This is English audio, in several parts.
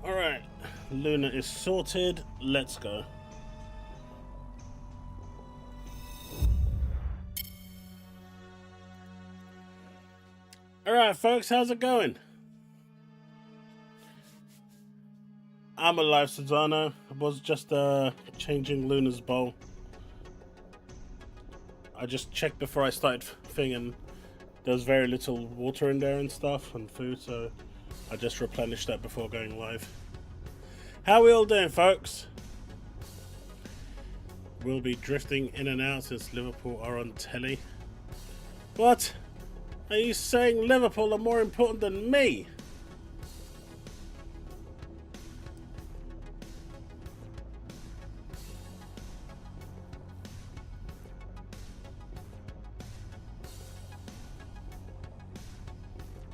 Alright, Luna is sorted. Let's go. Alright, folks, how's it going? I'm alive, Susano. I was just changing Luna's bowl. I just checked before I started thinging. There was very little water in there and stuff and food, so I just replenished that before going live. How are we all doing, folks? We'll be drifting in and out since Liverpool are on telly. What? Are you saying Liverpool are more important than me?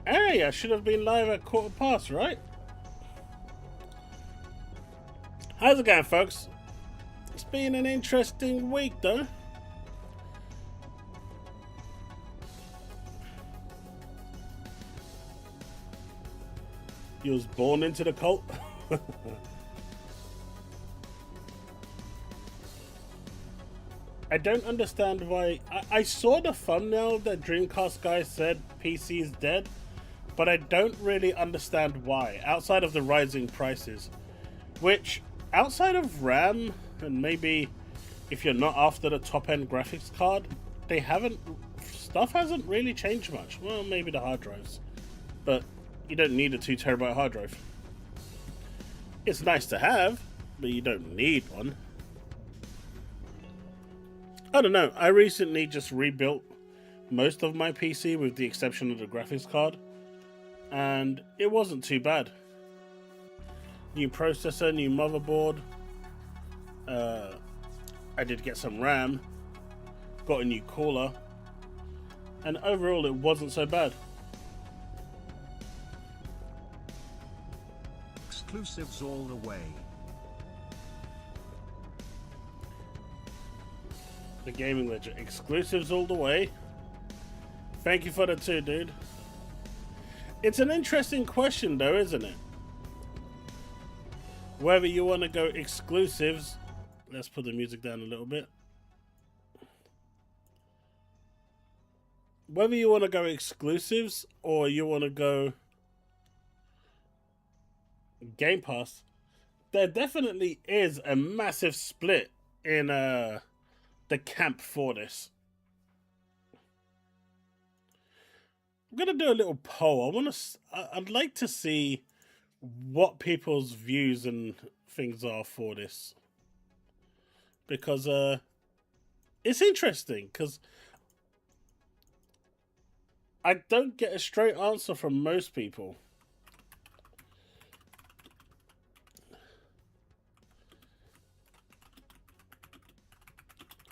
Hey, I should have been live at 1:15, right? How's it going, folks? It's been an interesting week, though. You was born into the cult? I don't understand why. I saw the thumbnail that Dreamcast guy said PC is dead, but I don't really understand why, outside of the rising prices. Which, outside of RAM, and maybe if you're not after the top-end graphics card, stuff hasn't really changed much. Well, maybe the hard drives, but you don't need a 2 terabyte hard drive. It's nice to have, but you don't need one. I don't know, I recently just rebuilt most of my PC with the exception of the graphics card, and it wasn't too bad. New processor, new motherboard, I did get some RAM, got a new cooler, and overall it wasn't so bad. Exclusives all the way. The Gaming Legend. Exclusives all the way. Thank you for the 2, dude. It's an interesting question though, isn't it? Whether you want to go exclusives Let's put the music down a little bit. Whether you want to go exclusives or you want to go Game Pass, there definitely is a massive split in the camp for this. I'm gonna do a little poll. I'd like to see what people's views and things are for this, because it's interesting. Because I don't get a straight answer from most people.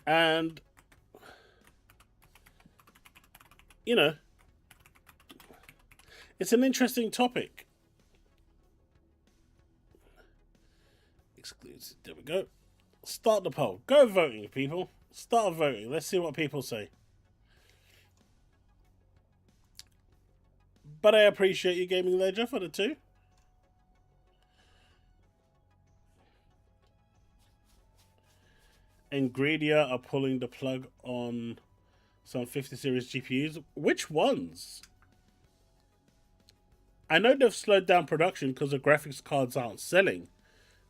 And, you know, it's an interesting topic. Exclusive. There we go. Start the poll. Go voting, people. Start voting. Let's see what people say. But I appreciate you, Gaming Ledger, for the 2. Nvidia are pulling the plug on some 50 series GPUs. Which ones? I know they've slowed down production because the graphics cards aren't selling.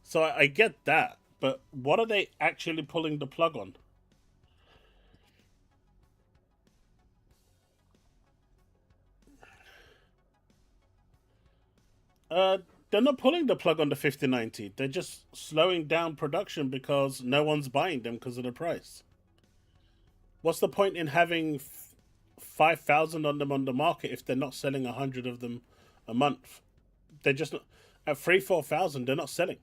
So I get that. But what are they actually pulling the plug on? They're not pulling the plug on the 5090. They're just slowing down production because no one's buying them because of the price. What's the point in having 5,000 on them on the market if they're not selling 100 of them a month? They're just not, at 3,000-4,000. They're not selling.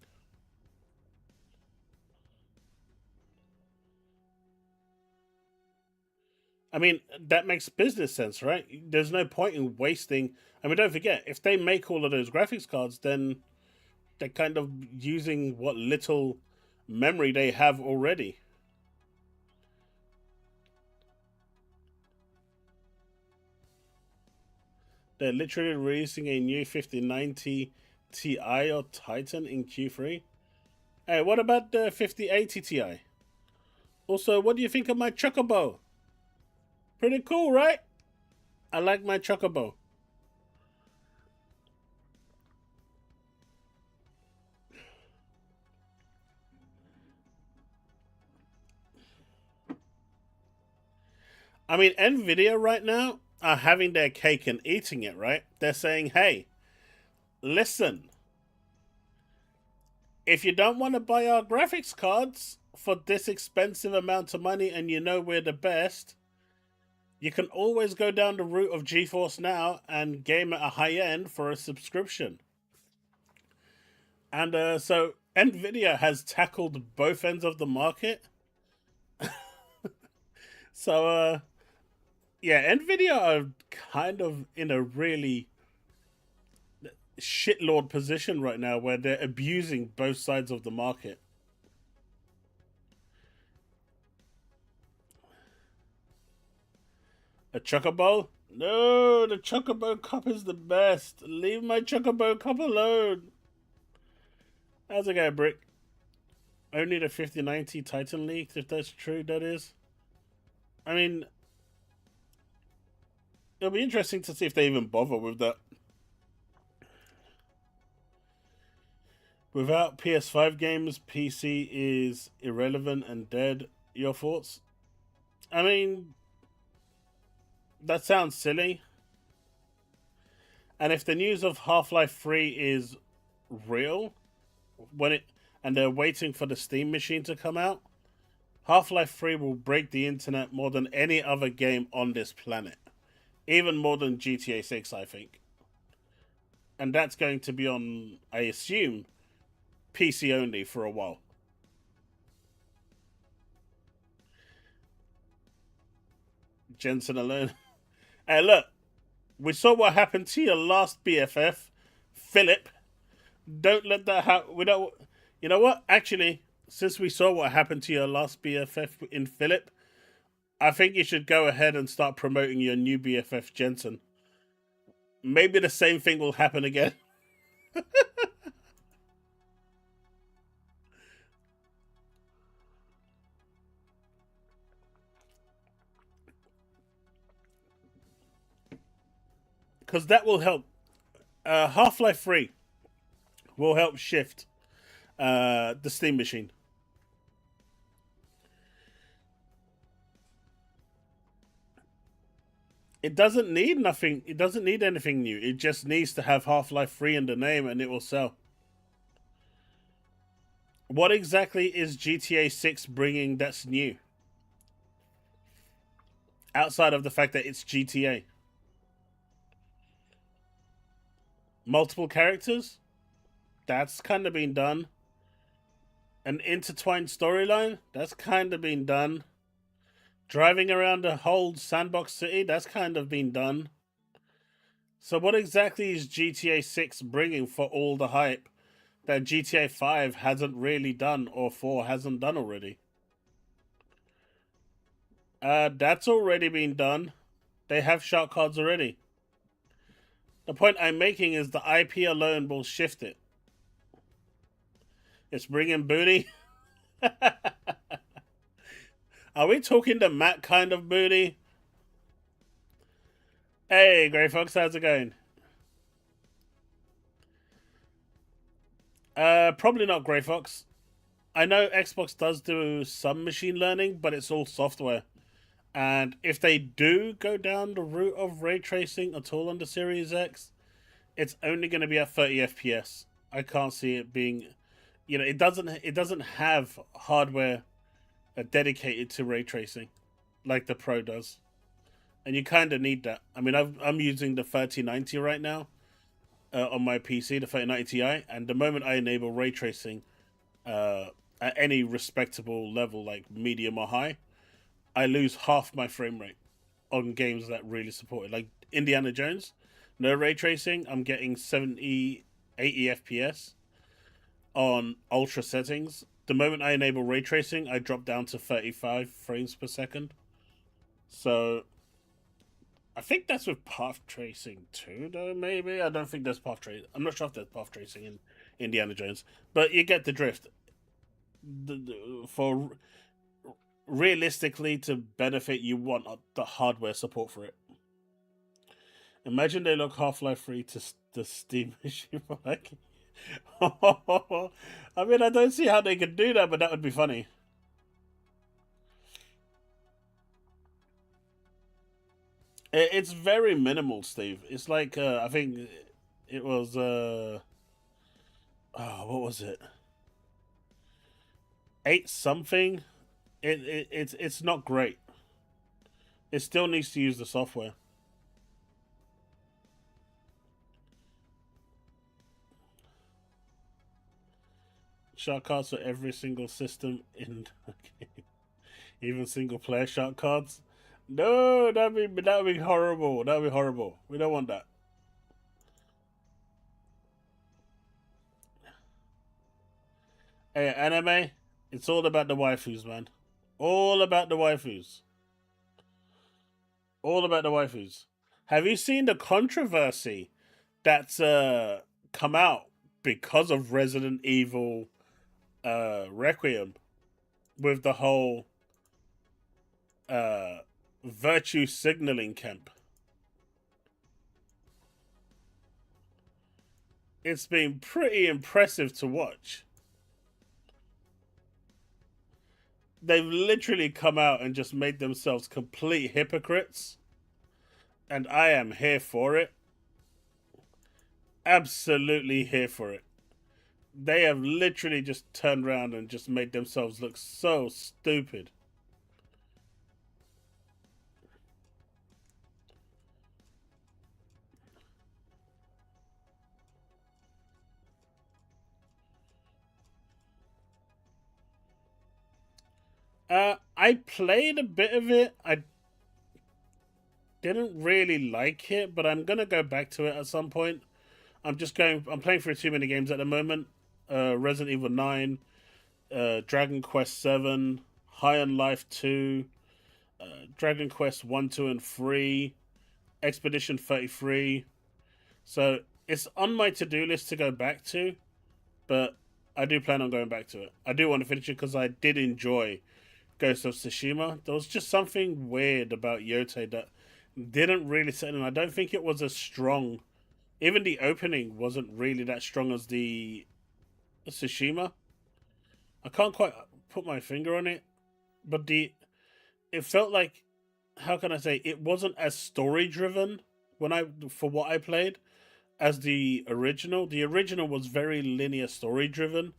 I mean, that makes business sense, right? There's no point in wasting. I mean, don't forget, if they make all of those graphics cards, then they're kind of using what little memory they have already. They're literally releasing a new 5090 Ti or Titan in Q3. Hey, what about the 5080 Ti? Also, what do you think of my Chocobo? Pretty cool, right? I like my Chocobo. I mean, Nvidia right now are having their cake and eating it, right? They're saying, hey, listen, if you don't want to buy our graphics cards for this expensive amount of money and you know we're the best, you can always go down the route of GeForce Now and game at a high end for a subscription. And so Nvidia has tackled both ends of the market. So yeah, Nvidia are kind of in a really shitlord position right now where they're abusing both sides of the market. A Chocobo? No, the Chocobo Cup is the best. Leave my Chocobo Cup alone. How's it going, Brick? Only the 5090 Titan leaked, if that's true, that is. I mean, it'll be interesting to see if they even bother with that. Without PS5 games, PC is irrelevant and dead. Your thoughts? I mean, that sounds silly. And if the news of Half-Life 3 is real, and they're waiting for the Steam machine to come out, Half-Life 3 will break the internet more than any other game on this planet. Even more than GTA 6, I think. And that's going to be on, I assume, PC only for a while. Jensen alone. Hey, look, we saw what happened to your last BFF, Philip. Don't let that happen. We don't. You know what? Actually, since we saw what happened to your last BFF in Philip, I think you should go ahead and start promoting your new BFF, Jensen. Maybe the same thing will happen again. because that will help. Half-Life 3 will help shift the Steam machine. It doesn't need nothing. It doesn't need anything new. It just needs to have Half-Life 3 in the name, and it will sell. What exactly is GTA 6 bringing that's new? Outside of the fact that it's GTA. Multiple characters? That's kind of been done. An intertwined storyline? That's kind of been done. Driving around a whole sandbox city? That's kind of been done. So what exactly is GTA 6 bringing for all the hype that GTA 5 hasn't really done, or 4 hasn't done already? That's already been done. They have shark cards already. The point I'm making is the IP alone will shift it. It's bringing booty. Are we talking the Matt kind of booty? Hey, Grey Fox, how's it going? Probably not Grey Fox. I know Xbox does do some machine learning, but it's all software. And if they do go down the route of ray tracing at all on the Series X, it's only going to be at 30 FPS. I can't see it being, it doesn't have hardware dedicated to ray tracing like the Pro does, and you kind of need that. I mean, I'm using the 3090 right now on my PC, the 3090 Ti, and the moment I enable ray tracing at any respectable level, like medium or high, I lose half my frame rate on games that really support it. Like Indiana Jones, no ray tracing, I'm getting 70, 80 FPS on ultra settings. The moment I enable ray tracing, I drop down to 35 frames per second. So I think that's with path tracing too, though, maybe? I don't think there's path tracing. I'm not sure if there's path tracing in Indiana Jones. But you get the drift. For realistically to benefit, you want the hardware support for it. Imagine they look Half-Life 3 to the Steam machine for like... I mean, I don't see how they could do that, but that would be funny. It's very minimal, Steve. It's like, I think it was, what was it? 8 something. It's not great. It still needs to use the software. Shark cards for every single system in the game. Even single player shark cards. No, that'd be horrible. That'd be horrible. We don't want that. Hey, anime, it's all about the waifus, man. All about the waifus. All about the waifus. Have you seen the controversy that's come out because of Resident Evil Requiem with the whole virtue signaling camp? It's been pretty impressive to watch. They've literally come out and just made themselves complete hypocrites. And I am here for it. Absolutely here for it. They have literally just turned around and just made themselves look so stupid. I played a bit of it. I didn't really like it, but I'm gonna go back to it at some point. I'm playing through too many games at the moment. Resident Evil 9, Dragon Quest 7, High on Life 2, Dragon Quest 1, 2, and 3, Expedition 33. So it's on my to-do list to go back to, but I do plan on going back to it. I do want to finish it because I did enjoy Ghost of Tsushima. There was just something weird about Yote that didn't really set in. I don't think it was as strong. Even the opening wasn't really that strong as the Tsushima. I can't quite put my finger on it, but it felt like, how can I say, it wasn't as story driven when I for what I played as the original. The original was very linear story driven.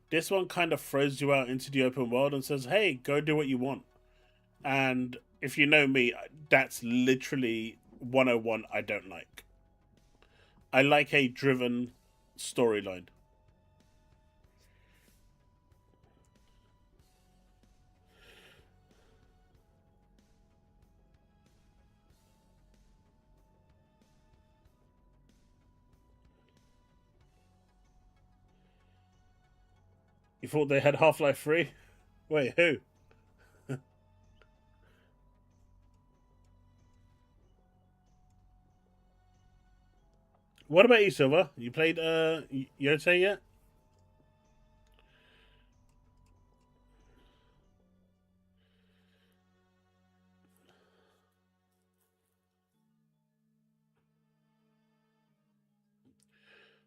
This one kind of throws you out into the open world and says, "Hey, go do what you want." And if you know me, that's literally 101 I don't like. I like a driven storyline. You thought they had Half-Life 3? Wait, who? What about you, Silver? You played Yote yet?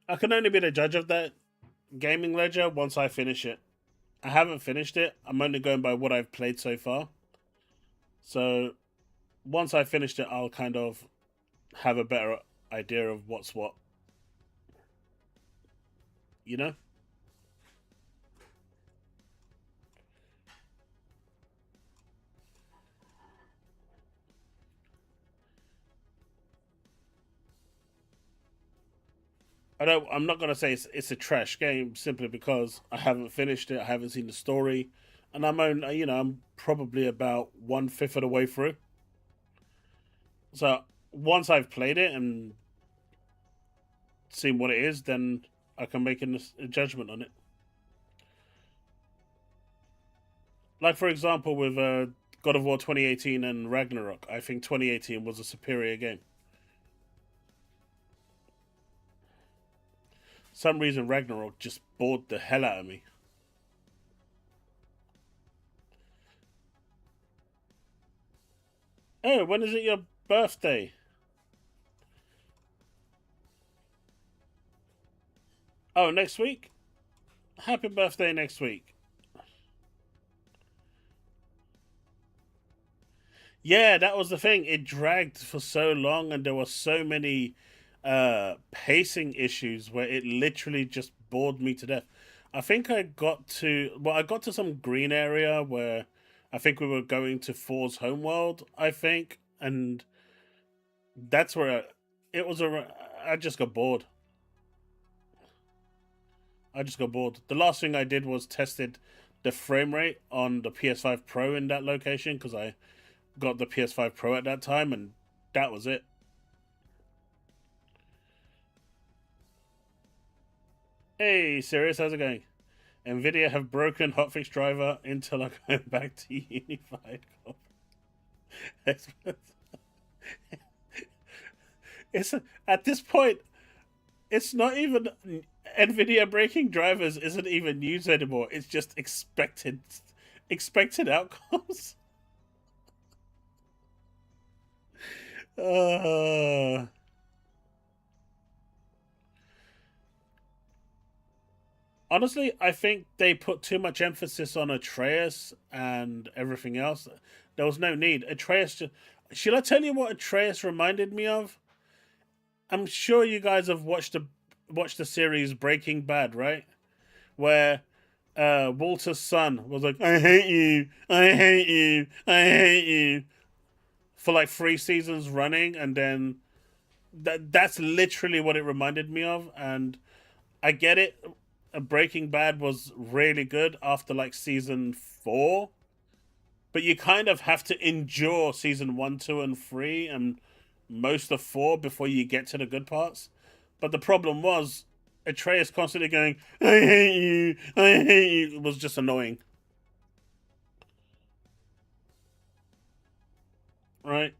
I can only be the judge of that gaming ledger once I finish it. I haven't finished it. I'm only going by what I've played so far. So once I finished it, I'll kind of have a better idea of what's what. You know? I'm not gonna say it's a trash game simply because I haven't finished it. I haven't seen the story, and I'm probably about 1/5 of the way through. So once I've played it and seen what it is, then I can make a judgment on it. Like for example, with God of War 2018 and Ragnarok, I think 2018 was a superior game. Some reason Ragnarok just bored the hell out of me. Oh, when is it your birthday? Oh, next week? Happy birthday next week. Yeah, that was the thing. It dragged for so long and there were so many pacing issues where it literally just bored me to death. I got to some green area where I think we were going to Thor's homeworld, I think, and that's where it was I just got bored. I just got bored. The last thing I did was tested the frame rate on the PS5 Pro in that location because I got the PS5 Pro at that time, and that was it. Hey, Sirius, how's it going? Nvidia have broken hotfix driver Intel are going back to unified. It's at this point, it's not even Nvidia breaking drivers isn't even news anymore. It's just expected outcomes. Uh, Honestly, I think they put too much emphasis on Atreus and everything else. There was no need. Should I tell you what Atreus reminded me of? I'm sure you guys have watched the series Breaking Bad, right? Where Walter's son was like, "I hate you, I hate you, I hate you," for like 3 seasons running, and then that's literally what it reminded me of. And I get it. Breaking Bad was really good after like season 4, but you kind of have to endure season 1, 2, and 3, and most of 4 before you get to the good parts. But the problem was Atreus constantly going, "I hate you, I hate you." It was just annoying, right?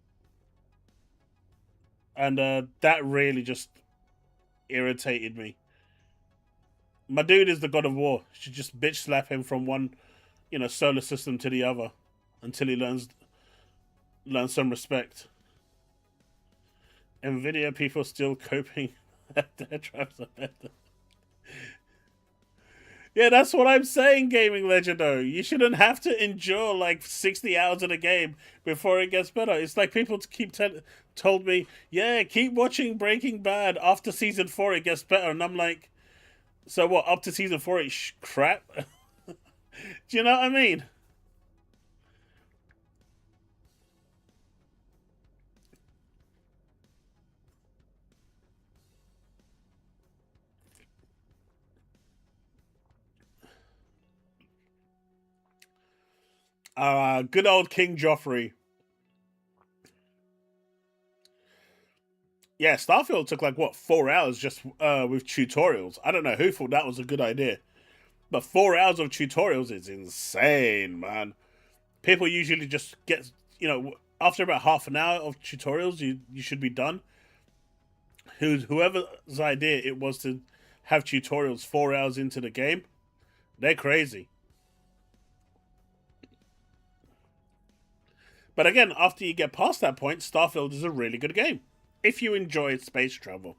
And that really just irritated me. My dude is the God of War. You should just bitch slap him from one, solar system to the other until he learns some respect. Nvidia people still coping at their drives are better. Yeah, that's what I'm saying, Gaming Legendo. You shouldn't have to endure like 60 hours in a game before it gets better. It's like people told me, yeah, keep watching Breaking Bad. After season 4, it gets better. And I'm like, so what, up to season 4, it's crap? Do you know what I mean? Good old King Joffrey. Yeah, Starfield took like what 4 hours just with tutorials. I don't know who thought that was a good idea, but 4 hours of tutorials is insane, man. People usually just get after about half an hour of tutorials, you should be done. Whoever's idea it was to have tutorials 4 hours into the game, they're crazy. But again, after you get past that point, Starfield is a really good game if you enjoy space travel.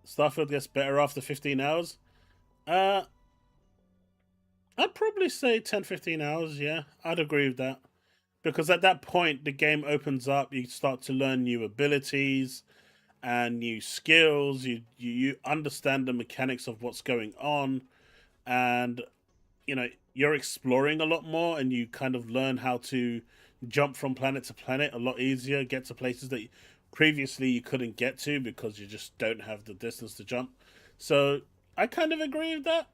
Starfield gets better after 15 hours. Uh, I'd probably say 10, 15 hours, yeah. I'd agree with that. Because at that point, the game opens up, you start to learn new abilities and new skills. You understand the mechanics of what's going on. And, you're exploring a lot more and you kind of learn how to jump from planet to planet a lot easier, get to places that previously you couldn't get to because you just don't have the distance to jump. So I kind of agree with that.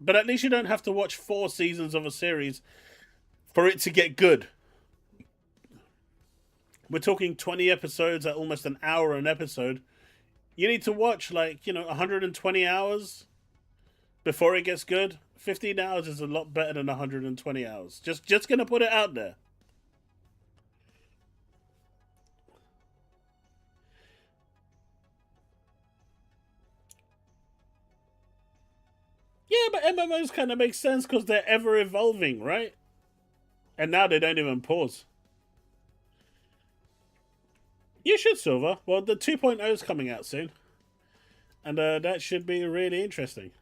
But at least you don't have to watch 4 seasons of a series for it to get good. We're talking 20 episodes at almost an hour an episode. You need to watch 120 hours before it gets good. 15 hours is a lot better than 120 hours. Just gonna put it out there. Yeah, but MMOs kind of make sense because they're ever evolving, right? And now they don't even pause. You should, Silver. Well, the 2.0 is coming out soon. And that should be really interesting.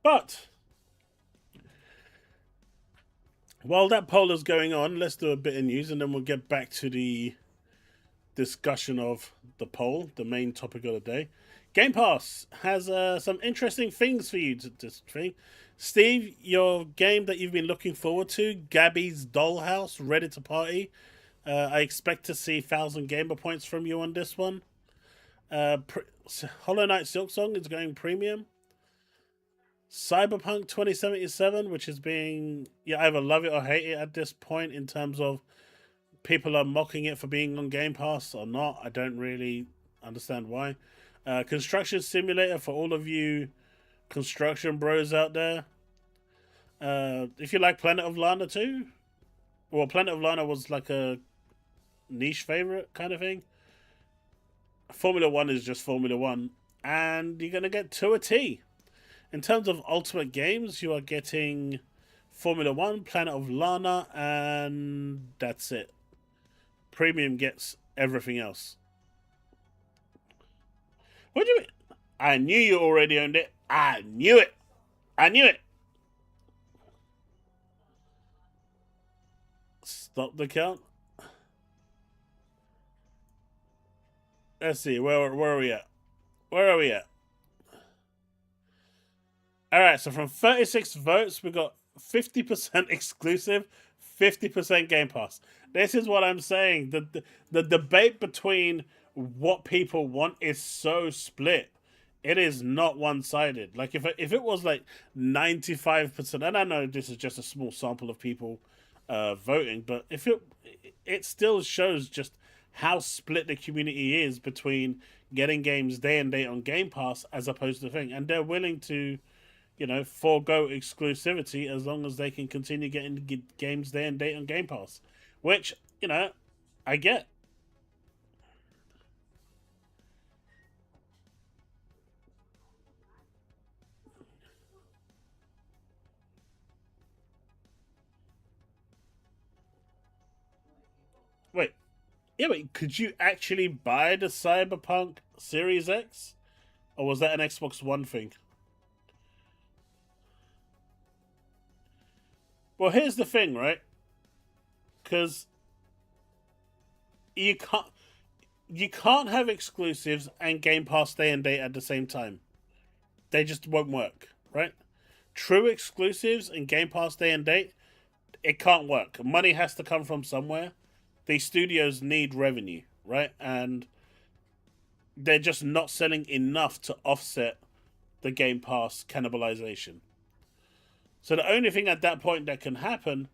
But while that poll is going on, let's do a bit of news and then we'll get back to the discussion of the poll, the main topic of the day. Game Pass has some interesting things for you to think. Steve, your game that you've been looking forward to, Gabby's Dollhouse, ready to party. I expect to see 1,000 gamer points from you on this one. Hollow Knight Silksong is going premium. Cyberpunk 2077, which is being either love it or hate it at this point in terms of people are mocking it for being on Game Pass or not. I don't really understand why. Construction Simulator for all of you construction bros out there. If you like Planet of Lana too, well, Planet of Lana was like a niche favorite kind of thing. Formula One is just Formula One, and you're gonna get Tour T. In terms of Ultimate Games, you are getting Formula One, Planet of Lana, and that's it. Premium gets everything else. What do you mean? I knew you already owned it. I knew it. I knew it. Stop the count. Let's see. Where are we at? Where are we at? All right. So from 36 votes, we got 50% exclusive, 50% Game Pass. This is what I'm saying. The debate between what people want is so split. It is not one sided. Like if it was like 95%, and I know this is just a small sample of people voting, but if it still shows just how split the community is between getting games day and date on Game Pass as opposed to thing, and they're willing to, forego exclusivity as long as they can continue getting games day and date on Game Pass. which, I get. Wait, yeah, wait, could you actually buy the Cyberpunk Series X? Or was that an Xbox One thing? Well, here's the thing, right? Because you can't you can't have exclusives and Game Pass day and date at the same time. They just won't work, right? True exclusives and Game Pass day and date, it can't work. Money has to come from somewhere. These studios need revenue, right? And they're just not selling enough to offset the Game Pass cannibalization. So the only thing at that point that can happen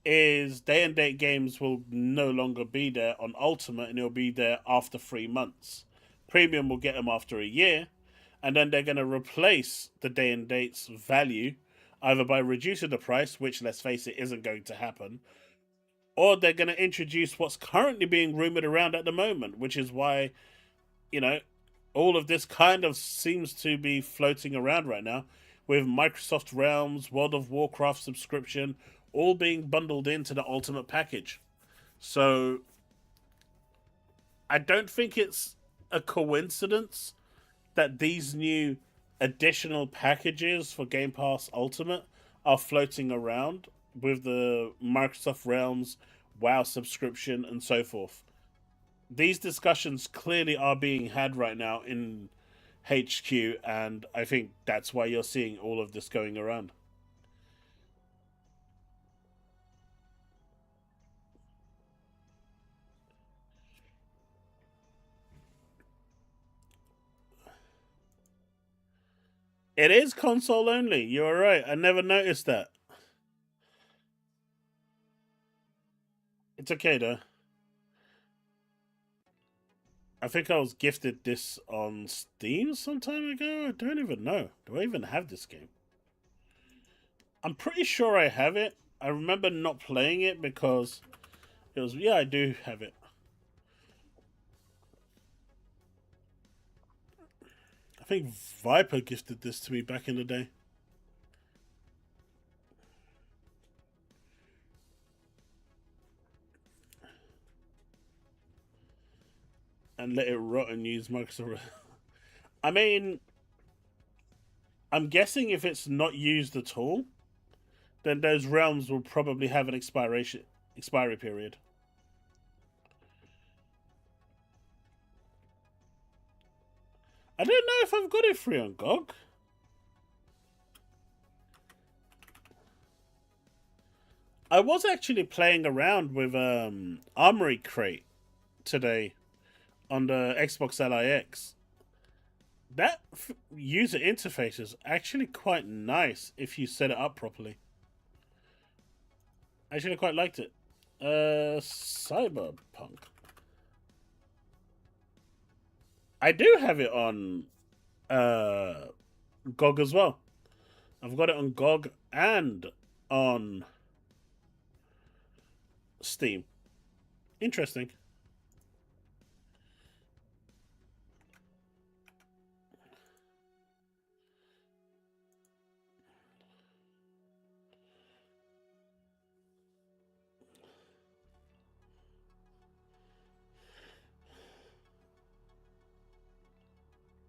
is day and date games will no longer be there on Ultimate, and it'll be there after 3 months. Premium will get them after a year, and then they're going to replace the day and date's value either by reducing the price, which, let's face it, isn't going to happen, or they're going to introduce what's currently being rumored around at the moment, which is why, you know, all of this kind of seems to be floating around right now with Microsoft Realms, World of Warcraft subscription, all being bundled into the Ultimate package. So I don't think it's a coincidence that these new additional packages for Game Pass Ultimate are floating around with the Microsoft Realms, WoW subscription, and so forth. These discussions clearly are being had right now in HQ, and I think that's why you're seeing all of this going around. It is console only. You're right. I never noticed that. It's okay though. I think I was gifted this on Steam some time ago. I don't even know. Do I even have this game? I'm pretty sure I have it. I remember not playing it because it was. Yeah, I do have it. I think Viper gifted this to me back in the day. And let it rot and use Microsoft. I mean, I'm guessing if it's not used at all, then those realms will probably have an expiry period. I don't know if I've got it free on GOG. I was actually playing around with Armory Crate today on the Xbox LIX. That user interface is actually quite nice if you set it up properly. I actually quite liked it. Cyberpunk. I do have it on GOG as well. I've got it on GOG and on Steam. Interesting.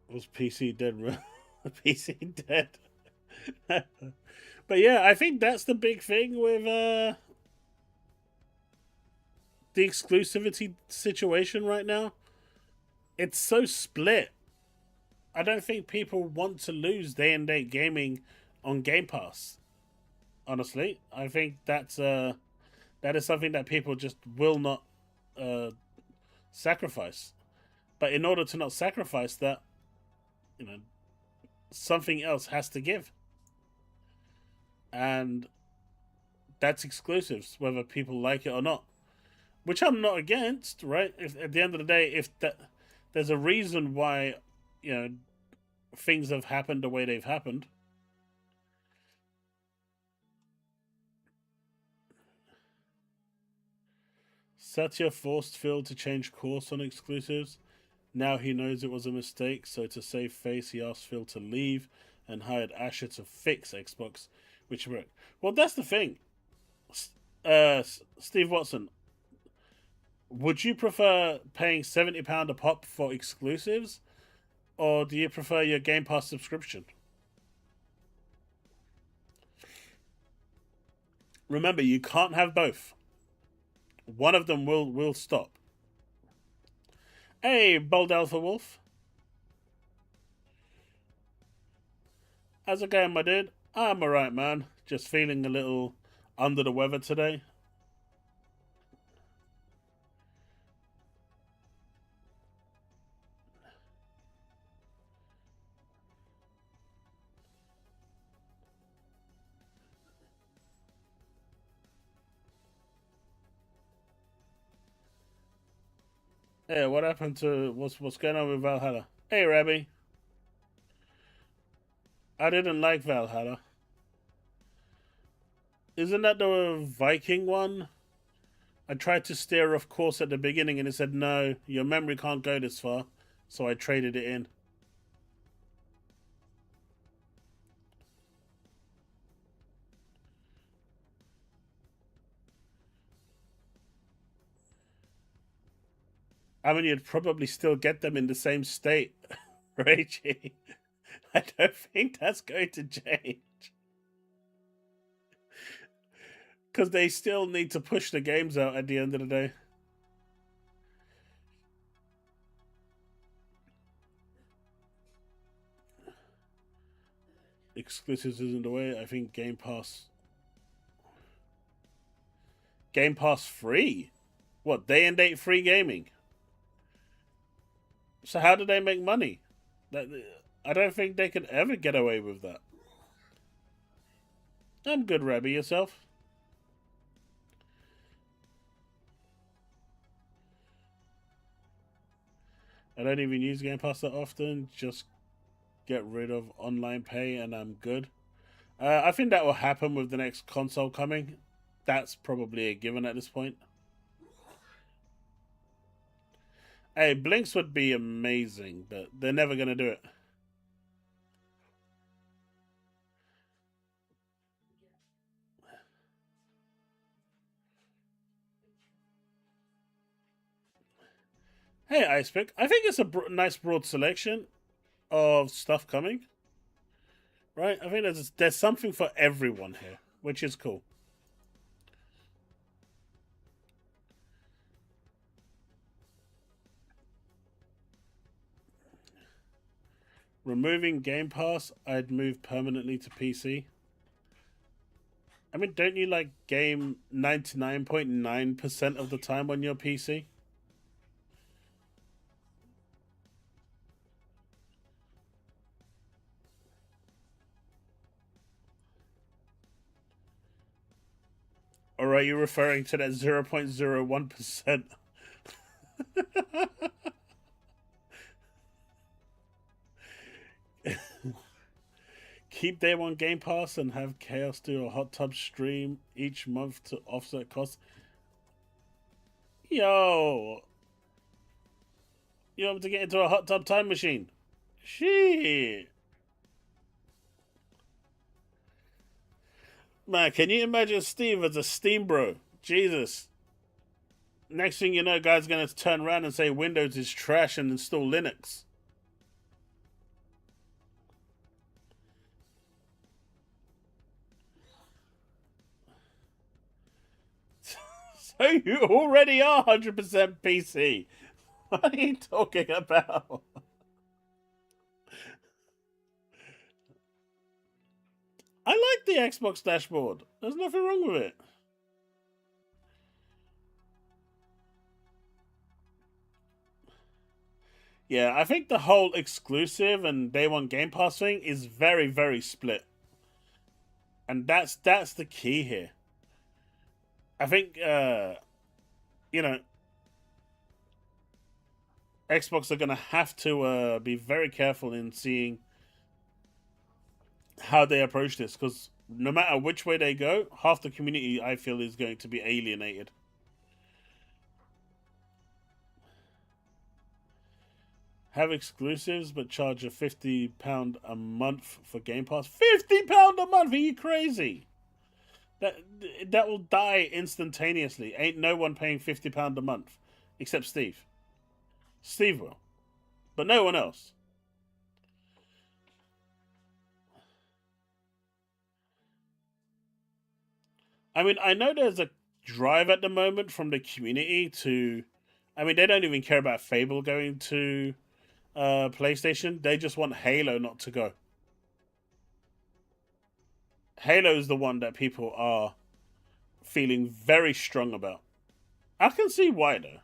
Was PC dead? PC dead. But yeah, I think that's the big thing with the exclusivity situation right now. It's so split. I don't think people want to lose day and date gaming on Game Pass. Honestly, I think that is something that people just will not uh, sacrifice. But in order to not sacrifice that, you know, something else has to give, and that's exclusives, whether people like it or not. Which I'm not against, right? If at the end of the day, if that there's a reason why, you know, things have happened the way they've happened. Satya forced Phil to change course on exclusives. Now he knows it was a mistake, so to save face, he asked Phil to leave and hired Asher to fix Xbox, which worked. Well, that's the thing. Steve Watson, would you prefer paying £70 a pop for exclusives, or do you prefer your Game Pass subscription? Remember, you can't have both. One of them will stop. Hey, Bold Alpha Wolf. How's it going, my dude? I'm alright, man. Just feeling a little under the weather today. Hey, what happened to what's going on with Valhalla? Hey, Rabbi. I didn't like Valhalla. Isn't that the Viking one? I tried to steer off course at the beginning and it said no, your memory can't go this far, so I traded it in. I mean, you'd probably still get them in the same state, Reggie. I don't think that's going to change. Because they still need to push the games out at the end of the day. Exclusives isn't the way. I think Game Pass free? What, day and date free gaming? So how do they make money? I don't think they could ever get away with that. I'm good, Rabbi. Yourself? I don't even use Game Pass that often. Just get rid of online pay and I'm good. I think that will happen with the next console coming. That's probably a given at this point. Hey, Blinks would be amazing, but they're never going to do it. Hey, Icepick. I think it's a nice broad selection of stuff coming. Right? I think there's something for everyone here, which is cool. Removing Game Pass, I'd move permanently to PC. I mean, don't you like game 99.9% of the time on your PC? Or are you referring to that 0.01%? Keep day one Game Pass and have Chaos do a hot tub stream each month to offset costs. Yo! You have to get into a hot tub time machine. Shit! Man, can you imagine Steve as a Steam bro? Jesus. Next thing you know, guy's gonna turn around and say Windows is trash and install Linux. So you already are 100% PC. What are you talking about? I like the Xbox dashboard. There's nothing wrong with it. Yeah, I think the whole exclusive and day one Game Pass thing is very, very split. And that's the key here. I think you know, Xbox are gonna have to be very careful in seeing how they approach this, because no matter which way they go, half the community I feel is going to be alienated. Have exclusives but charge a £50 a month for Game Pass. £50 a month? Are you crazy? That that will die instantaneously. Ain't no one paying £50 a month except Steve. Steve will, but no one else. I mean, I know there's a drive at the moment from the community to. I mean, they don't even care about Fable going to PlayStation. They just want Halo not to go. Halo is the one that people are feeling very strong about. I can see why though.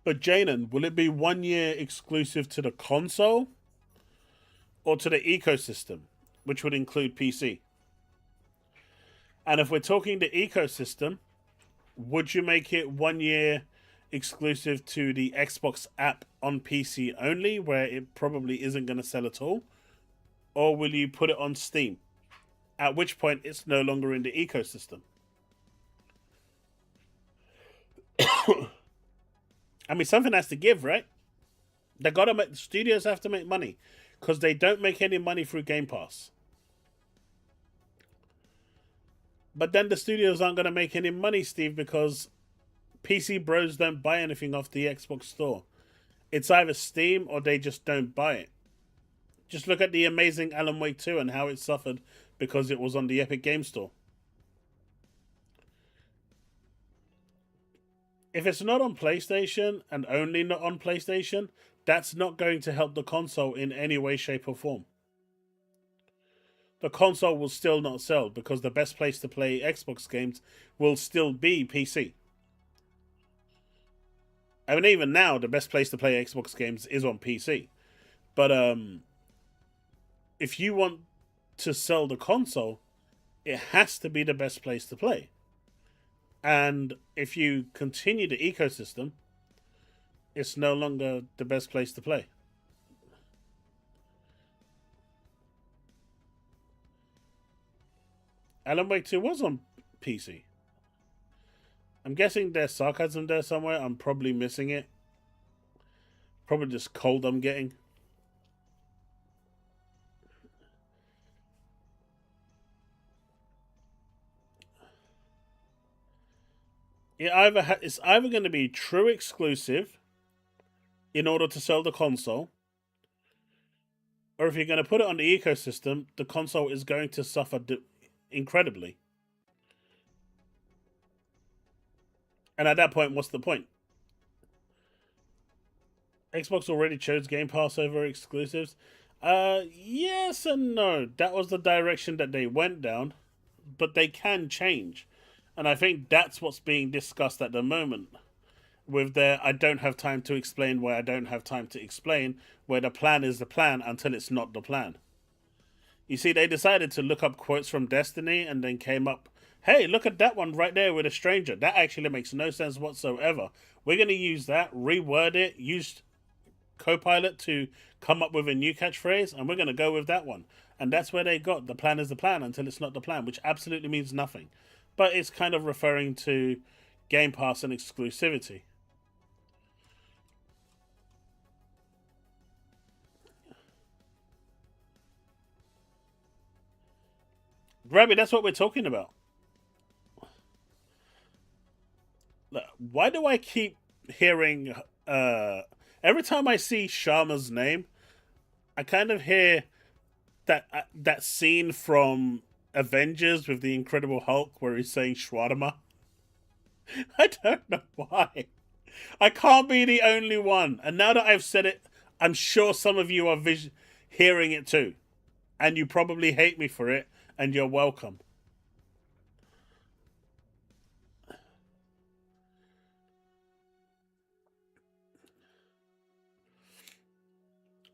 But Janan, will it be 1 year exclusive to the console or to the ecosystem, which would include PC? And if we're talking the ecosystem, would you make it 1 year exclusive to the Xbox app on PC only, where it probably isn't going to sell at all? Or will you put it on Steam? At which point it's no longer in the ecosystem. I mean, something has to give, right? They gotta make, the studios have to make money because they don't make any money through Game Pass. But then the studios aren't gonna make any money, Steve, because PC bros don't buy anything off the Xbox store. It's either Steam or they just don't buy it. Just look at the amazing Alan Wake 2 and how it suffered because it was on the Epic Game Store. If it's not on PlayStation and only not on PlayStation, that's not going to help the console in any way, shape, or form. The console will still not sell because the best place to play Xbox games will still be PC. I mean, even now, the best place to play Xbox games is on PC. But if you want to sell the console, it has to be the best place to play. And if you continue the ecosystem, it's no longer the best place to play. Alan Wake 2 was on PC. I'm guessing there's sarcasm there somewhere. I'm probably missing it. Probably just cold I'm getting. It's either going to be true exclusive in order to sell the console, or if you're going to put it on the ecosystem, the console is going to suffer incredibly. And at that point, what's the point? Xbox already chose Game Pass over exclusives. Yes and no. That was the direction that they went down, but they can change. And I think that's what's being discussed at the moment. With their I don't have time to explain why I don't have time to explain, where the plan is the plan until it's not the plan. You see, they decided to look up quotes from Destiny and then came up, hey, look at that one right there with a stranger. That actually makes no sense whatsoever. We're going to use that, reword it, use Copilot to come up with a new catchphrase, and we're going to go with that one. And that's where they got the plan is the plan until it's not the plan, which absolutely means nothing. But it's kind of referring to Game Pass and exclusivity. Rabbi, that's what we're talking about. Why do I keep hearing every time I see Sharma's name, I kind of hear that scene from Avengers with the Incredible Hulk where he's saying Schwadama. I don't know why. I can't be the only one. And now that I've said it, I'm sure some of you are hearing it too. And you probably hate me for it, and you're welcome.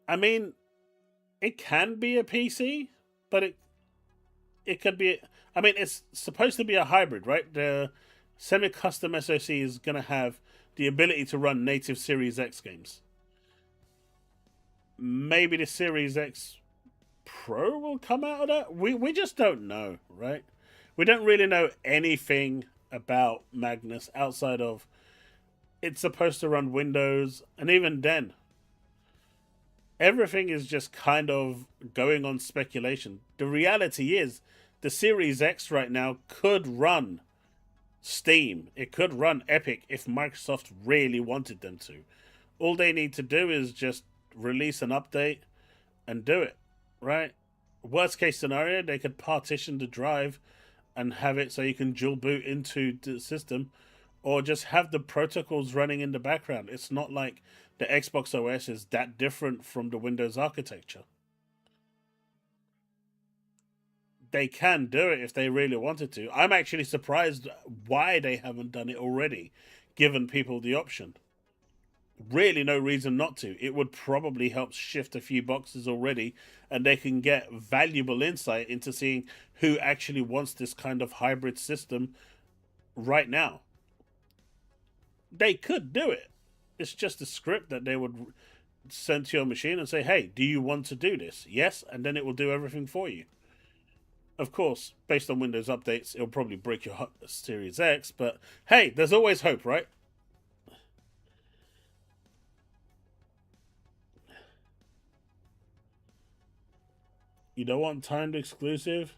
I mean, it can be a PC, but it could be. I mean, it's supposed to be a hybrid, right? Semi-custom SoC is going to have the ability to run native Series X games. Maybe the Series X Pro will come out of that. We just don't know, right? We don't really know anything about Magnus outside of it's supposed to run Windows, and even then, everything is just kind of going on speculation. The reality is, the Series X right now could run Steam. It could run Epic if Microsoft really wanted them to. All they need to do is just release an update and do it, right? Worst case scenario, they could partition the drive and have it so you can dual boot into the system, or just have the protocols running in the background. It's not like the Xbox OS is that different from the Windows architecture. They can do it if they really wanted to. I'm actually surprised why they haven't done it already, given people the option. Really no reason not to. It would probably help shift a few boxes already, and they can get valuable insight into seeing who actually wants this kind of hybrid system right now. They could do it. It's just a script that they would send to your machine and say, hey, do you want to do this? Yes, and then it will do everything for you. Of course, based on Windows updates, it'll probably break your Series X, but hey, there's always hope, right? You don't want timed exclusive?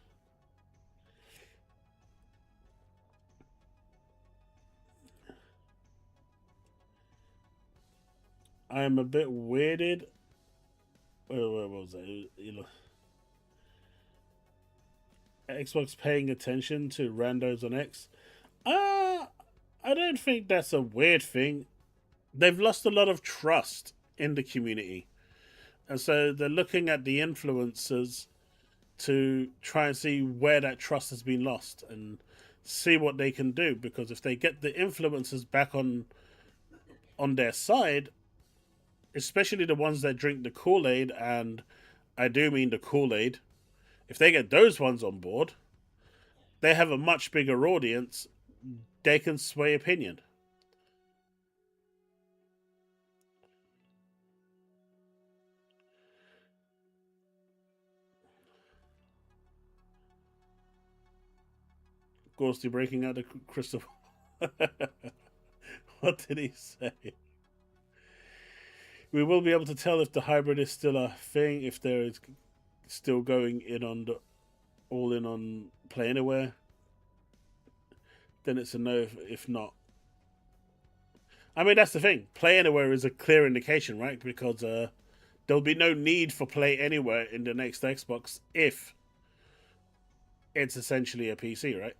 I am a bit weirded. What was that? Xbox paying attention to randos on X. I don't think that's a weird thing. They've lost a lot of trust in the community. And so they're looking at the influencers to try and see where that trust has been lost and see what they can do. Because if they get the influencers back on their side, especially the ones that drink the Kool-Aid, and I do mean the Kool-Aid, if they get those ones on board, they have a much bigger audience. They can sway opinion. Ghosty breaking out the crystal. What did he say? We will be able to tell if the hybrid is still a thing, if there is still going in on the all in on Play Anywhere. Then it's a no. If not, I mean, that's the thing. Play Anywhere is a clear indication, right? Because there'll be no need for Play Anywhere in the next Xbox if it's essentially a PC, right?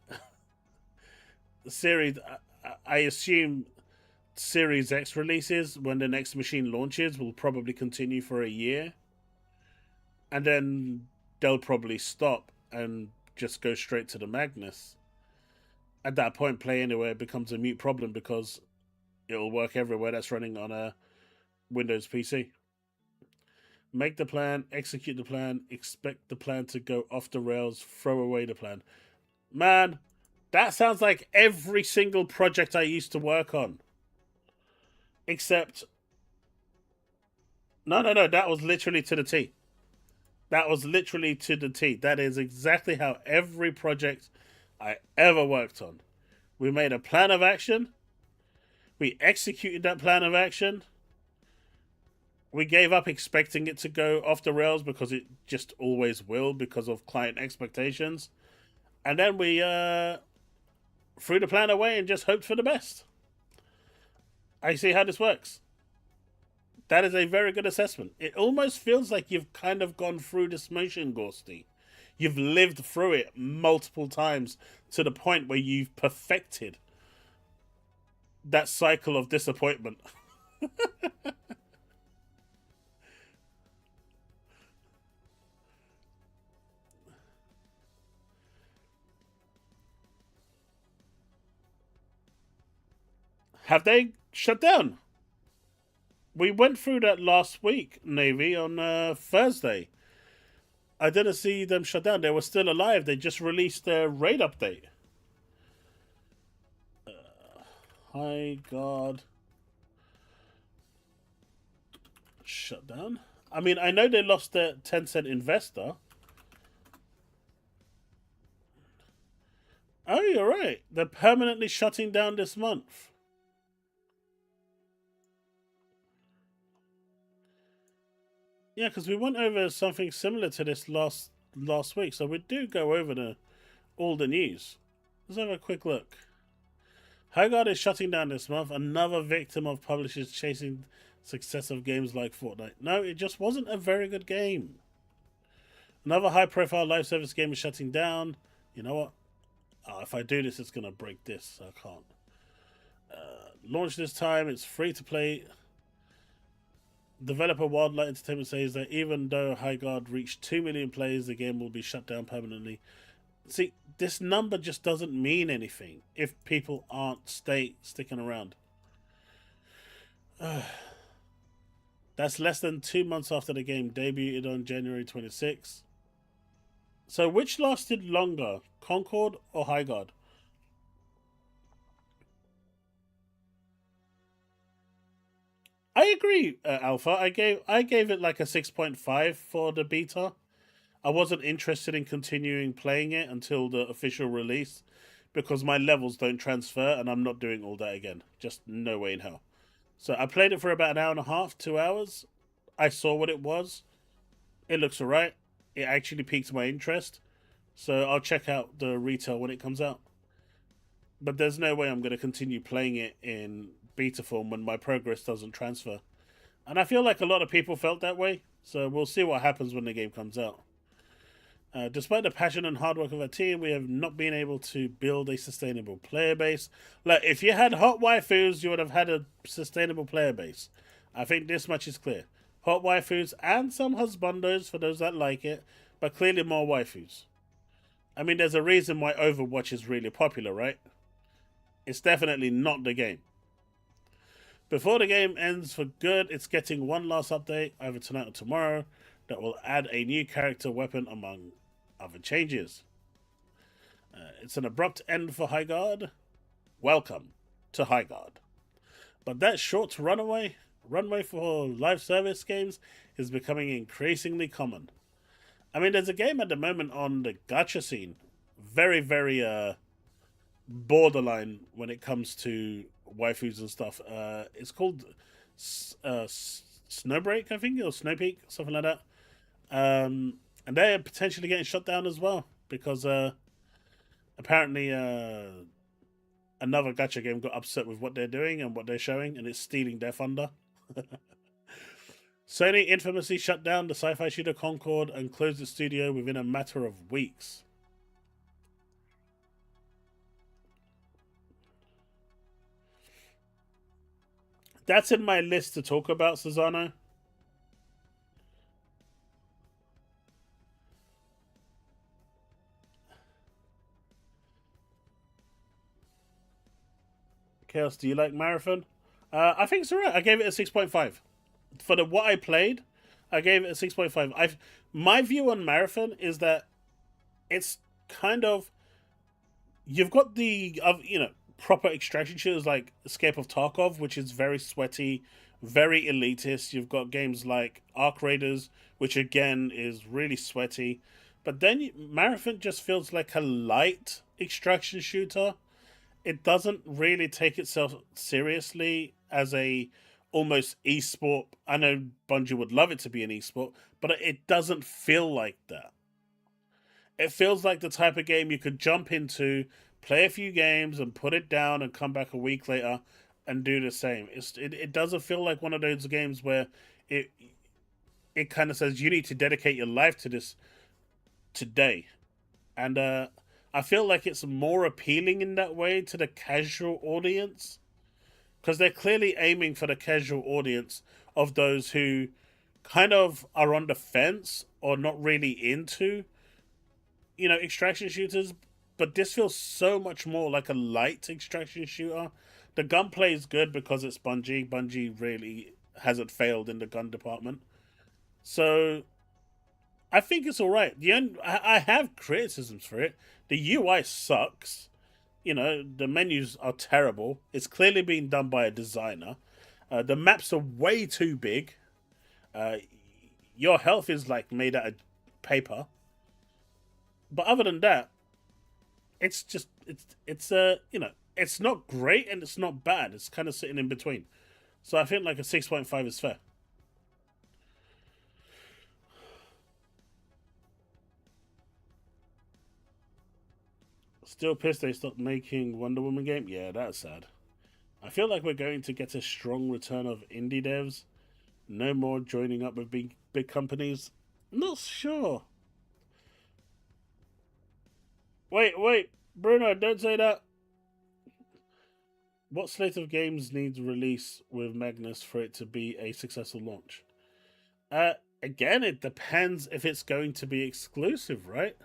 The series, I assume Series X releases when the next machine launches will probably continue for a year, and then they'll probably stop and just go straight to the Magnus. At that point, Play Anywhere becomes a mute problem because it'll work everywhere that's running on a Windows PC. Make the plan, execute the plan, expect the plan to go off the rails, throw away the plan. Man, that sounds like every single project I used to work on. Except, no, that was literally to the T. That was literally to the T. That is exactly how every project I ever worked on. We made a plan of action. We executed that plan of action. We gave up expecting it to go off the rails because it just always will because of client expectations. And then we threw the plan away and just hoped for the best. I see how this works. That is a very good assessment. It almost feels like you've kind of gone through this motion, Ghosty. You've lived through it multiple times to the point where you've perfected that cycle of disappointment. Have they shut down? We went through that last week, Navy, on Thursday. I didn't see them shut down. They were still alive. They just released their raid update. High Guard shut down. I mean, I know they lost their 10-cent investor. Oh, you're right. They're permanently shutting down this month. Yeah, because we went over something similar to this last week, so we do go over all the news. Let's have a quick look. Highguard is shutting down this month, another victim of publishers chasing success of games like Fortnite. No, it just wasn't a very good game. Another high-profile live service game is shutting down. You know what? Oh, if I do this, it's going to break this. I can't. Launch this time. It's free to play. Developer Wildlight Entertainment says that even though Highguard reached 2 million players, the game will be shut down permanently. See, this number just doesn't mean anything if people aren't sticking around. That's less than 2 months after the game debuted on January 26th. So which lasted longer, Concord or Highguard? I agree, Alpha. I gave it like a 6.5 for the beta. I wasn't interested in continuing playing it until the official release because my levels don't transfer and I'm not doing all that again. Just no way in hell. So I played it for about an hour and a half, 2 hours. I saw what it was. It looks alright. It actually piqued my interest. So I'll check out the retail when it comes out. But there's no way I'm going to continue playing it in beta form when my progress doesn't transfer. And I feel like a lot of people felt that way. So we'll see what happens when the game comes out. Despite the passion and hard work of our team, we have not been able to build a sustainable player base. Like, if you had hot waifus, you would have had a sustainable player base. I think this much is clear. Hot waifus and some husbandos for those that like it, but clearly more waifus. I mean, there's a reason why Overwatch is really popular, right? It's definitely not the game. Before the game ends for good, it's getting one last update, either tonight or tomorrow, that will add a new character weapon among other changes. It's an abrupt end for Highguard. Welcome to Highguard. But that short runway for live service games is becoming increasingly common. I mean, there's a game at the moment on the gacha scene, very, very borderline when it comes to waifus and stuff. It's called Snowbreak, I think, or Snowpeak, something like that. And they're potentially getting shut down as well because apparently another gacha game got upset with what they're doing and what they're showing, and it's stealing their thunder. Sony infamously shut down the sci-fi shooter Concord and closed its studio within a matter of weeks. That's in my list to talk about, Susano. Chaos, do you like Marathon? I think it's alright. I gave it a 6.5. For what I played, I gave it a 6.5. My view on Marathon is that it's kind of, you've got the proper extraction shooters like Escape of Tarkov, which is very sweaty, very elitist. You've got games like Arc Raiders, which again is really sweaty. But then Marathon just feels like a light extraction shooter. It doesn't really take itself seriously as a almost esport. I know Bungie would love it to be an esport, but it doesn't feel like that. It feels like the type of game you could jump into, play a few games, and put it down, and come back a week later and do the same. It doesn't feel like one of those games where it kind of says you need to dedicate your life to this today, and I feel like it's more appealing in that way to the casual audience because they're clearly aiming for the casual audience of those who kind of are on the fence or not really into extraction shooters. But this feels so much more like a light extraction shooter. The gunplay is good because it's Bungie. Bungie really hasn't failed in the gun department. So I think it's all right. I have criticisms for it. The UI sucks. You know, the menus are terrible. It's clearly been done by a designer. The maps are way too big. Uh, your health is like made out of paper. But other than that, it's just you know, it's not great and it's not bad. It's kind of sitting in between. So I think like a 6.5 is fair. Still pissed they stopped making Wonder Woman game. Yeah, that's sad. I feel like we're going to get a strong return of indie devs. No more joining up with big companies. Not sure. Wait, Bruno, don't say that. What slate of games needs release with Magnus for it to be a successful launch? Uh, Again, it depends if it's going to be exclusive, right?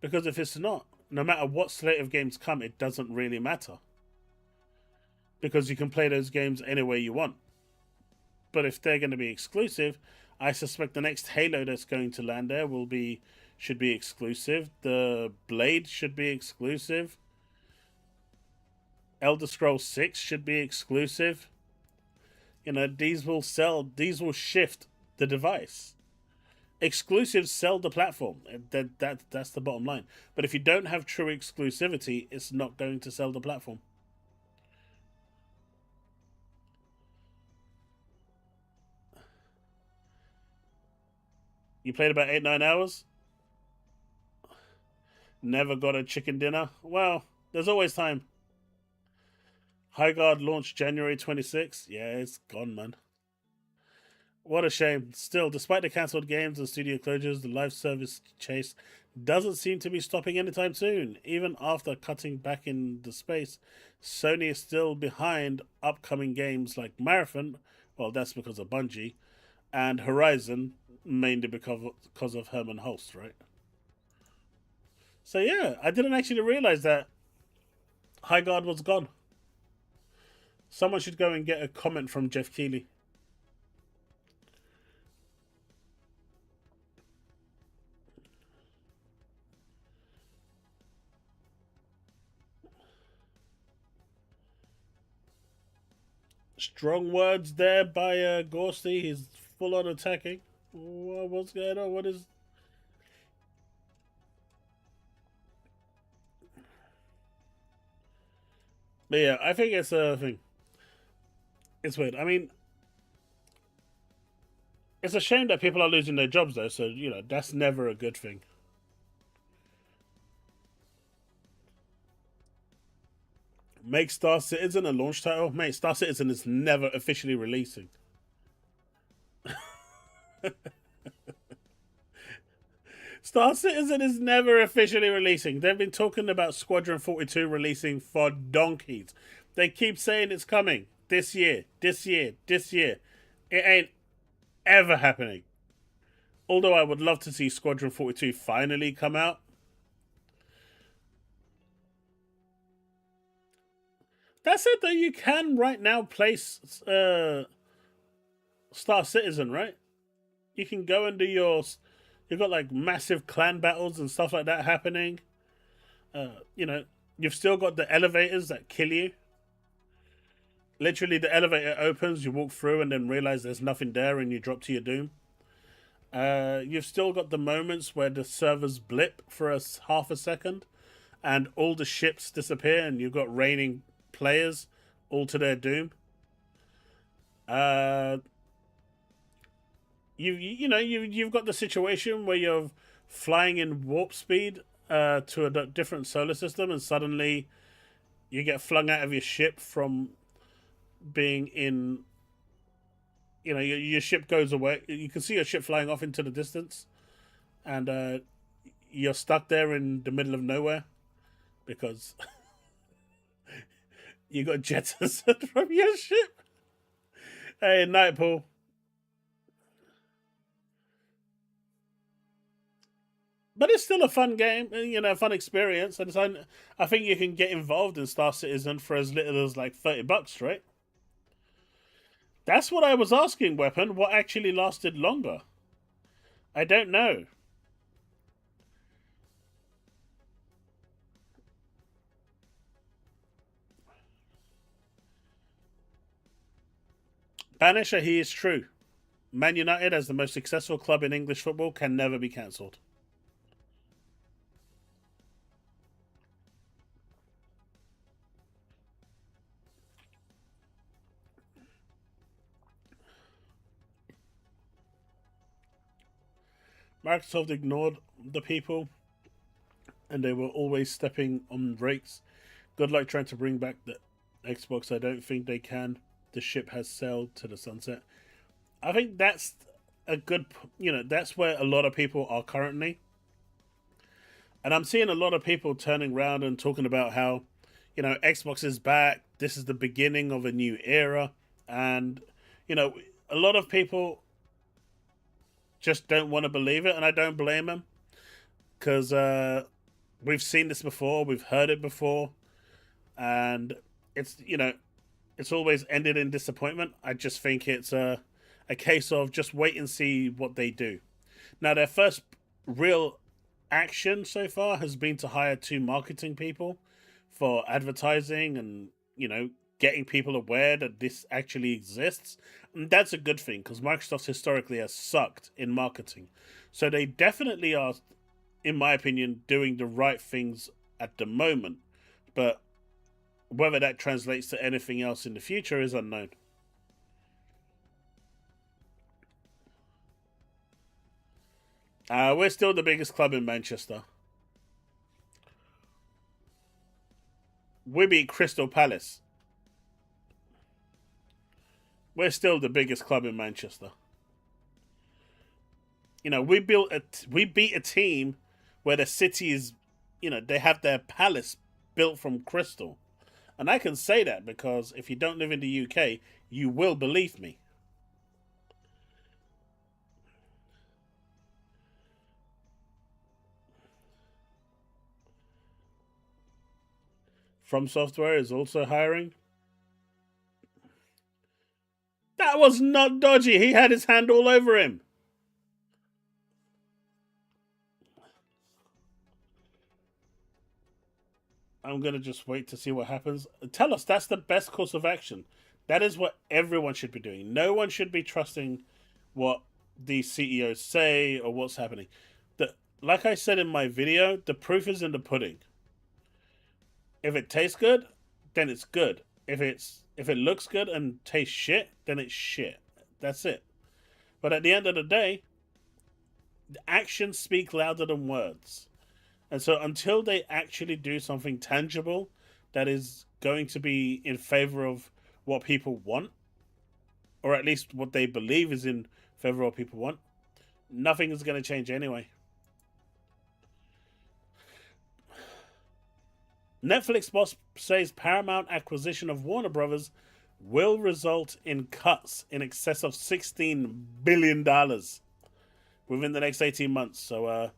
Because if it's not, no matter what slate of games come, it doesn't really matter. Because you can play those games any way you want. But if they're going to be exclusive, I suspect the next Halo that's going to land there should be exclusive. The Blade should be exclusive. Elder Scrolls 6 should be exclusive. You know, these will shift the device. Exclusives sell the platform. That's the bottom line. But if you don't have true exclusivity, it's not going to sell the platform. You played about 8-9 hours? Never got a chicken dinner? Well, there's always time. High Guard launched January 26th. Yeah, it's gone, man. What a shame. Still, despite the cancelled games and studio closures, the live service chase doesn't seem to be stopping anytime soon. Even after cutting back in the space, Sony is still behind upcoming games like Marathon. Well, that's because of Bungie, and Horizon, mainly because of Herman Holst, right? So yeah, I didn't actually realize that High Guard was gone. Someone should go and get a comment from Jeff Keighley. Strong words there by Gorsty. He's full on attacking. What's going on? What is... But yeah, I think it's a thing. It's weird. I mean, it's a shame that people are losing their jobs, though. So you know, that's never a good thing. Make Star Citizen a launch title, mate. Star Citizen is never officially releasing. Star Citizen is never officially releasing. They've been talking about Squadron 42 releasing for donkeys. They keep saying it's coming this year, this year, this year. It ain't ever happening. Although I would love to see Squadron 42 finally come out. That's it, though. You can right now place Star Citizen, right? You can go and do your... You've got like massive clan battles and stuff like that happening. You know, you've still got the elevators that kill you. Literally, the elevator opens, you walk through, and then realize there's nothing there, and you drop to your doom. You've still got the moments where the servers blip for half a second, and all the ships disappear, and you've got raining players all to their doom. You've got the situation where you're flying in warp speed to a different solar system, and suddenly you get flung out of your ship from being in. You know, your ship goes away. You can see your ship flying off into the distance, and you're stuck there in the middle of nowhere because you got jettisoned from your ship. Hey, Nightpool. But it's still a fun game, you know, a fun experience, and so I think you can get involved in Star Citizen for as little as like $30, right? That's what I was asking, Weapon. What actually lasted longer? I don't know. Banisher, he is true. Man United, as the most successful club in English football, can never be cancelled. Microsoft ignored the people, and they were always stepping on brakes. Good luck trying to bring back the Xbox. I don't think they can. The ship has sailed to the sunset. I think that's a good, that's where a lot of people are currently. And I'm seeing a lot of people turning around and talking about how, Xbox is back. This is the beginning of a new era. And, a lot of people just don't want to believe it. And I don't blame them because we've seen this before. We've heard it before. And it's, it's always ended in disappointment. I just think it's a case of just wait and see what they do. Now, their first real action so far has been to hire 2 marketing people for advertising and, getting people aware that this actually exists. And that's a good thing because Microsoft historically has sucked in marketing. So they definitely are, in my opinion, doing the right things at the moment. But whether that translates to anything else in the future is unknown. We're still the biggest club in Manchester. We beat Crystal Palace. We're still the biggest club in Manchester. We beat a team where the city is, they have their palace built from crystal. And I can say that because if you don't live in the UK, you will believe me. From Software is also hiring. That was not dodgy. He had his hand all over him. I'm going to just wait to see what happens. Tell us that's the best course of action. That is what everyone should be doing. No one should be trusting what the CEOs say or what's happening. Like I said in my video, the proof is in the pudding. If it tastes good, then it's good. If it looks good and tastes shit, then it's shit. That's it. But at the end of the day, actions speak louder than words. And so until they actually do something tangible that is going to be in favor of what people want, or at least what they believe is in favor of what people want, nothing is going to change anyway. Netflix boss says Paramount acquisition of Warner Brothers will result in cuts in excess of $16 billion within the next 18 months. So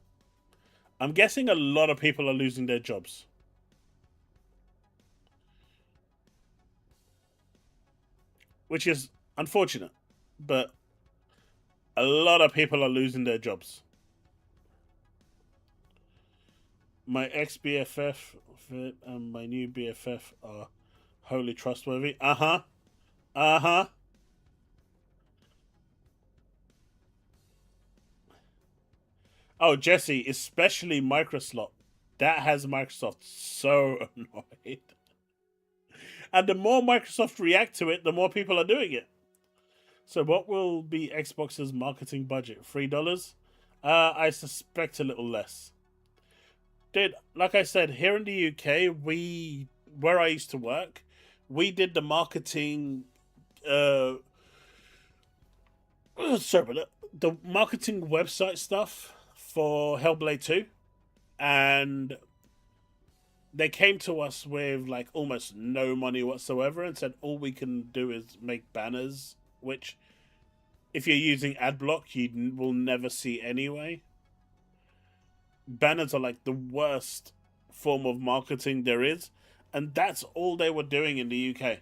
I'm guessing a lot of people are losing their jobs. Which is unfortunate, but a lot of people are losing their jobs. My ex BFF and my new BFF are wholly trustworthy. Uh huh. Uh huh. Oh, Jesse, especially Microsoft. That has Microsoft so annoyed. And the more Microsoft react to it, the more people are doing it. So, what will be Xbox's marketing budget? $3? I suspect a little less. Dude, like I said, here in the UK, where I used to work, we did the marketing. Uh, sorry, but the marketing website stuff for Hellblade 2, and they came to us with like almost no money whatsoever and said all we can do is make banners, which if you're using adblock you will never see anyway. Banners are like the worst form of marketing there is, and that's all they were doing in the UK.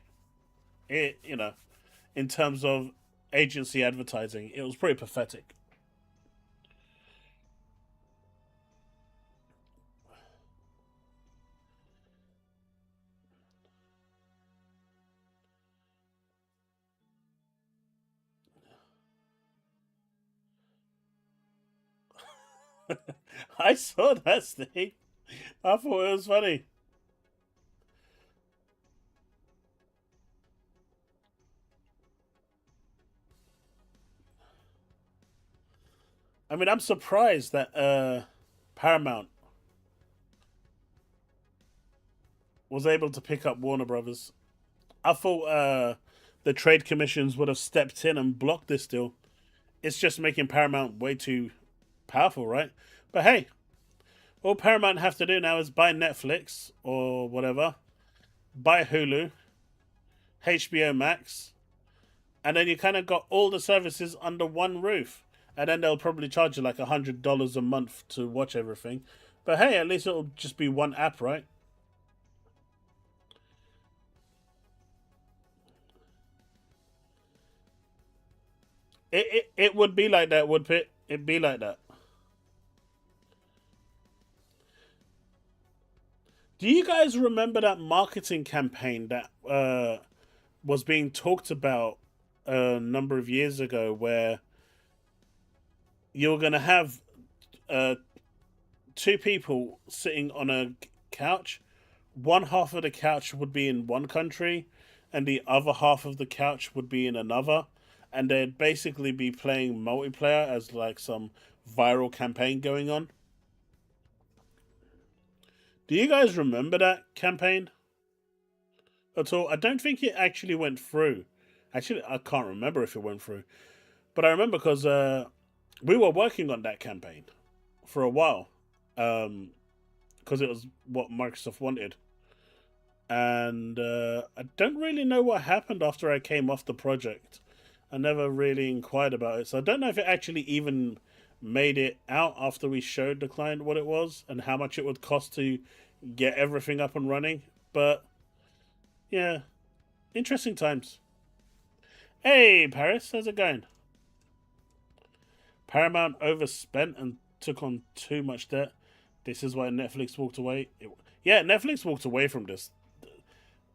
In terms of agency advertising, it was pretty pathetic. I saw that thing. I thought it was funny. I mean, I'm surprised that Paramount was able to pick up Warner Brothers. I thought the trade commissions would have stepped in and blocked this deal. It's just making Paramount way too powerful, right? But hey, all Paramount have to do now is buy Netflix or whatever, buy Hulu, HBO Max, and then you kind of got all the services under one roof. And then they'll probably charge you like $100 a month to watch everything. But hey, at least it'll just be one app, right? It would be like that, would it? It'd be like that. Do you guys remember that marketing campaign that was being talked about a number of years ago, where you were going to have uh, two people sitting on a couch? One half of the couch would be in one country, and the other half of the couch would be in another, and they'd basically be playing multiplayer as like some viral campaign going on. Do you guys remember that campaign at all? I don't think it actually went through. Actually, I can't remember if it went through, but I remember because we were working on that campaign for a while, because it was what Microsoft wanted, and I don't really know what happened after I came off the project. I never really inquired about it, so I don't know if it actually even made it out after we showed the client what it was and how much it would cost to get everything up and running. But yeah, interesting times. Hey, Paris, how's it going? Paramount overspent and took on too much debt. This is why Netflix walked away. Yeah, Netflix walked away from this.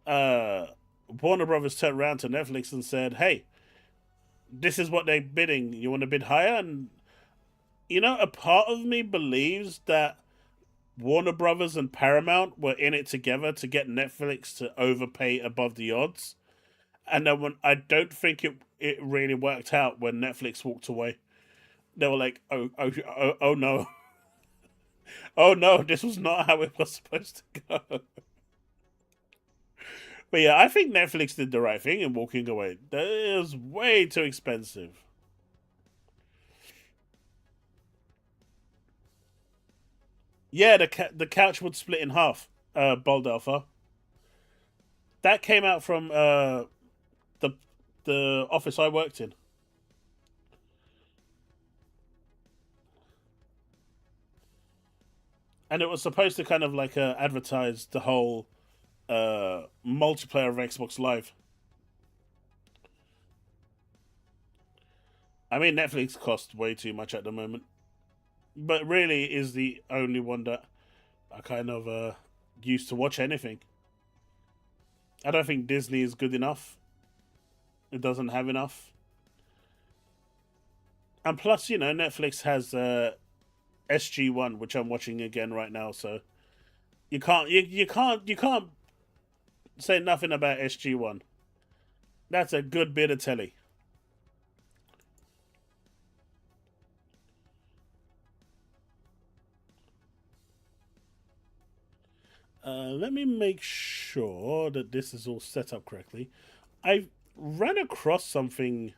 Uh, Warner Brothers turned around to Netflix and said, "Hey, this is what they're bidding. You want to bid higher?" And a part of me believes that Warner Brothers and Paramount were in it together to get Netflix to overpay above the odds. And then when I don't think it really worked out when Netflix walked away. They were like, oh no, oh no, this was not how it was supposed to go. But yeah, I think Netflix did the right thing in walking away. That is way too expensive. Yeah, the couch would split in half. Bold Alpha. That came out from the the office I worked in, and it was supposed to kind of like advertise the whole multiplayer of Xbox Live. I mean, Netflix costs way too much at the moment, but really is the only one that I kind of use to watch anything. I don't think Disney is good enough. It doesn't have enough, and plus, Netflix has SG1, which I'm watching again right now. So you can't say nothing about SG1. That's a good bit of telly. Let me make sure that this is all set up correctly. I ran across something.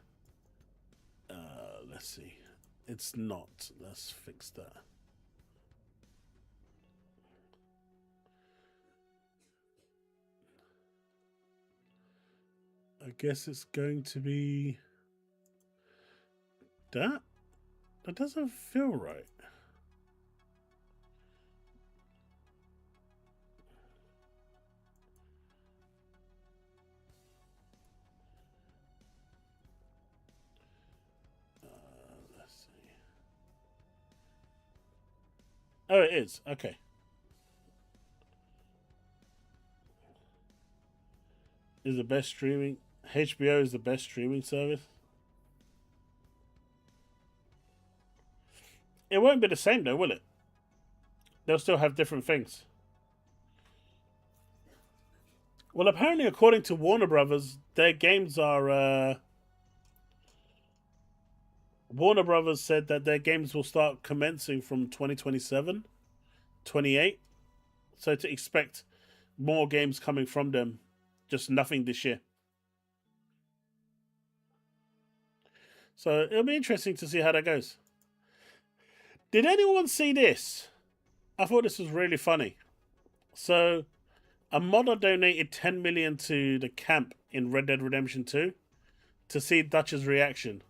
Let's see. It's not. Let's fix that. I guess it's going to be that. That doesn't feel right. Let's see. Oh, it is. Okay. Is the best streaming. HBO is the best streaming service. It won't be the same though, will it? They'll still have different things. Well, apparently, according to Warner Brothers, their games are. Warner Brothers said that their games will start commencing from 2027, 28. So to expect more games coming from them, just nothing this year. So it'll be interesting to see how that goes. Did anyone see this? I thought this was really funny. So a modder donated 10 million to the camp in Red Dead Redemption 2 to see Dutch's reaction.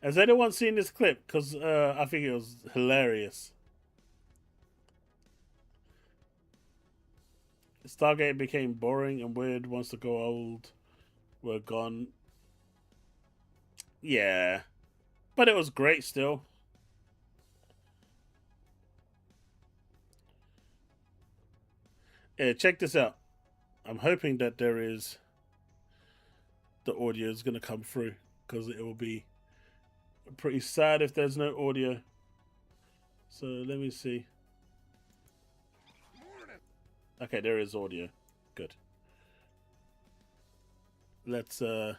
Has anyone seen this clip? Because I think it was hilarious. Stargate became boring and weird once the go old were gone. Yeah. But it was great still. Yeah, check this out. I'm hoping that there is... the audio is going to come through. Because it will be pretty sad if there's no audio. So let me see. Okay, there is audio. Good. Let's let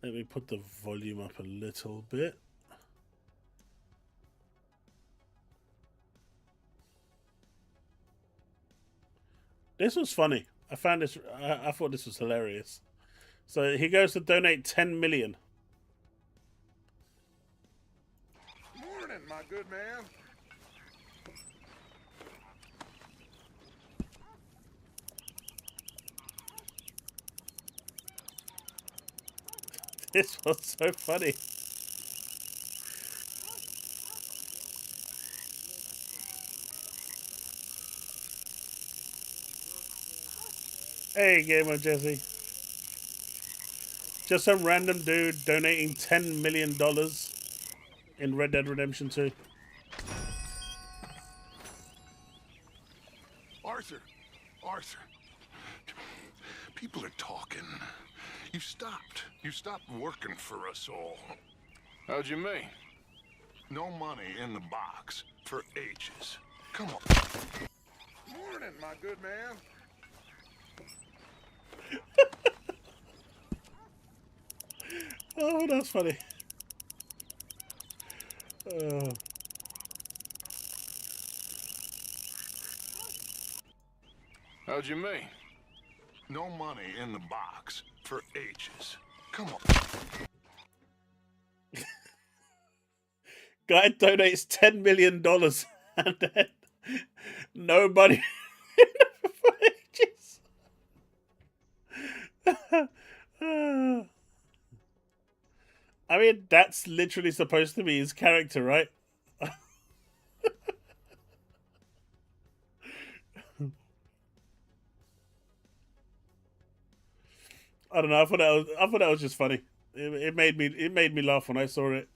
me put the volume up a little bit. This was funny. I found this. I thought this was hilarious. So he goes to donate 10 million. Morning, my good man. This was so funny. Hey, Gamer Jesse. Just some random dude donating $10 million in Red Dead Redemption 2. Arthur. People are talking. You stopped. You stopped working for us all. How'd you mean? No money in the box for ages. Come on. Morning, my good man. Oh, that's funny. How'd you mean? No money in the box for ages. Come on. Guy donates $10 million and then nobody for ages. I mean, that's literally supposed to be his character, right? I don't know. I thought that was just funny. It made me laugh when I saw it.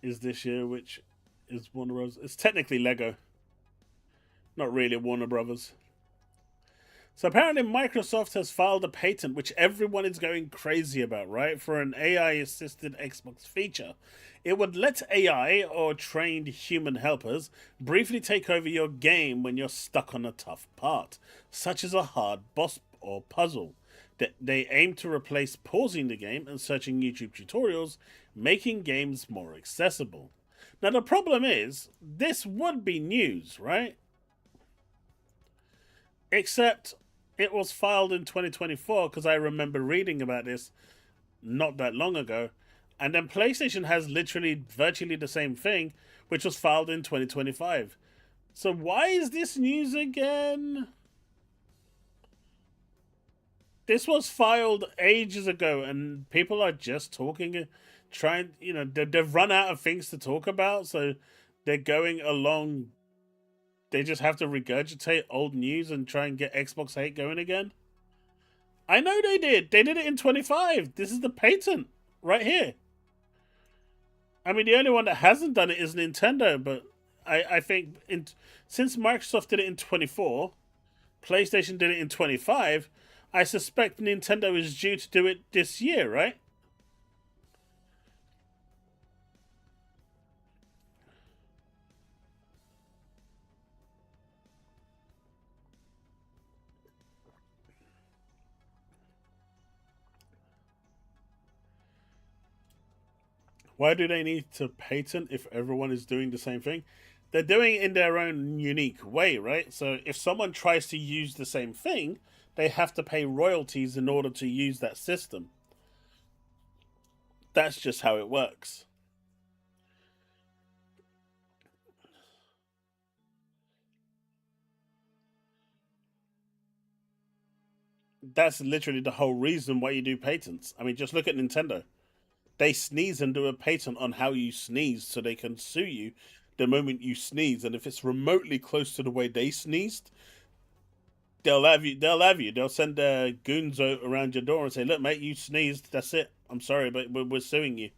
Is this year, which is Warner Bros. It's technically Lego, not really Warner Brothers. So apparently Microsoft has filed a patent, which everyone is going crazy about, right? For an AI-assisted Xbox feature. It would let AI, or trained human helpers, briefly take over your game when you're stuck on a tough part, such as a hard boss or puzzle. They aim to replace pausing the game and searching YouTube tutorials, making games more accessible. Now the problem is, this would be news, right? Except it was filed in 2024, because I remember reading about this not that long ago. And then PlayStation has literally virtually the same thing, which was filed in 2025. So why is this news again? This was filed ages ago, and people are just talking, trying, they've run out of things to talk about, so they're going along. They just have to regurgitate old news and try and get Xbox hate going again. I know they did. They did it in 25. This is the patent right here. I mean, the only one that hasn't done it is Nintendo, but I think since Microsoft did it in 24, PlayStation did it in 25, I suspect Nintendo is due to do it this year, right? Why do they need to patent if everyone is doing the same thing? They're doing it in their own unique way, right? So if someone tries to use the same thing, they have to pay royalties in order to use that system. That's just how it works. That's literally the whole reason why you do patents. I mean, just look at Nintendo. They sneeze and do a patent on how you sneeze so they can sue you the moment you sneeze. And if it's remotely close to the way they sneezed, they'll have you. They'll have you. They'll send their goons around your door and say, "Look, mate, you sneezed. That's it. I'm sorry, but we're suing you."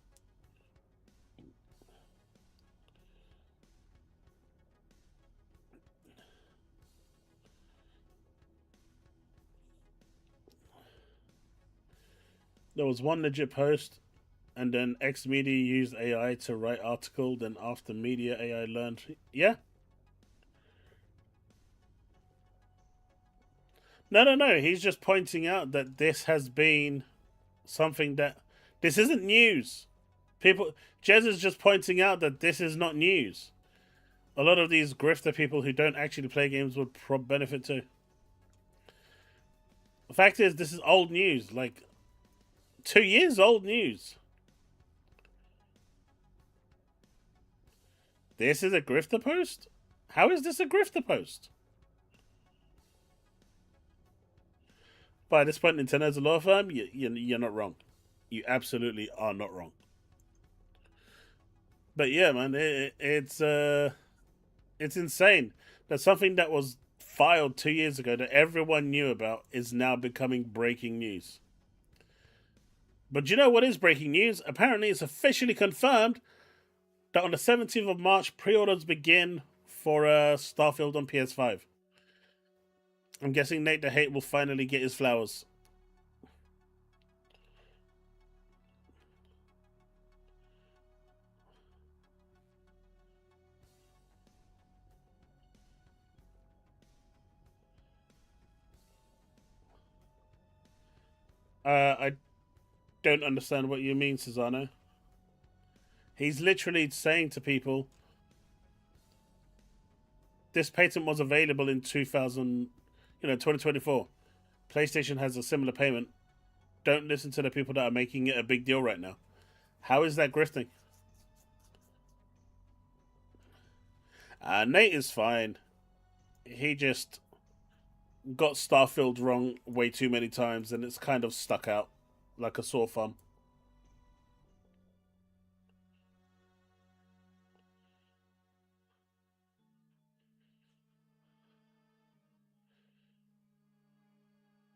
There was one legit post, and then X Media used AI to write article. Then after media AI learned, yeah, no. He's just pointing out that this has been something that this isn't news. People, Jez is just pointing out that this is not news. A lot of these grifter people who don't actually play games would benefit too. The fact is, this is old news, like 2 years old news. This is a grifter post? How is this a grifter post? By this point, Nintendo's a law firm. You're not wrong. You absolutely are not wrong. But yeah, man, it's insane that something that was filed 2 years ago that everyone knew about is now becoming breaking news. But you know what is breaking news? Apparently, it's officially confirmed that on the 17th of March, pre-orders begin for Starfield on PS5. I'm guessing Nate the Hate will finally get his flowers. I don't understand what you mean, Susano. He's literally saying to people, this patent was available in 2024. PlayStation has a similar payment. Don't listen to the people that are making it a big deal right now. How is that grifting? Nate is fine. He just got Starfield wrong way too many times, and it's kind of stuck out like a sore thumb.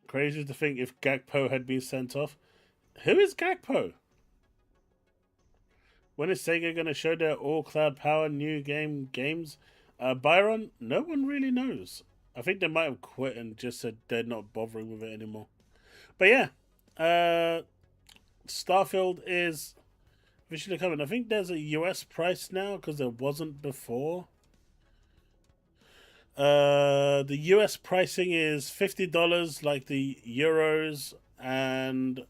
Crazy to think if Gakpo had been sent off. Who is Gakpo? When is Sega going to show their all cloud power new games? Byron, no one really knows. I think they might have quit and just said they're not bothering with it anymore. But yeah, Starfield is officially coming. I think there's a US price now because there wasn't before. The US pricing is $50 like the Euros, and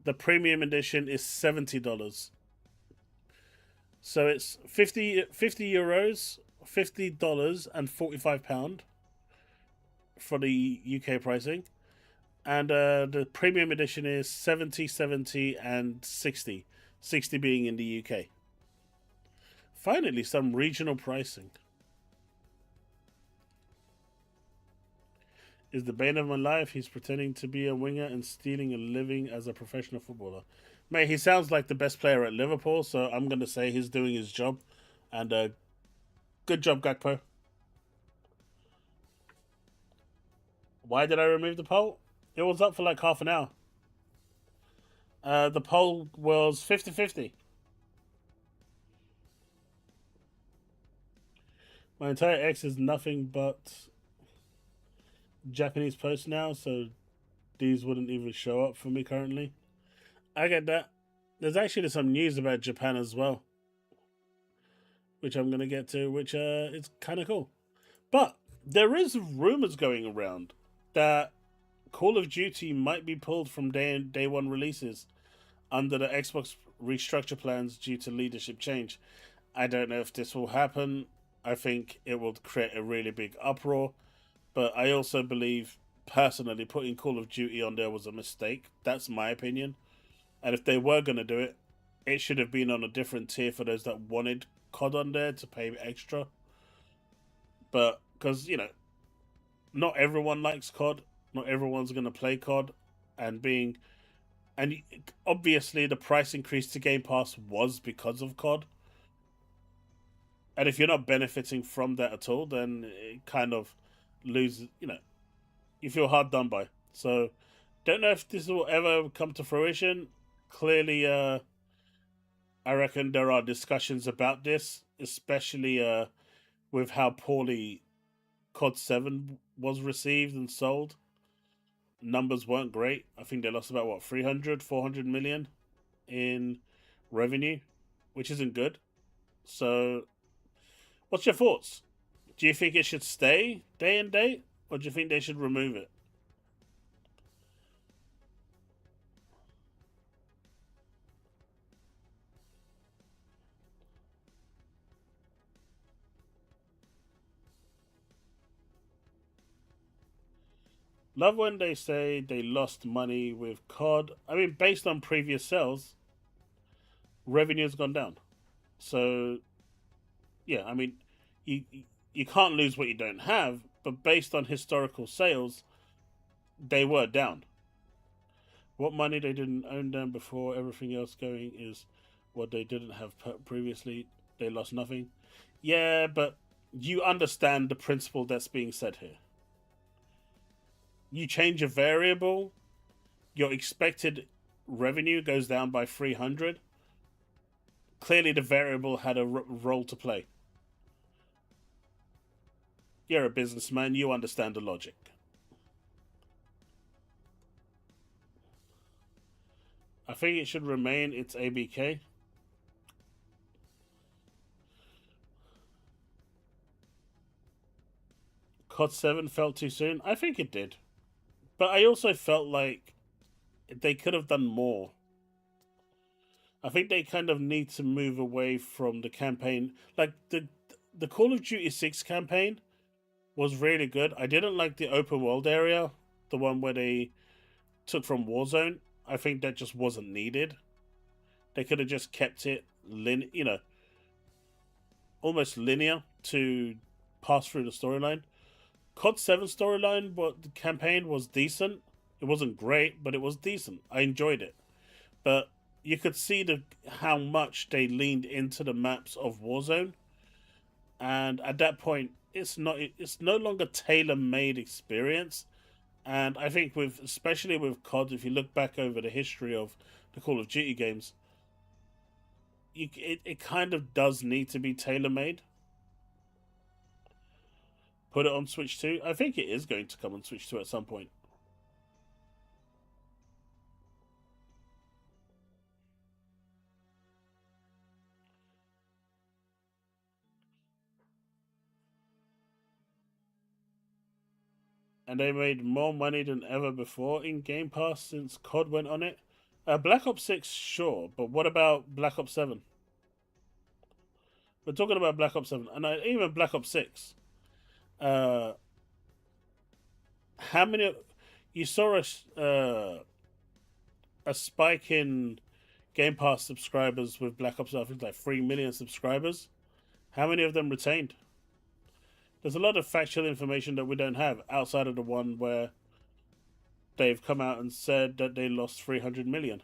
the premium edition is $70. So it's 50 euros, $50 and £45 for the UK pricing. And the premium edition is 70 and 60. 60 being in the UK. Finally, some regional pricing. Is the bane of my life. He's pretending to be a winger and stealing a living as a professional footballer. Mate, he sounds like the best player at Liverpool, so I'm going to say he's doing his job. And good job, Gakpo. Why did I remove the poll? It was up for like half an hour. The poll was 50-50. My entire X is nothing but Japanese posts now, so these wouldn't even show up for me currently. I get that. There's actually some news about Japan as well, which I'm going to get to, which is kind of cool. But there is rumors going around that Call of Duty might be pulled from day one releases under the Xbox restructure plans due to leadership change. I don't know if this will happen. I think it will create a really big uproar. But I also believe, personally, putting Call of Duty on there was a mistake. That's my opinion. And if they were going to do it, it should have been on a different tier for those that wanted COD on there to pay extra. But, because, not everyone likes COD. Not everyone's going to play COD. And obviously the price increase to Game Pass was because of COD. And if you're not benefiting from that at all, then it kind of loses, you feel hard done by. So, don't know if this will ever come to fruition. Clearly, I reckon there are discussions about this, especially with how poorly COD 7 was received and sold. Numbers weren't great. I think they lost about, 300, 400 million in revenue, which isn't good. So, what's your thoughts? Do you think it should stay day and date, or do you think they should remove it? Love when they say they lost money with COD. I mean, based on previous sales, revenue has gone down. So, yeah, I mean, you you can't lose what you don't have, but based on historical sales, they were down. What money they didn't own them before everything else going is what they didn't have previously. They lost nothing. Yeah, but you understand the principle that's being said here. You change a variable, your expected revenue goes down by 300. Clearly, the variable had a role to play. You're a businessman, you understand the logic. I think it should remain its ABK. COD 7 felt too soon. I think it did. But I also felt like they could have done more. I think they kind of need to move away from the campaign. Like the Call of Duty 6 campaign was really good. I didn't like the open world area, the one where they took from Warzone. I think that just wasn't needed. They could have just kept it almost linear to pass through the storyline. COD 7 storyline, but the campaign was decent. It wasn't great, but it was decent. I enjoyed it. But you could see how much they leaned into the maps of Warzone. And at that point, it's no longer tailor-made experience. And I think especially with COD, if you look back over the history of the Call of Duty games, it kind of does need to be tailor-made. Put it on Switch 2. I think it is going to come on Switch 2 at some point. And they made more money than ever before in Game Pass since COD went on it. Black Ops 6, sure, but what about Black Ops 7? We're talking about Black Ops 7, and even Black Ops 6. How many? You saw a spike in Game Pass subscribers with Black Ops. I think like 3 million subscribers. How many of them retained? There's a lot of factual information that we don't have outside of the one where they've come out and said that they lost 300 million.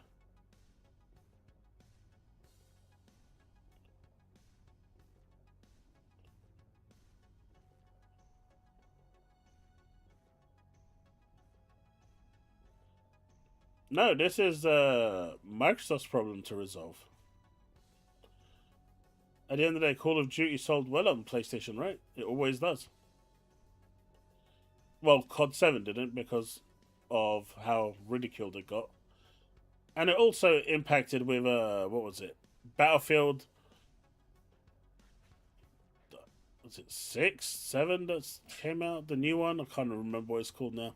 No, this is Microsoft's problem to resolve. At the end of the day, Call of Duty sold well on PlayStation, right? It always does. Well, COD 7 didn't because of how ridiculed it got. And it also impacted with, what was it? Battlefield, was it 6, 7 that came out? The new one? I can't remember what it's called now.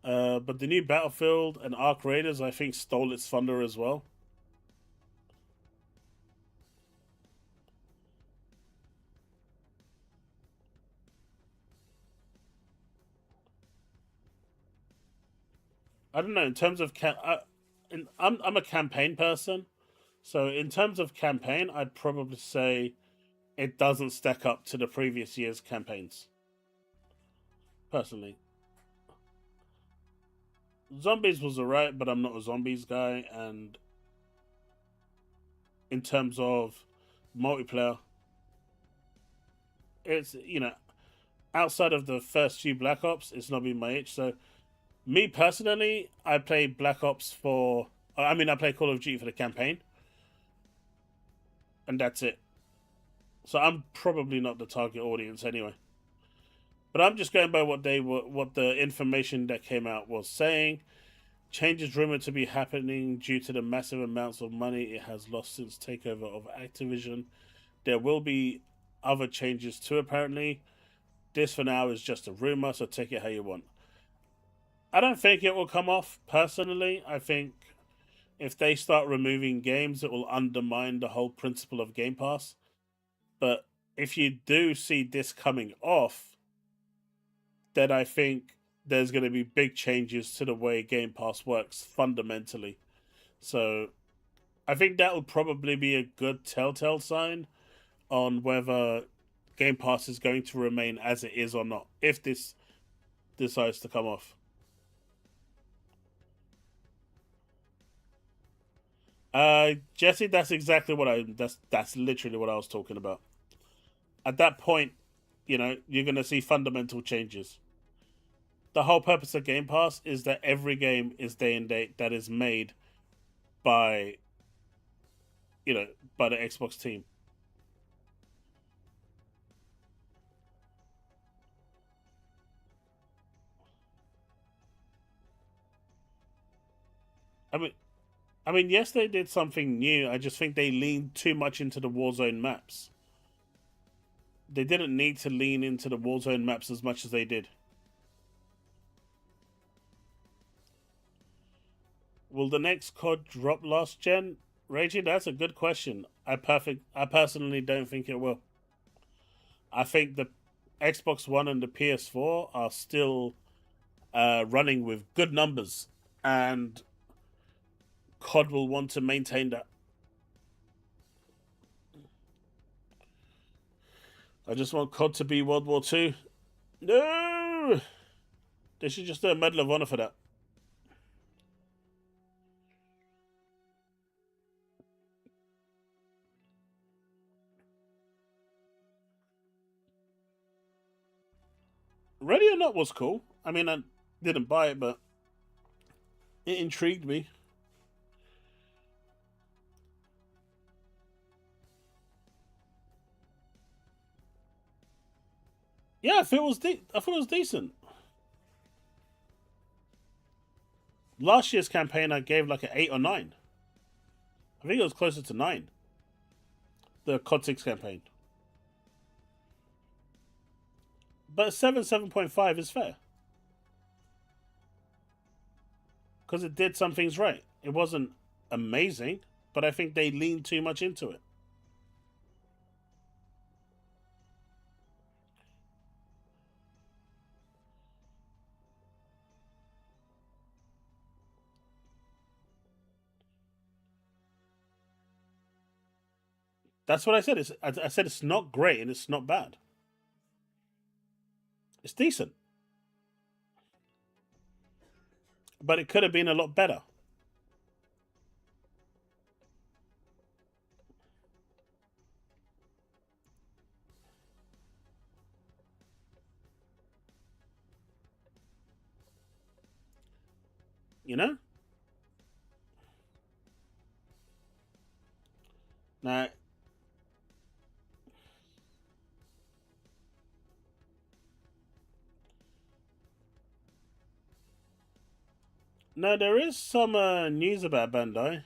But the new Battlefield and Arc Raiders, I think, stole its thunder as well. I don't know. In terms of I'm a campaign person, so in terms of campaign, I'd probably say it doesn't stack up to the previous year's campaigns. Personally, Zombies was alright, but I'm not a zombies guy. And in terms of multiplayer, it's outside of the first few Black Ops, it's not been my itch. So me personally, I play Black Ops for. I mean, I play Call of Duty for the campaign, and that's it. So I'm probably not the target audience anyway. But I'm just going by what the information that came out was saying. Changes rumored to be happening due to the massive amounts of money it has lost since takeover of Activision. There will be other changes too, apparently. This for now is just a rumor, so take it how you want. I don't think it will come off, personally. I think if they start removing games, it will undermine the whole principle of Game Pass. But if you do see this coming off, then I think there's going to be big changes to the way Game Pass works fundamentally. So I think that will probably be a good telltale sign on whether Game Pass is going to remain as it is or not, if this decides to come off. Jesse, that's exactly what that's literally what I was talking about. At that point, you're gonna see fundamental changes. The whole purpose of Game Pass is that every game is day and date that is made by by the Xbox team. I mean, yes, they did something new. I just think they leaned too much into the Warzone maps. They didn't need to lean into the Warzone maps as much as they did. Will the next COD drop last gen? Reggie, that's a good question. I personally don't think it will. I think the Xbox One and the PS4 are still running with good numbers, and COD will want to maintain that. I just want COD to be World War II. No! They should just do a Medal of Honor for that. Ready or Not was cool. I mean, I didn't buy it, but it intrigued me. Yeah, I thought it was decent. Last year's campaign, I gave like an 8 or 9. I think it was closer to 9. The COD 6 campaign, but 7.5 is fair because it did some things right. It wasn't amazing, but I think they leaned too much into it. That's what I said. I said it's not great and it's not bad. It's decent, but it could have been a lot better. You know? Nah. No, there is some news about Bandai.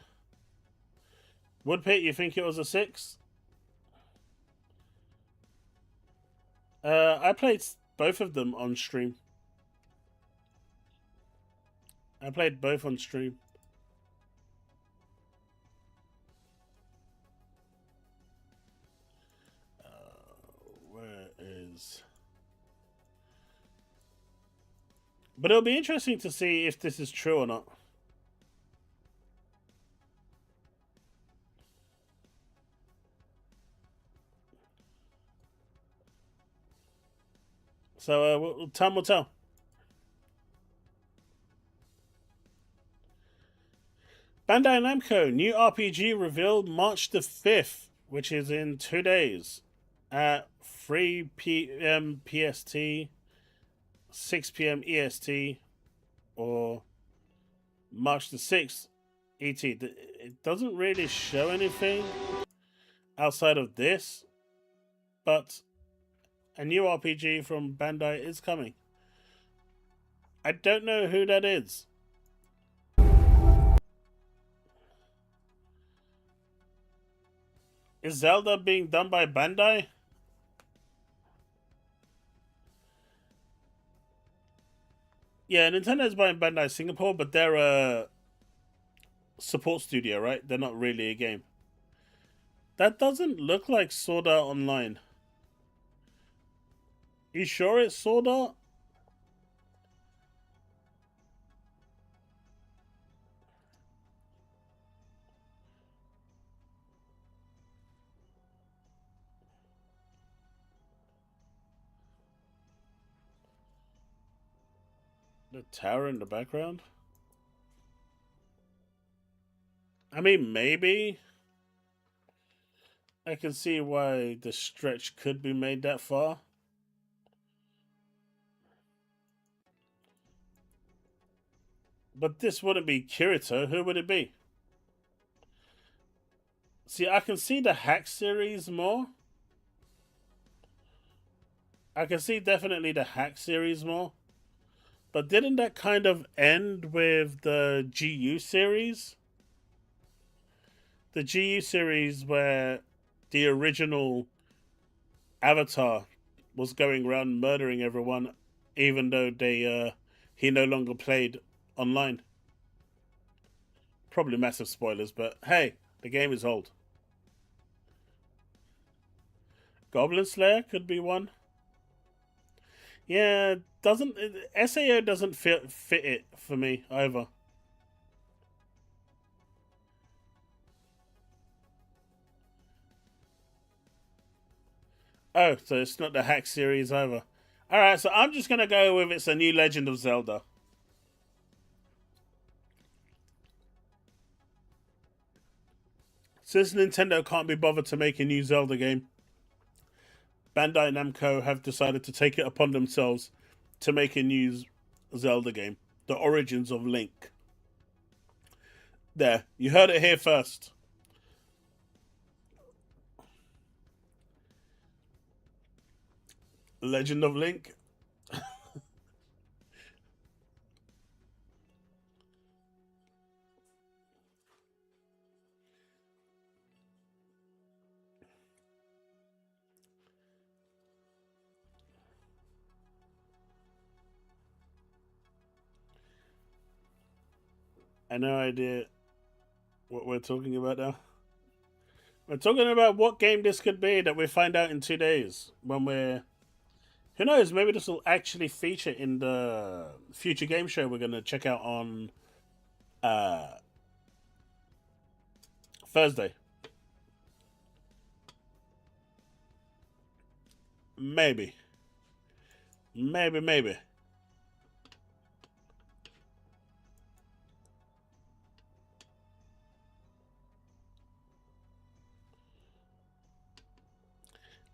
Woodpit, you think it was a 6? I played both of them on stream. I played both on stream. Where is... But it'll be interesting to see if this is true or not. So, time will tell. Bandai Namco, new RPG revealed March the 5th, which is in 2 days, at 3 p.m. PST, 6 p.m. EST, or March the 6th ET. It doesn't really show anything outside of this, but a new RPG from Bandai is coming. I don't know who that is. Is Zelda being done by Bandai? Yeah, Nintendo's buying Bandai Singapore, but they're a support studio, right? They're not really a game. That doesn't look like Sword Art Online. You sure it's Sword Art? The tower in the background? I mean, maybe. I can see why the stretch could be made that far. But this wouldn't be Kirito. Who would it be? See, I can see the Hack series more. I can see definitely the Hack series more. But didn't that kind of end with the GU series? The GU series where the original Avatar was going around murdering everyone, even though he no longer played online. Probably massive spoilers, but hey, the game is old. Goblin Slayer could be one. Yeah, SAO doesn't fit it for me either. Oh, so it's not the Hack series either. Alright, so I'm just gonna go with it's a new Legend of Zelda. Since Nintendo can't be bothered to make a new Zelda game, Bandai Namco have decided to take it upon themselves to make a new Zelda game. The Origins of Link. There, you heard it here first. Legend of Link. I have no idea what we're talking about now. We're talking about what game this could be that we find out in 2 days. When we're... Who knows, maybe this will actually feature in the future game show we're going to check out on Thursday. Maybe. Maybe.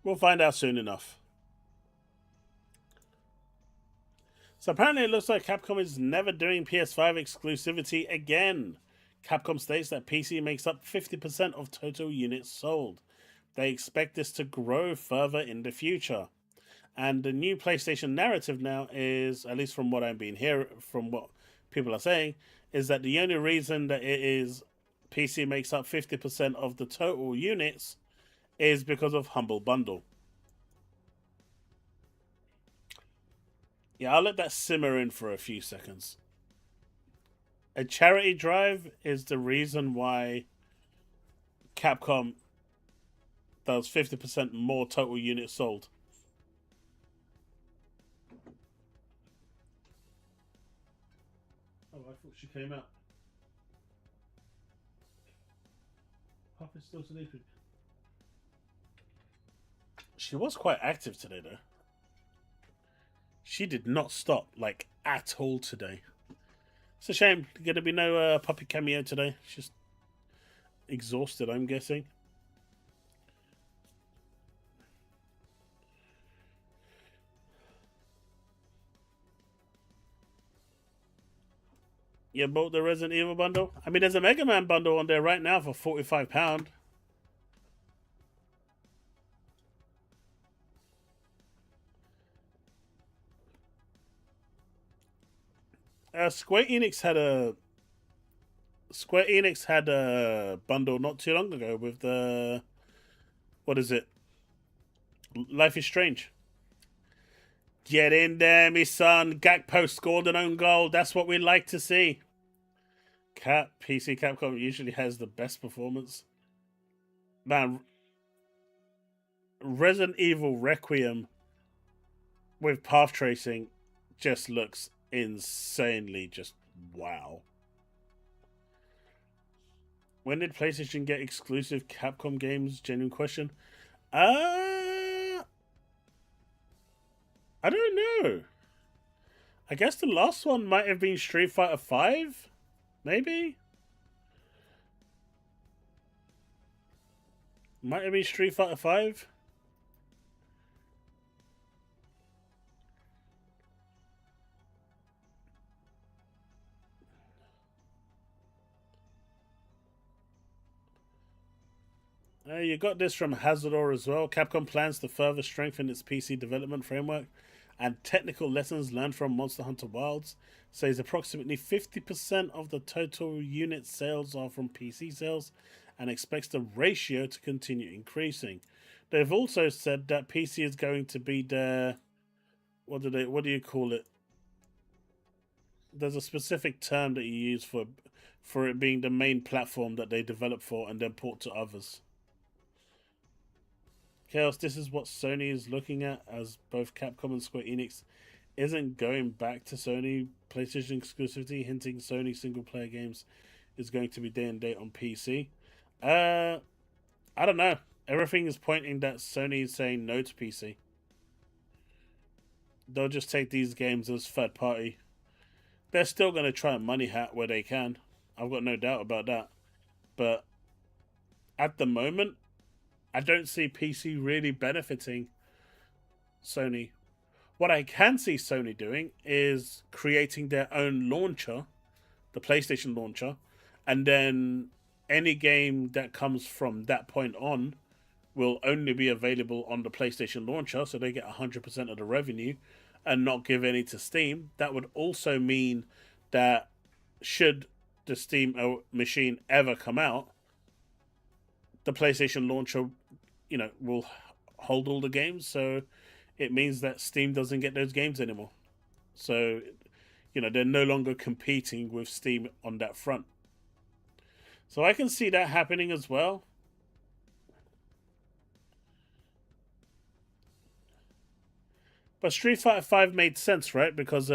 We'll find out soon enough. So apparently it looks like Capcom is never doing PS5 exclusivity again. Capcom states that PC makes up 50% of total units sold. They expect this to grow further in the future. And the new PlayStation narrative now is, at least from what I'm being hearing, from what people are saying, is that the only reason that it is PC makes up 50% of the total units is because of Humble Bundle. Yeah, I'll let that simmer in for a few seconds. A charity drive is the reason why Capcom does 50% more total units sold. Oh, I thought she came out. Pop is still sleeping. She was quite active today, though. She did not stop, like, at all today. It's a shame. Gonna be no puppy cameo today. She's exhausted, I'm guessing. You bought the Resident Evil bundle? I mean, there's a Mega Man bundle on there right now for £45. Square Enix had a bundle not too long ago with the, what is it? Life is Strange. Get in there, me son. Gakpo scored an own goal. That's what we like to see. PC Capcom usually has the best performance. Man, Resident Evil Requiem with path tracing just looks insanely just wow. When did PlayStation get exclusive Capcom games? Genuine question. I don't know. I guess the last one might have been Street Fighter V, maybe. Might have been Street Fighter V. You got this from Hazardor as well. Capcom plans to further strengthen its PC development framework and technical lessons learned from Monster Hunter Wilds. Says approximately 50% of the total unit sales are from PC sales and expects the ratio to continue increasing. They've also said that PC is going to be their, what do you call it? There's a specific term that you use for it being the main platform that they develop for and then port to others. Chaos, this is what Sony is looking at, as both Capcom and Square Enix isn't going back to Sony PlayStation exclusivity, hinting Sony single player games is going to be day and date on PC. I don't know. Everything is pointing that Sony is saying no to PC. They'll just take these games as third party. They're still going to try and money hat where they can. I've got no doubt about that. But at the moment, I don't see PC really benefiting Sony. What I can see Sony doing is creating their own launcher, the PlayStation launcher, and then any game that comes from that point on will only be available on the PlayStation launcher, so they get 100% of the revenue and not give any to Steam. That would also mean that should the Steam machine ever come out, the PlayStation launcher, will hold all the games. So it means that Steam doesn't get those games anymore. So, they're no longer competing with Steam on that front. So I can see that happening as well. But Street Fighter V made sense, right? Because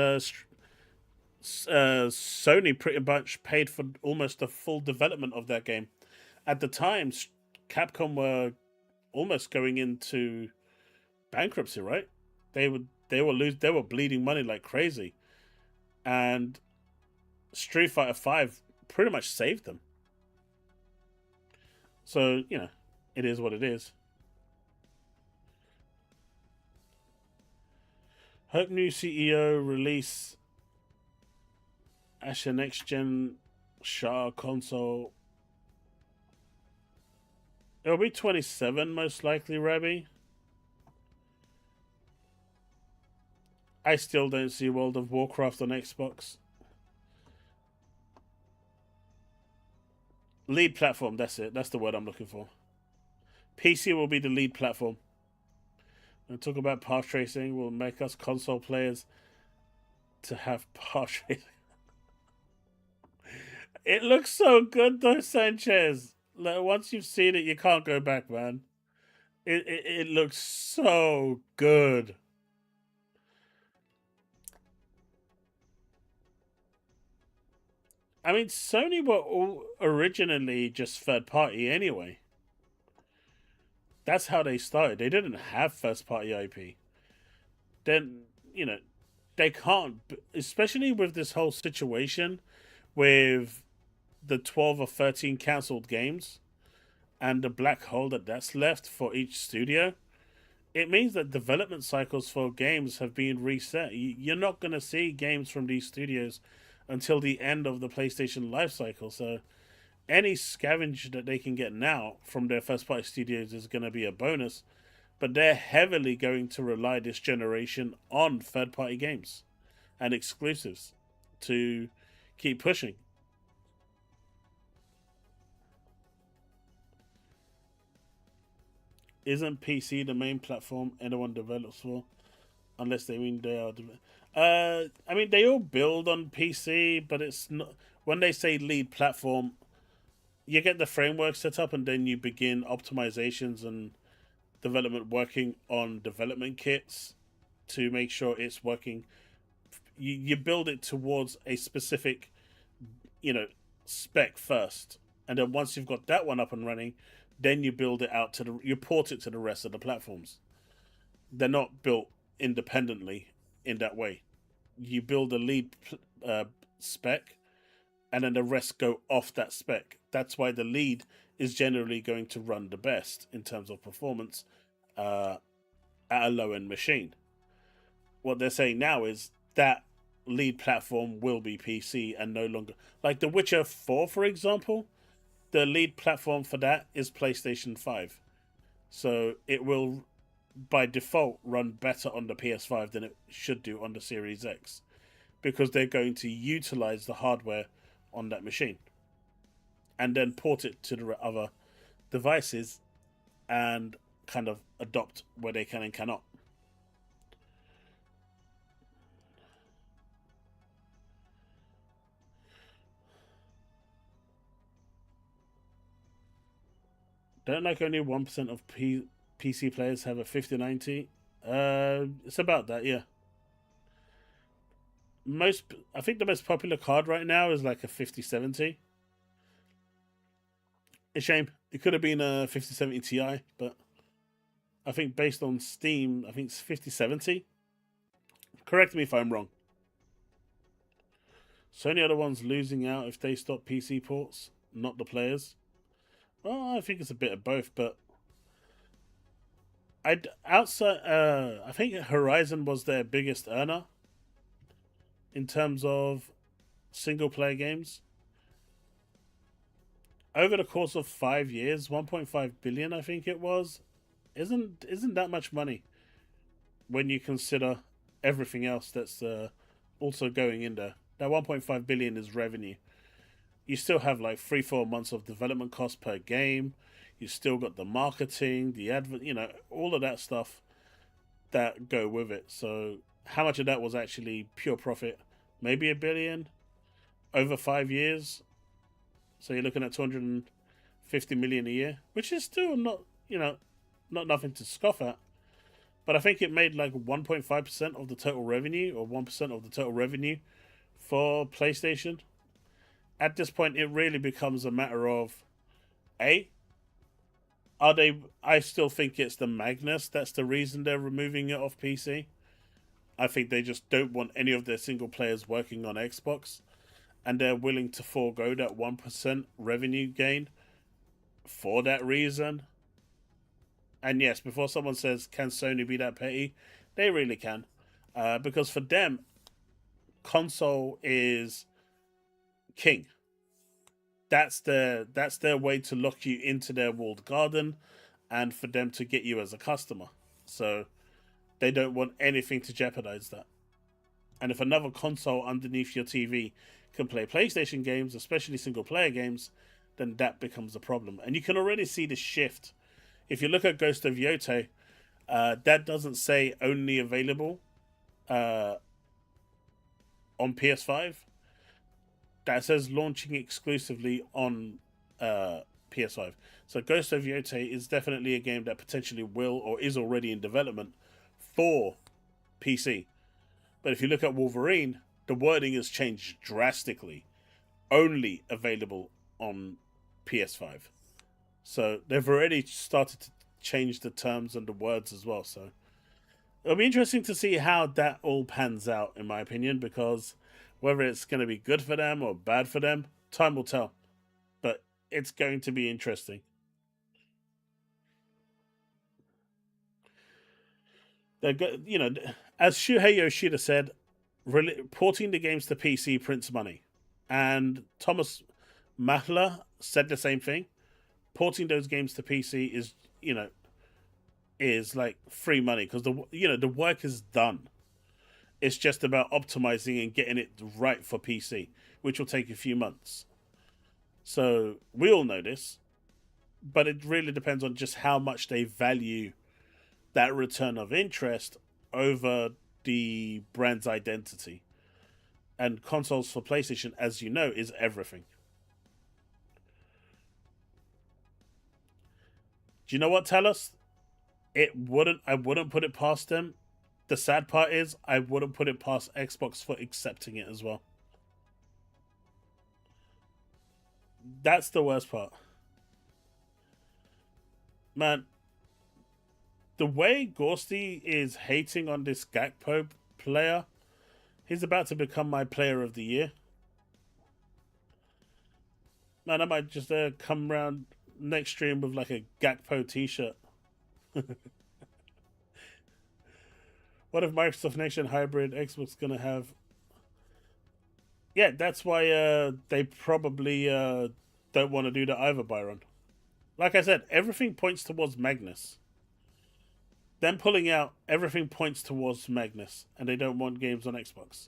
Sony pretty much paid for almost the full development of that game. At the time, Capcom were almost going into bankruptcy, right? They were bleeding money like crazy, and Street Fighter V pretty much saved them. So it is what it is. Hope new CEO release Asher next gen Shah console. It'll be 27 most likely, Rabbi. I still don't see World of Warcraft on Xbox. Lead platform, that's it. That's the word I'm looking for. PC will be the lead platform. And talk about path tracing will make us console players to have path tracing. It looks so good though, Sanchez. Like, once you've seen it, you can't go back, man. It looks so good. I mean, Sony were all originally just third party anyway. That's how they started. They didn't have first party IP. Then, you know, they can't, especially with this whole situation with the 12 or 13 cancelled games and the black hole that's left for each studio. It means that development cycles for games have been reset. You're not going to see games from these studios until the end of the PlayStation life cycle. So any scavenge that they can get now from their first party studios is going to be a bonus. But they're heavily going to rely this generation on third party games and exclusives to keep pushing. Isn't PC the main platform anyone develops for? Unless they mean they are. I mean, they all build on PC, but it's not. When they say lead platform, you get the framework set up, and then you begin optimizations and development working on development kits to make sure it's working. You build it towards a specific, spec first, and then once you've got that one up and running, then you build it out you port it to the rest of the platforms. They're not built independently in that way. You build a lead spec, and then the rest go off that spec. That's why the lead is generally going to run the best in terms of performance at a low end machine. What they're saying now is that lead platform will be PC and no longer, like The Witcher 4, for example. The lead platform for that is PlayStation 5. So it will, by default, run better on the PS5 than it should do on the Series X, because they're going to utilize the hardware on that machine and then port it to the other devices and kind of adopt where they can and cannot. Don't like only 1% of PC players have a 5090. It's about that, yeah. I think the most popular card right now is like a 5070. A shame. It could have been a 5070 Ti, but I think based on Steam, I think it's 5070. Correct me if I'm wrong. Sony are the ones losing out if they stop PC ports, not the players. Well, I think it's a bit of both, but I think Horizon was their biggest earner in terms of single player games. Over the course of 5 years, 1.5 billion, I think it was, isn't that much money when you consider everything else that's also going in there. That 1.5 billion is revenue. You still have like 3-4 months of development costs per game. You still got the marketing, the advert, all of that stuff that go with it. So how much of that was actually pure profit? Maybe a billion over 5 years. So you're looking at 250 million a year, which is still not nothing to scoff at. But I think it made like 1.5% of the total revenue, or 1% of the total revenue for PlayStation. At this point, it really becomes a matter of, I still think it's the Magnus that's the reason they're removing it off PC. I think they just don't want any of their single players working on Xbox, and they're willing to forego that 1% revenue gain for that reason. And yes, before someone says, can Sony be that petty? They really can. Because for them, console is king. that's their way to lock you into their walled garden, and for them to get you as a customer. So they don't want anything to jeopardize that. And if another console underneath your TV can play PlayStation games, especially single player games, then that becomes a problem. And you can already see the shift. If you look at Ghost of Yote, that doesn't say only available on PS5. That says launching exclusively on PS5. So Ghost of Yote is definitely a game that potentially will or is already in development for PC. But if you look at Wolverine, the wording has changed drastically. Only available on PS5. So they've already started to change the terms and the words as well. So it'll be interesting to see how that all pans out, in my opinion, because whether it's going to be good for them or bad for them, time will tell. But it's going to be interesting. They're good, as Shuhei Yoshida said, porting the games to PC prints money, and Thomas Mahler said the same thing. Porting those games to PC is like free money because the work is done. It's just about optimizing and getting it right for PC, which will take a few months. So we all know this, but it really depends on just how much they value that return of interest over the brand's identity. And consoles for PlayStation, as you know, is everything. Do you know what, Talos? I wouldn't put it past them. The sad part is I wouldn't put it past Xbox for accepting it as well. That's the worst part. Man, the way Gorsty is hating on this Gakpo player, he's about to become my player of the year. Man, I might just come around next stream with like a Gakpo t-shirt. What if Microsoft Nation Hybrid Xbox gonna have? Yeah, that's why they probably don't want to do that either, Byron. Like I said, everything points towards Magnus. Them pulling out, everything points towards Magnus, and they don't want games on Xbox.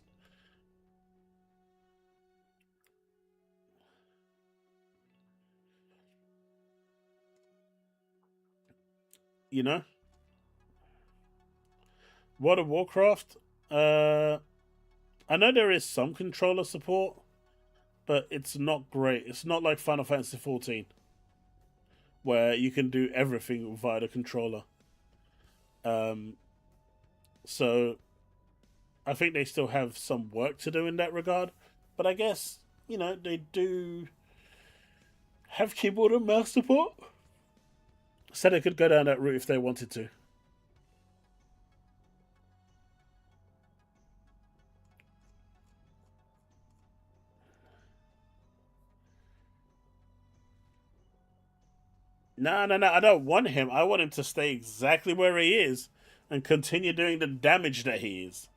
You know? World of Warcraft, I know there is some controller support, but it's not great. It's not like Final Fantasy XIV, where you can do everything via the controller. So I think they still have some work to do in that regard. But I guess, they do have keyboard and mouse support. So they could go down that route if they wanted to. No, I don't want him. I want him to stay exactly where he is and continue doing the damage that he is.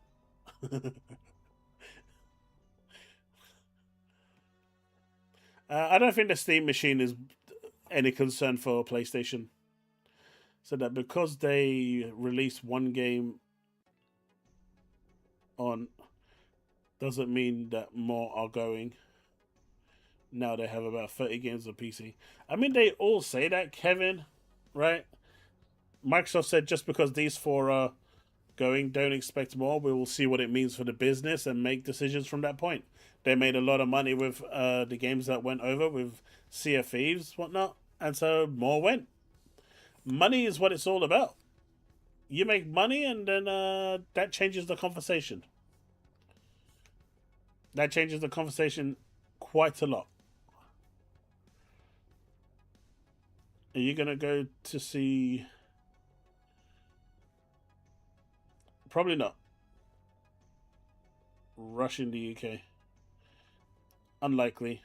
I don't think the Steam machine is any concern for PlayStation. So that because they release one game on doesn't mean that more are going. Now they have about 30 games on PC. I mean, they all say that, Kevin, right? Microsoft said just because these four are going, don't expect more. We will see what it means for the business and make decisions from that point. They made a lot of money with the games that went over with Sea of Thieves, whatnot, and so more went. Money is what it's all about. You make money, and then that changes the conversation. That changes the conversation quite a lot. Are you going to go to see... Probably not. Rush in the UK. Unlikely.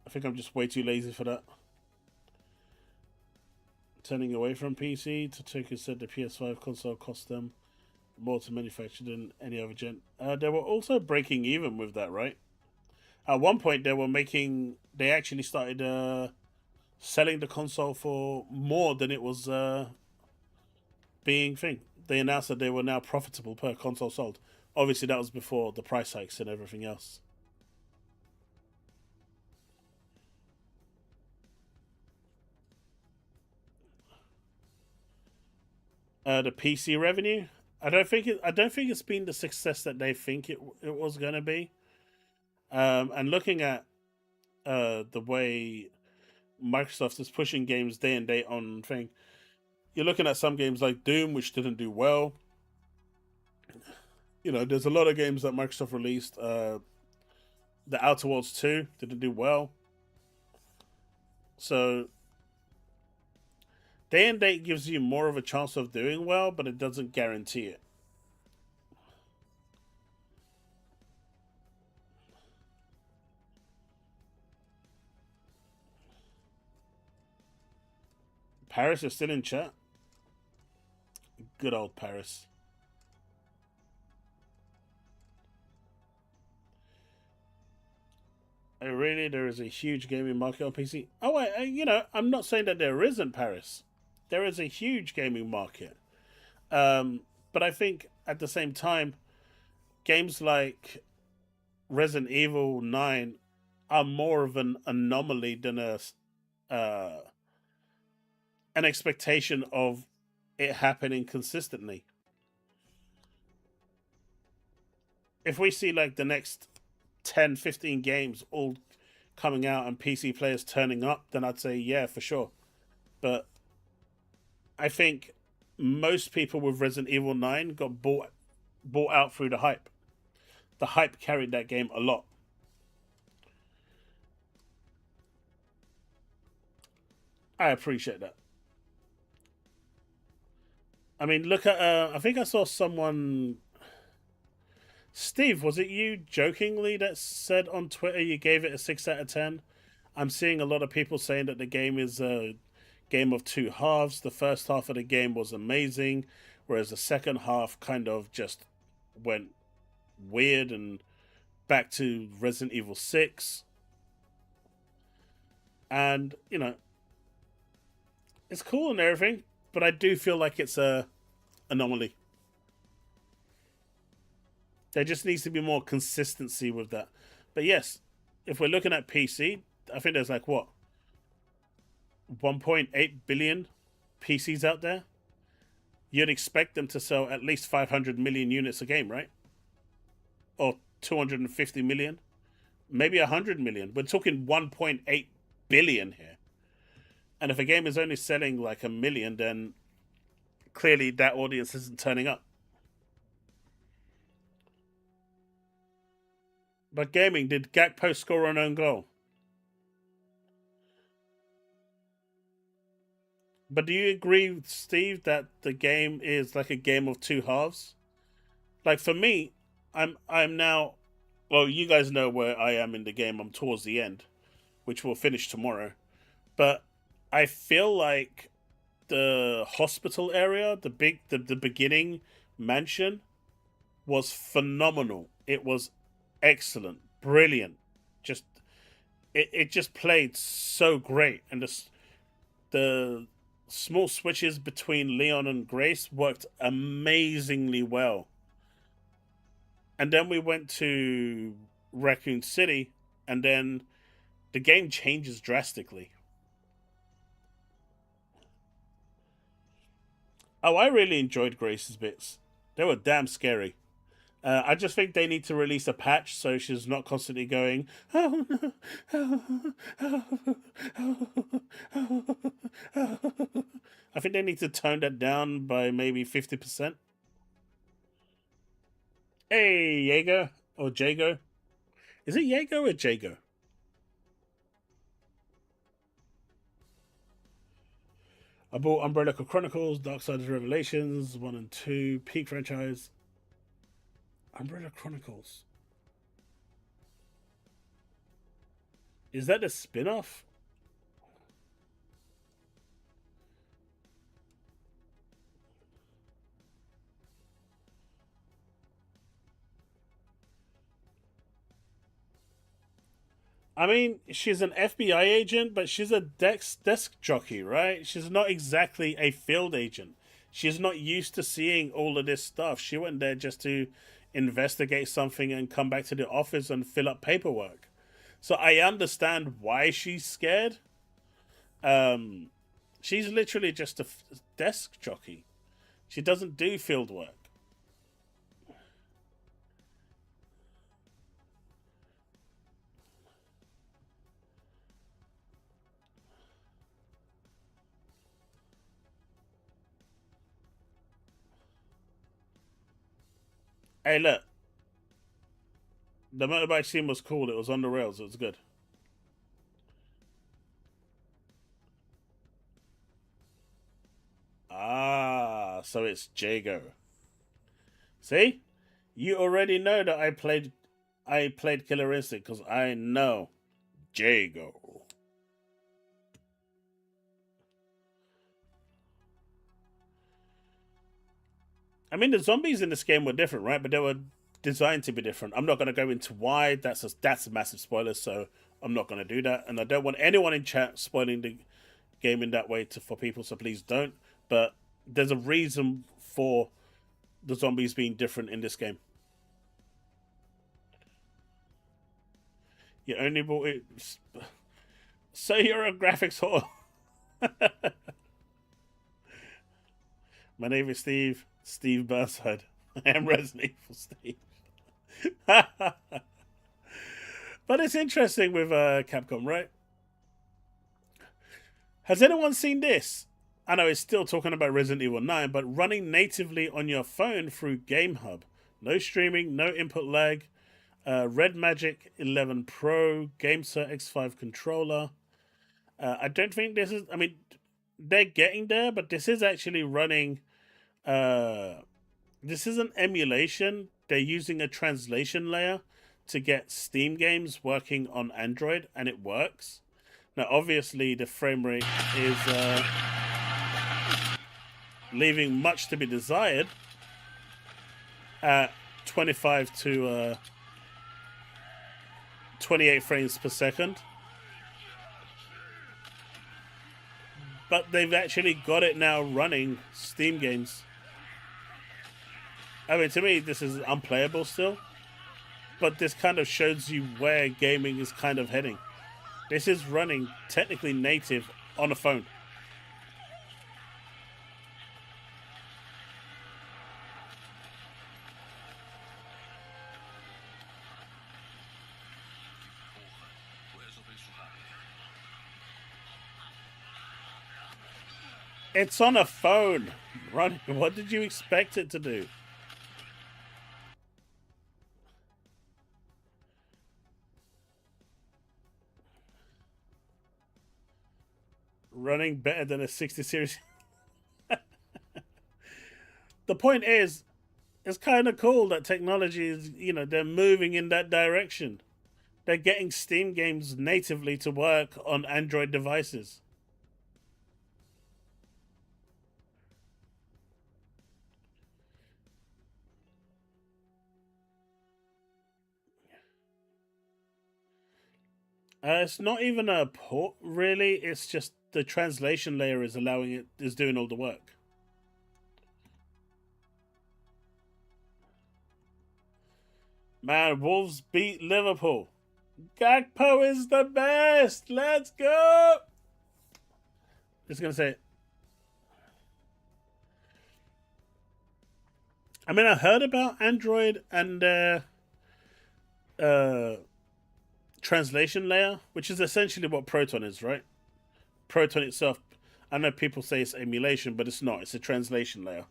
I think I'm just way too lazy for that. Turning away from PC, Totoka said the PS5 console cost them more to manufacture than any other gen. They were also breaking even with that, right? At one point, they actually started selling the console for more than it was being thing. They announced that they were now profitable per console sold. Obviously, that was before the price hikes and everything else. The PC revenue, I don't think it's been the success that they think it was gonna be. And looking at the way Microsoft is pushing games day and day on thing, you're looking at some games like Doom, which didn't do well. You know, there's a lot of games that Microsoft released. The Outer Worlds 2 didn't do well. So day and date gives you more of a chance of doing well, but it doesn't guarantee it. Paris is still in chat. Good old Paris. Really, there is a huge gaming market on PC. Oh, I'm not saying that there isn't, Paris. There is a huge gaming market. But I think at the same time, games like Resident Evil 9 are more of an anomaly than uh, an expectation of it happening consistently. If we see like the next 10, 15 games all coming out and PC players turning up, then I'd say, yeah, for sure. But I think most people with Resident Evil 9 got bought out through the hype. The hype carried that game a lot. I appreciate that. I mean, look at. I think I saw someone. Steve, was it you jokingly that said on Twitter you gave it a 6 out of 10? I'm seeing a lot of people saying that the game is a game of two halves. The first half of the game was amazing, whereas the second half kind of just went weird and back to Resident Evil 6. And, you know, it's cool and everything, but I do feel like it's a anomaly. There just needs to be more consistency with that. But yes, if we're looking at PC, I think there's like what 1.8 billion PCs out there. You'd expect them to sell at least 500 million units a game, right? Or 250 million, maybe 100 million. We're talking 1.8 billion here. And if a game is only selling like a million, then clearly that audience isn't turning up. But gaming, did Gakpo score an own goal? But do you agree, Steve, that the game is like a game of two halves? Like for me, I'm now. Well, you guys know where I am in the game. I'm towards the end, which will finish tomorrow. But I feel like the hospital area, the beginning mansion, was phenomenal. It was excellent, brilliant. Just it just played so great, and the small switches between Leon and Grace worked amazingly well. And then we went to Raccoon City, and then the game changes drastically. Oh, I really enjoyed Grace's bits. They were damn scary. I just think they need to release a patch so she's not constantly going, oh no, I think they need to tone that down by maybe 50%. Hey, Jaeger, or Jago. Is it Jago or Jago? I bought Umbrella Chronicles, Darksiders Revelations, 1 and 2, Peak franchise. Umbrella Chronicles. Is that a spin off? I mean, she's an FBI agent, but she's a desk jockey, right? She's not exactly a field agent. She's not used to seeing all of this stuff. She went there just to investigate something and come back to the office and fill up paperwork. So I understand why she's scared. Um, she's literally just a desk jockey. She doesn't do field work. Hey, look, the motorbike scene was cool. It was on the rails. It was good. Ah, so it's Jago. See, you already know that I played Killer Instinct because I know Jago. I mean, the zombies in this game were different, right? But they were designed to be different. I'm not going to go into why. That's a massive spoiler, so I'm not going to do that. And I don't want anyone in chat spoiling the game in that way for people, so please don't. But there's a reason for the zombies being different in this game. You only bought it. So you're a graphics whore. My name is Steve Burnside. I am Resident Evil Steve. But it's interesting with Capcom, right? Has anyone seen this? I know it's still talking about Resident Evil 9, but running natively on your phone through GameHub. No streaming, no input lag. Red Magic 11 Pro, GameSir X5 controller. I don't think this is... I mean, they're getting there, but this is actually running... this is an emulation. They're using a translation layer to get Steam games working on Android, and it works. Now, obviously, the frame rate is leaving much to be desired at 25 to 28 frames per second. But they've actually got it now running Steam games. I mean, to me, this is unplayable still. But this kind of shows you where gaming is kind of heading. This is running technically native on a phone. It's on a phone. Run. What did you expect it to do? Running better than a 60 series. The point is, it's kind of cool that technology is, they're moving in that direction. They're getting Steam games natively to work on Android devices. It's not even a port, really. It's just the translation layer is doing all the work. Man, Wolves beat Liverpool. Gakpo is the best. Let's go. Just gonna say. I mean, I heard about Android and translation layer, which is essentially what Proton is, right? Proton itself, I know people say it's emulation, but it's not. It's a translation layer.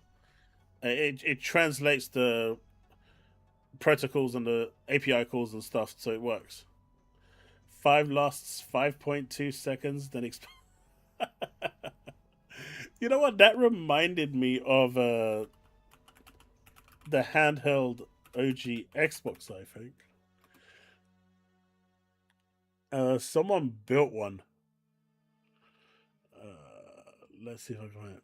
It translates the protocols and the API calls and stuff, so it works. 5 lasts 5.2 seconds, then you know what? That reminded me of the handheld OG Xbox, I think. Someone built one. Let's see if I can find it.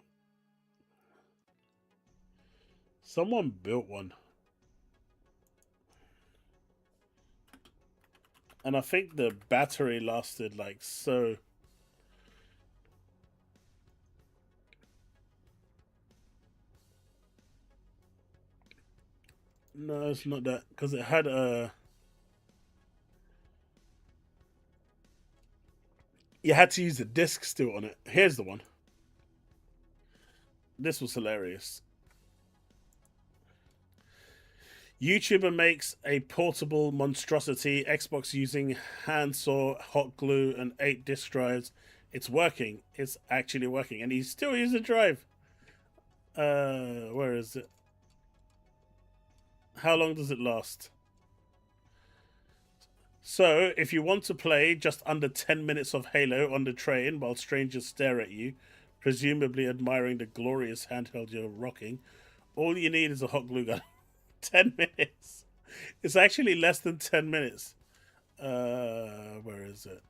Someone built one. And I think the battery lasted like so. No, it's not that. Because it had a... You had to use the disc still on it. Here's the one. This was hilarious. YouTuber makes a portable monstrosity. Xbox using handsaw, hot glue, and 8 disk drives. It's working. It's actually working. And he still uses a drive. Where is it? How long does it last? So, if you want to play just under 10 minutes of Halo on the train while strangers stare at you, presumably admiring the glorious handheld you're rocking, all you need is a hot glue gun. 10 minutes. It's actually less than 10 minutes. Where is it?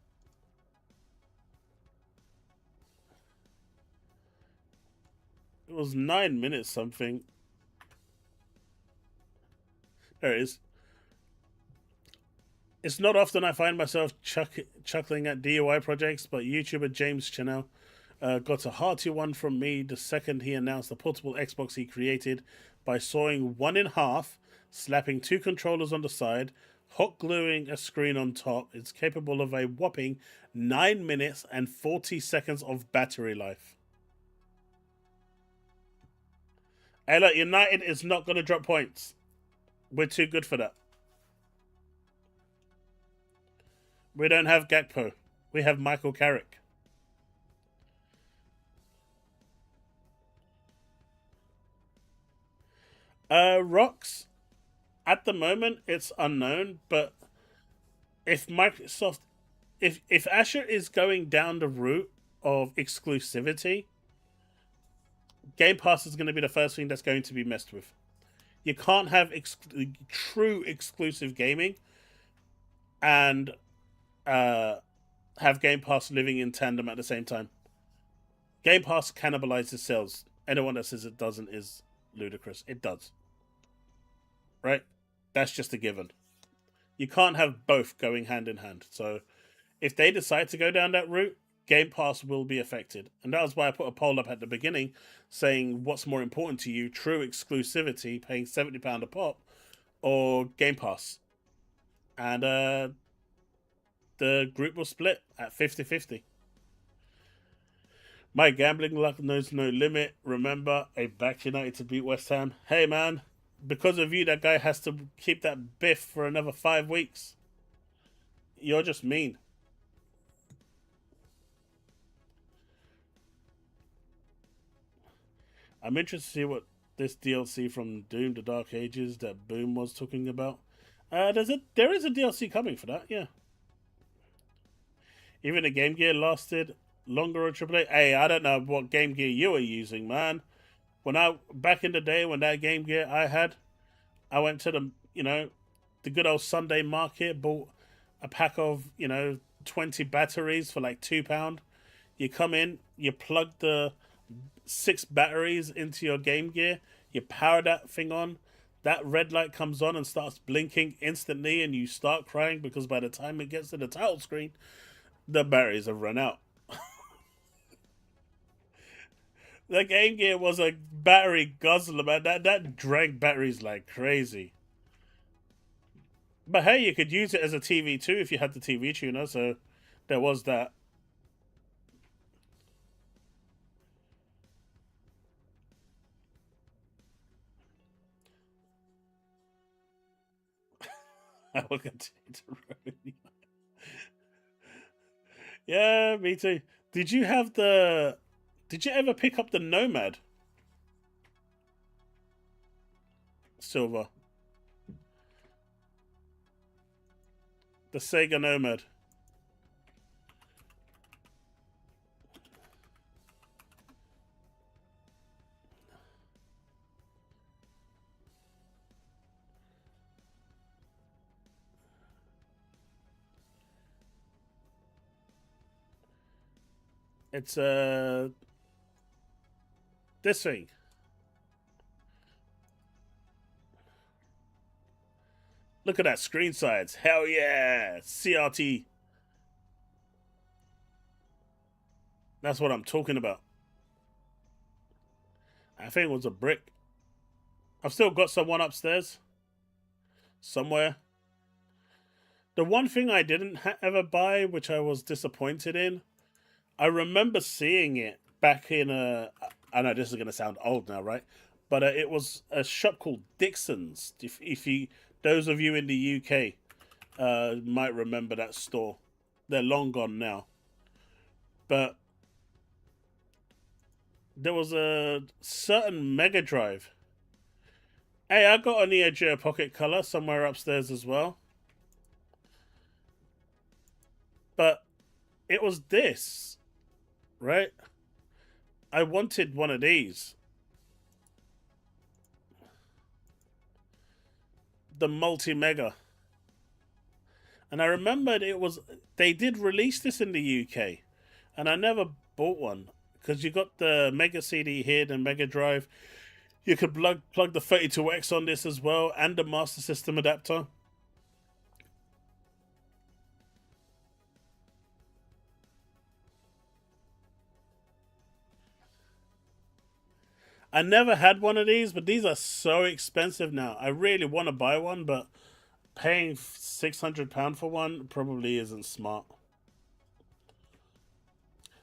It was 9 minutes something. There it is. It's not often I find myself chuckling at DIY projects, but YouTuber James Chanel got a hearty one from me the second he announced the portable Xbox he created by sawing one in half, slapping 2 controllers on the side, hot gluing a screen on top. It's capable of a whopping 9 minutes and 40 seconds of battery life. Hey, look, United is not going to drop points. We're too good for that. We don't have Gakpo. We have Michael Carrick. Rocks, at the moment, it's unknown, but if Microsoft, if Azure is going down the route of exclusivity, Game Pass is going to be the first thing that's going to be messed with. You can't have true exclusive gaming and have Game Pass living in tandem at the same time. Game Pass cannibalizes sales. Anyone that says it doesn't is ludicrous. It does. Right? That's just a given. You can't have both going hand in hand. So if they decide to go down that route, Game Pass will be affected. And that was why I put a poll up at the beginning saying what's more important to you, true exclusivity, paying £70 a pop, or Game Pass. And the group will split at 50-50. My gambling luck knows no limit. Remember, I backed United to beat West Ham. Hey, man, because of you, that guy has to keep that biff for another 5 weeks. You're just mean. I'm interested to see what this DLC from Doom: The Dark Ages that Boom was talking about. There is a DLC coming for that, yeah. Even the Game Gear lasted longer on AAA. Hey, I don't know what Game Gear you were using, man. Back in the day when that Game Gear I had, I went to the good old Sunday market, bought a pack of 20 batteries for like £2. You come in, you plug the 6 batteries into your Game Gear, you power that thing on, that red light comes on and starts blinking instantly, and you start crying because by the time it gets to the title screen, the batteries have run out. The Game Gear was a battery guzzler, man. That drank batteries like crazy. But hey, you could use it as a TV too if you had the TV tuner, so there was that. I will continue to ruin. Yeah, me too. Did you ever pick up the Nomad? Silver. The Sega Nomad. It's this thing. Look at that screen size. Hell yeah. CRT. That's what I'm talking about. I think it was a brick. I've still got someone upstairs. Somewhere. The one thing I didn't ever buy, which I was disappointed in, I remember seeing it back in I know this is going to sound old now, right? But it was a shop called Dixon's. If you, those of you in the UK, might remember that store. They're long gone now. But there was a certain Mega Drive. Hey, I got a Neo Geo Pocket Color somewhere upstairs as well. But it was this, right? I wanted one of these. The Multi-Mega. And I remembered they did release this in the UK. And I never bought one. Because you got the Mega CD here, the Mega Drive. You could plug the 32X on this as well. And the Master System adapter. I never had one of these, but these are so expensive now. I really want to buy one, but paying £600 for one probably isn't smart.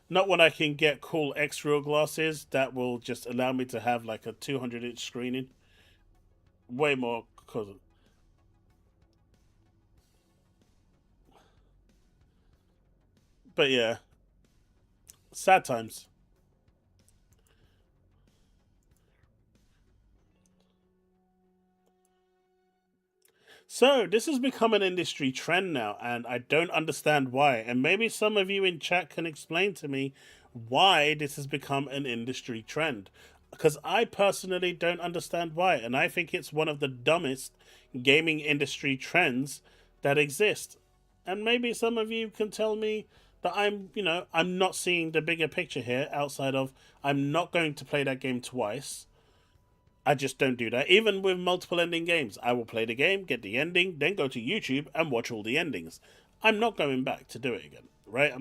Not when I can get cool X-Real glasses that will just allow me to have like a 200-inch screening. Way more. But yeah, sad times. So, this has become an industry trend now, and I don't understand why. And maybe some of you in chat can explain to me why this has become an industry trend. Because I personally don't understand why, and I think it's one of the dumbest gaming industry trends that exist. And maybe some of you can tell me that I'm not seeing the bigger picture here outside of I'm not going to play that game twice. I just don't do that. Even with multiple ending games, I will play the game, get the ending, then go to YouTube and watch all the endings. I'm not going back to do it again, right?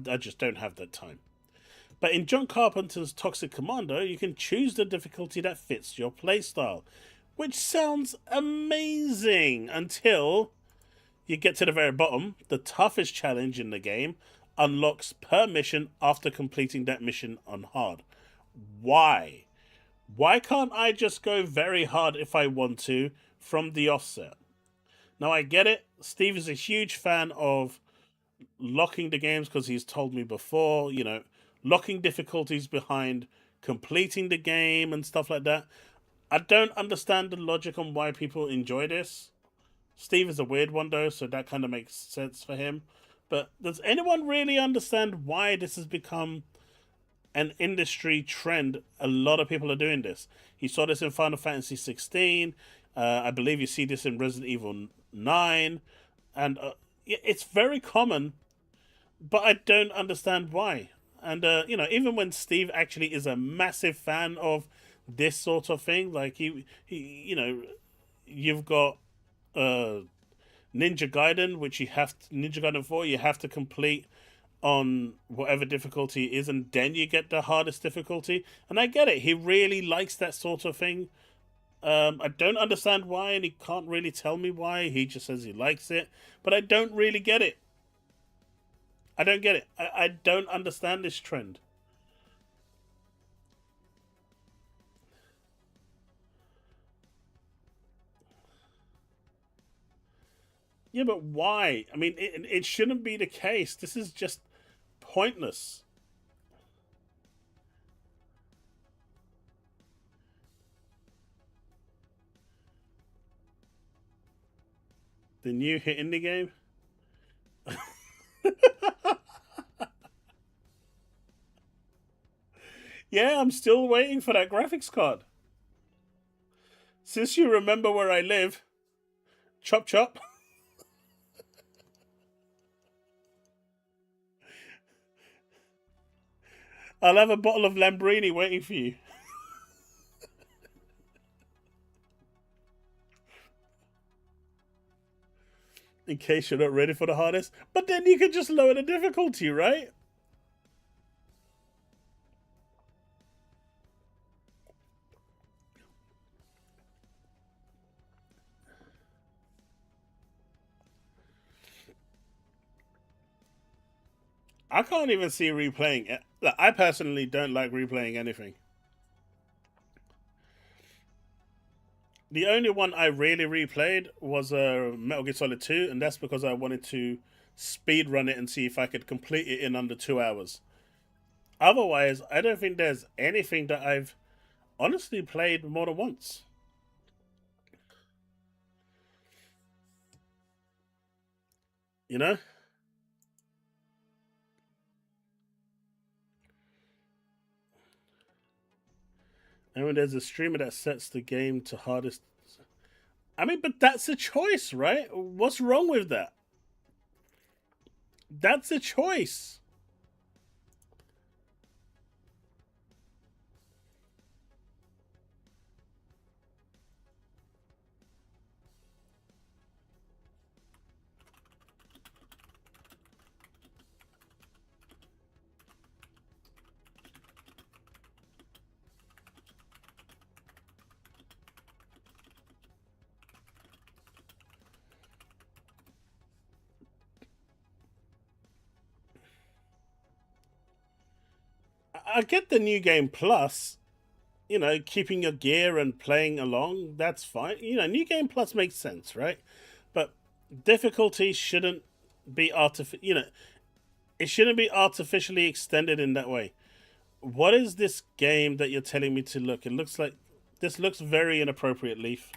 I just don't have that time. But in John Carpenter's Toxic Commando, you can choose the difficulty that fits your playstyle, which sounds amazing until you get to the very bottom. The toughest challenge in the game unlocks per mission after completing that mission on hard. Why? Why can't I just go very hard if I want to from the offset? Now, I get it. Steve is a huge fan of locking the games because he's told me before, locking difficulties behind completing the game and stuff like that. I don't understand the logic on why people enjoy this. Steve is a weird one, though, so that kind of makes sense for him. But does anyone really understand why this has become an industry trend? A lot of people are doing this. You saw this in Final Fantasy 16. I believe you see this in Resident Evil 9. And it's very common, but I don't understand why. And, even when Steve actually is a massive fan of this sort of thing, like you've got Ninja Gaiden, which Ninja Gaiden 4, you have to complete on whatever difficulty it is, and then you get the hardest difficulty. And I get it. He really likes that sort of thing. I don't understand why, and he can't really tell me why. He just says he likes it, but I don't really get it. I don't get it. I don't understand this trend. Yeah, but why? I mean, it shouldn't be the case. This is just pointless. The new hit indie game? Yeah, I'm still waiting for that graphics card. Since you remember where I live, chop chop. I'll have a bottle of Lambrini waiting for you. In case you're not ready for the hardest. But then you could just lower the difficulty, right? I can't even see replaying it. Look, I personally don't like replaying anything. The only one I really replayed was Metal Gear Solid 2, and that's because I wanted to speed run it and see if I could complete it in under 2 hours. Otherwise, I don't think there's anything that I've honestly played more than once. You know? And when there's a streamer that sets the game to hardest. I mean, but that's a choice, right? What's wrong with that? That's a choice. I get the new game plus, you know, keeping your gear and playing along, that's fine. You know, new game plus makes sense, right? But difficulty shouldn't be it shouldn't be artificially extended in that way. What is this game that you're telling me to look? It looks like this looks very inappropriate, Leaf.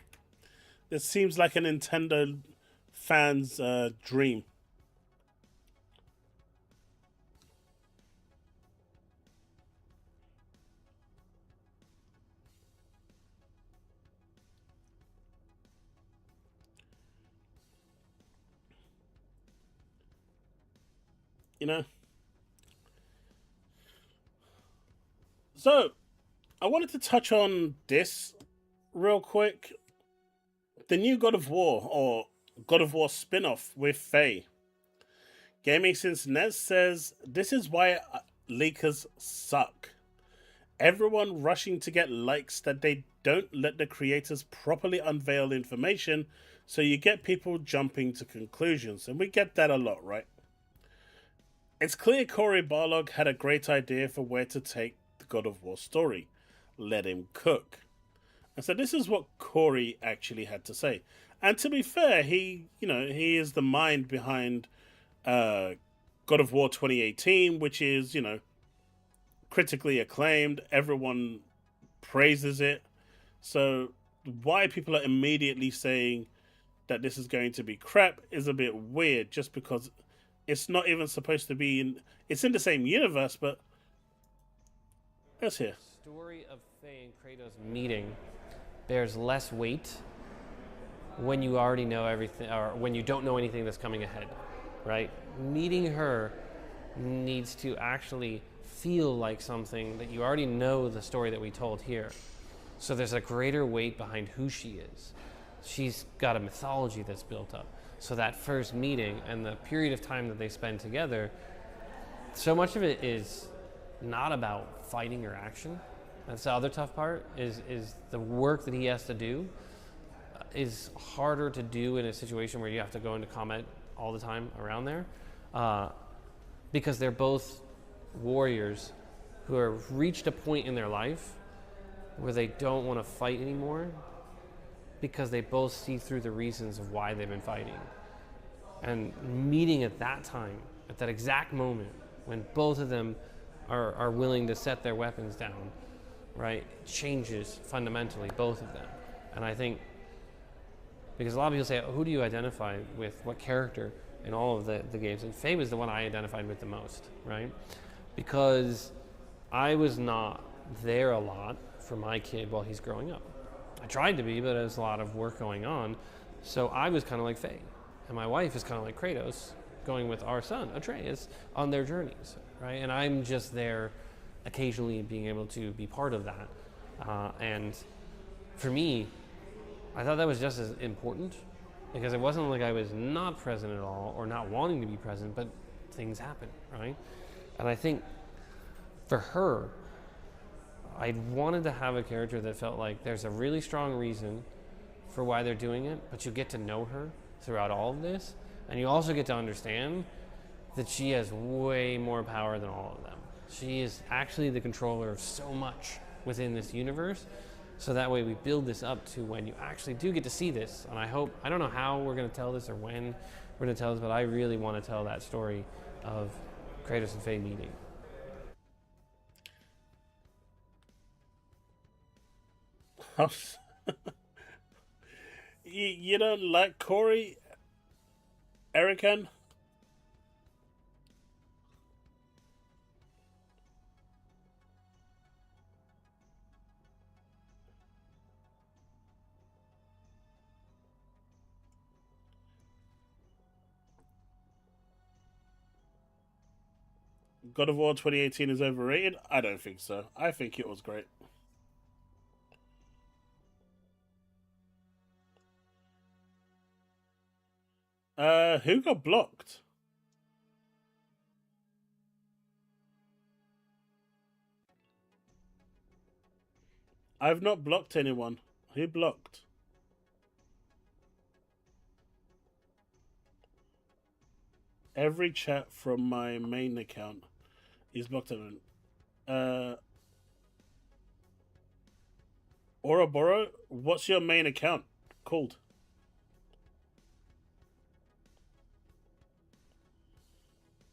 This seems like a Nintendo fan's dream. You know? So, I wanted to touch on this real quick. The new God of War, or God of War spin off with Faye. Gaming Since Nez says, "This is why leakers suck. Everyone rushing to get likes that they don't let the creators properly unveil information, so you get people jumping to conclusions." And we get that a lot, right? It's clear Cory Barlog had a great idea for where to take the God of War story. Let him cook. And so this is what Cory actually had to say. And to be fair, he is the mind behind God of War 2018, which is, critically acclaimed. Everyone praises it. So why people are immediately saying that this is going to be crap is a bit weird, just because it's not even supposed to be in. It's in the same universe, but let's hear. Story of Faye and Kratos meeting bears less weight when you already know everything, or when you don't know anything that's coming ahead, right? Meeting her needs to actually feel like something that you already know the story that we told here. So there's a greater weight behind who she is. She's got a mythology that's built up. So that first meeting and the period of time that they spend together, so much of it is not about fighting or action. That's the other tough part, is the work that he has to do is harder to do in a situation where you have to go into combat all the time around there, because they're both warriors who have reached a point in their life where they don't want to fight anymore, because they both see through the reasons of why they've been fighting. And meeting at that time, at that exact moment, when both of them are willing to set their weapons down, right, changes fundamentally both of them. And I think, because a lot of people say, who do you identify with, what character in all of the games? And Faye was the one I identified with the most, right? Because I was not there a lot for my kid while he's growing up. I tried to be, but there's a lot of work going on. So I was kind of like Faye. And my wife is kind of like Kratos, going with our son, Atreus, on their journeys, right? And I'm just there occasionally being able to be part of that. And for me, I thought that was just as important because it wasn't like I was not present at all or not wanting to be present, but things happen, right? And I think for her, I wanted to have a character that felt like there's a really strong reason for why they're doing it, but you get to know her throughout all of this, and you also get to understand that she has way more power than all of them. She is actually the controller of so much within this universe, so that way we build this up to when you actually do get to see this. And I don't know how we're going to tell this or when we're going to tell this, but I really want to tell that story of Kratos and Faye meeting. You don't like Corey, Erican? God of War 2018 is overrated? I don't think so. I think it was great. Who got blocked? I've not blocked anyone. Who blocked? Every chat from my main account is blocked. Ouroboros, what's your main account called?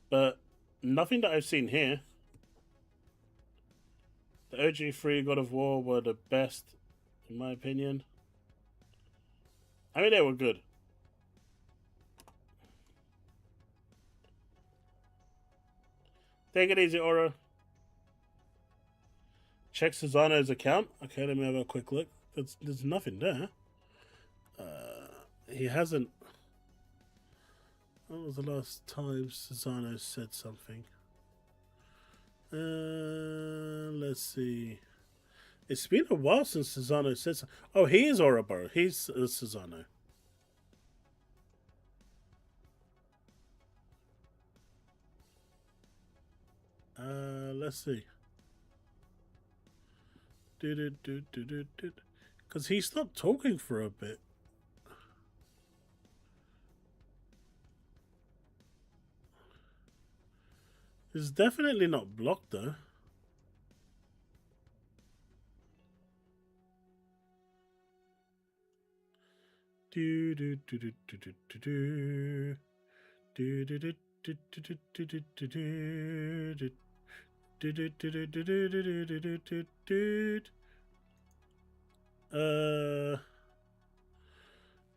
But nothing that I've seen here. The OG 3 God of War were the best, in my opinion. I mean, they were good. Take it easy, Oro. Check Susano's account. Okay, let me have a quick look. There's nothing there. He hasn't... When was the last time Susano said something? Let's see. It's been a while since Susano said something. Oh, he is Ouroboros. He's Susano. Let's see. Because he stopped talking for a bit. It's definitely not blocked though.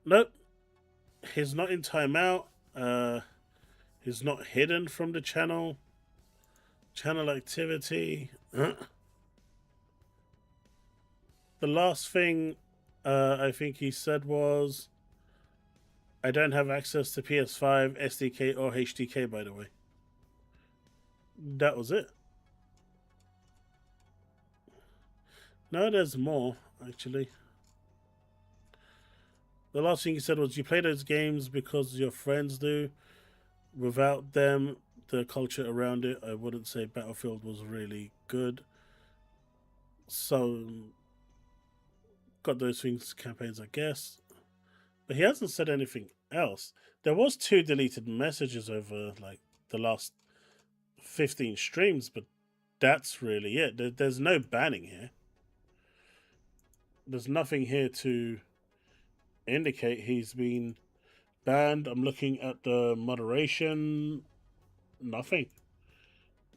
Nope. He's not in timeout. He's not hidden from the channel. Channel activity. The last thing I think he said was, I don't have access to PS5, SDK, or HDK, by the way. That was it. No, there's more, actually. The last thing he said was, you play those games because your friends do. Without them, the culture around it, I wouldn't say Battlefield was really good. So, got those things, campaigns, I guess. But he hasn't said anything else. There was 2 deleted messages over, like, the last 15 streams, but that's really it. There's no banning here. There's nothing here to indicate he's been banned. I'm looking at the moderation. Nothing.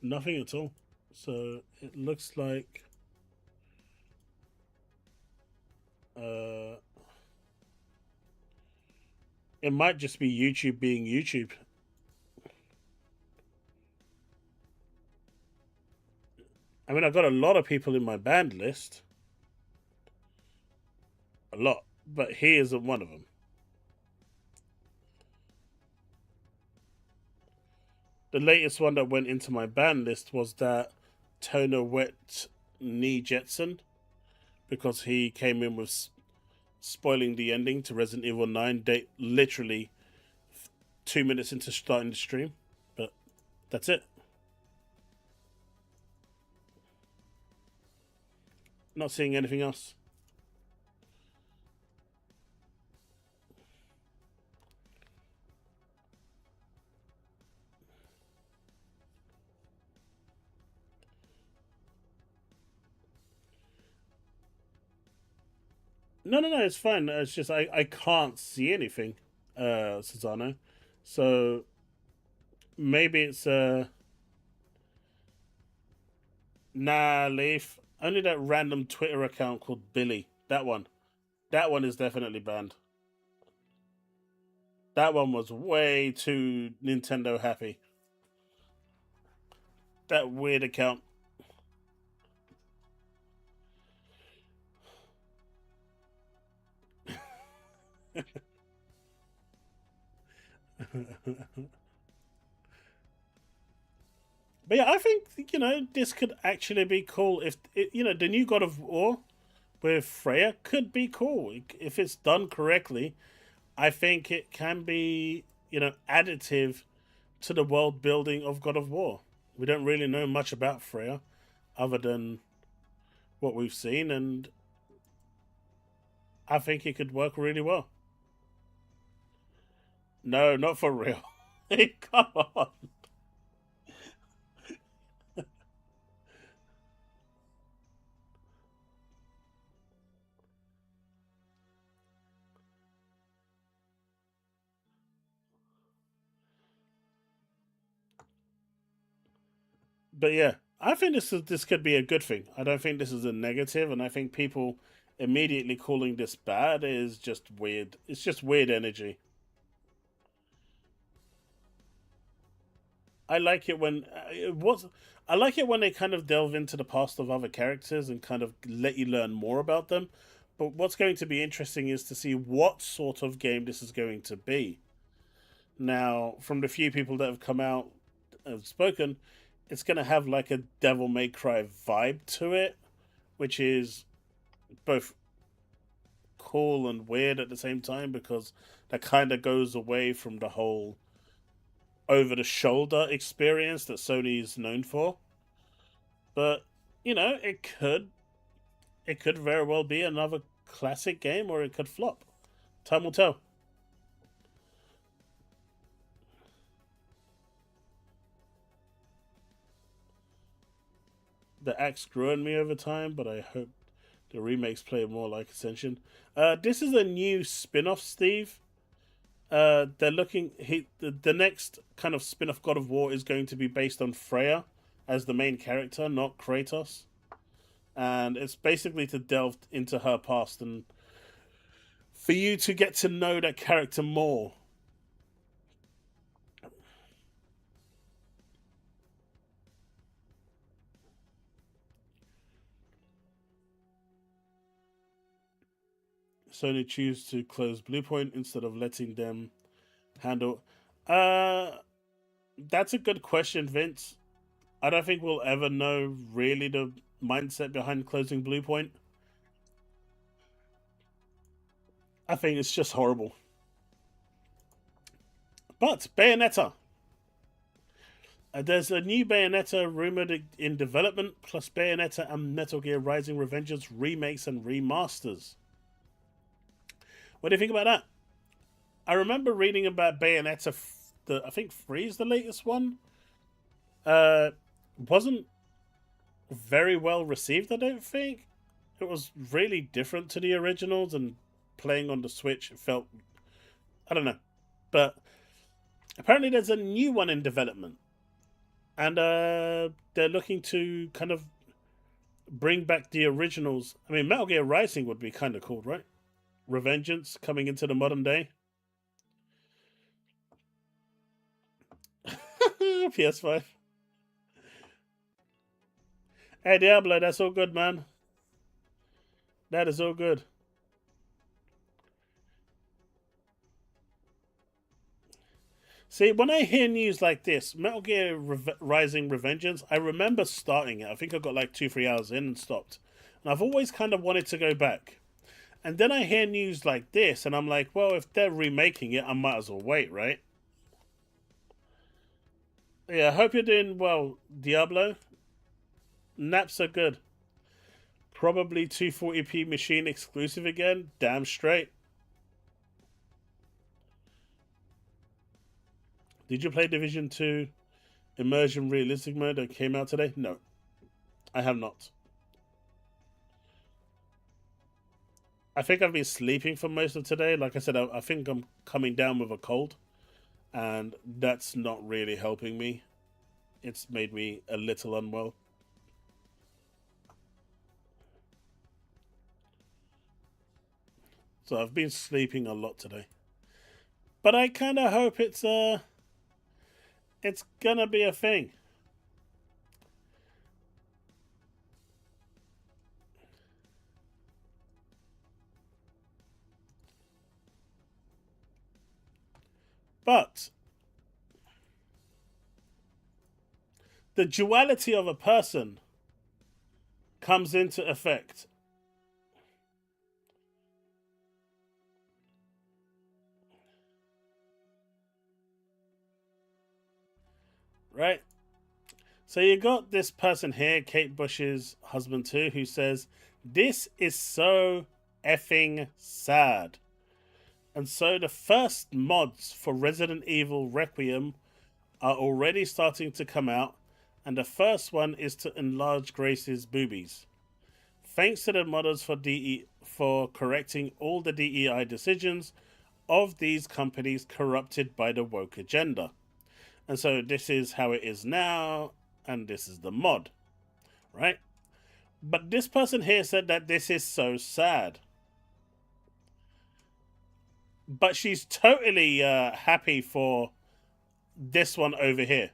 Nothing at all. So it looks like it might just be YouTube being YouTube. I mean, I've got a lot of people in my banned list. A lot. But he isn't one of them. The latest one that went into my ban list was that Toner Wet Knee Jetson, because he came in with spoiling the ending to Resident Evil 9 literally 2 minutes into starting the stream. But that's it. Not seeing anything else. No, it's fine. It's just I can't see anything, Susano. So maybe it's nah, Leaf. Only that random Twitter account called Billy. That one. That one is definitely banned. That one was way too Nintendo happy. That weird account. But yeah, I think, this could actually be cool. If the new God of War with Freya could be cool if it's done correctly. I think it can be, additive to the world building of God of War. We don't really know much about Freya other than what we've seen, and I think it could work really well. No, not for real. Come on. But yeah, I think this could be a good thing. I don't think this is a negative, and I think people immediately calling this bad is just weird. It's just weird energy. I like it when I like it when they kind of delve into the past of other characters and kind of let you learn more about them. But what's going to be interesting is to see what sort of game this is going to be. Now, from the few people that have come out and have spoken, it's going to have like a Devil May Cry vibe to it, which is both cool and weird at the same time, because that kind of goes away from the whole over the shoulder experience that Sony is known for. But it could very well be another classic game, or it could flop. Time will tell. The axe grew on me over time, but I hope the remakes play more like Ascension. This is a new spin-off, Steve. They're looking. The next kind of spin-off God of War is going to be based on Freya as the main character, not Kratos. And it's basically to delve into her past and for you to get to know that character more. Sony choose to close Bluepoint instead of letting them handle. That's a good question, Vince. I don't think we'll ever know really the mindset behind closing Bluepoint. I think it's just horrible. But Bayonetta. There's a new Bayonetta rumored in development, plus Bayonetta and Metal Gear Rising Revengeance remakes and remasters. What do you think about that? I remember reading about Bayonetta. I think 3 is the latest one. Wasn't very well received, I don't think. It was really different to the originals, and playing on the Switch, it felt... I don't know. But apparently there's a new one in development. And they're looking to kind of bring back the originals. I mean, Metal Gear Rising would be kind of cool, right? Revengeance coming into the modern day. PS5. Hey, Diablo, that's all good, man. That is all good. See, when I hear news like this, Metal Gear Rising Revengeance, I remember starting it. I think I got like 2-3 hours in and stopped. And I've always kind of wanted to go back. And then I hear news like this, and I'm like, well, if they're remaking it, I might as well wait, right? Yeah, I hope you're doing well, Diablo. Naps are good. Probably 240p machine exclusive again. Damn straight. Did you play Division 2 Immersion Realistic Mode that came out today? No, I have not. I think I've been sleeping for most of today. Like I said, I think I'm coming down with a cold, and that's not really helping me. It's made me a little unwell. So I've been sleeping a lot today. But I kind of hope it's gonna be a thing. But the duality of a person comes into effect. Right? So you got this person here, Kate Bush's husband too, who says, "This is so effing sad." And so the first mods for Resident Evil Requiem are already starting to come out, and the first one is to enlarge Grace's boobies. Thanks to the modders for correcting all the DEI decisions of these companies corrupted by the woke agenda. And so this is how it is now, and this is the mod, right? But this person here said that this is so sad. But she's totally happy for this one over here.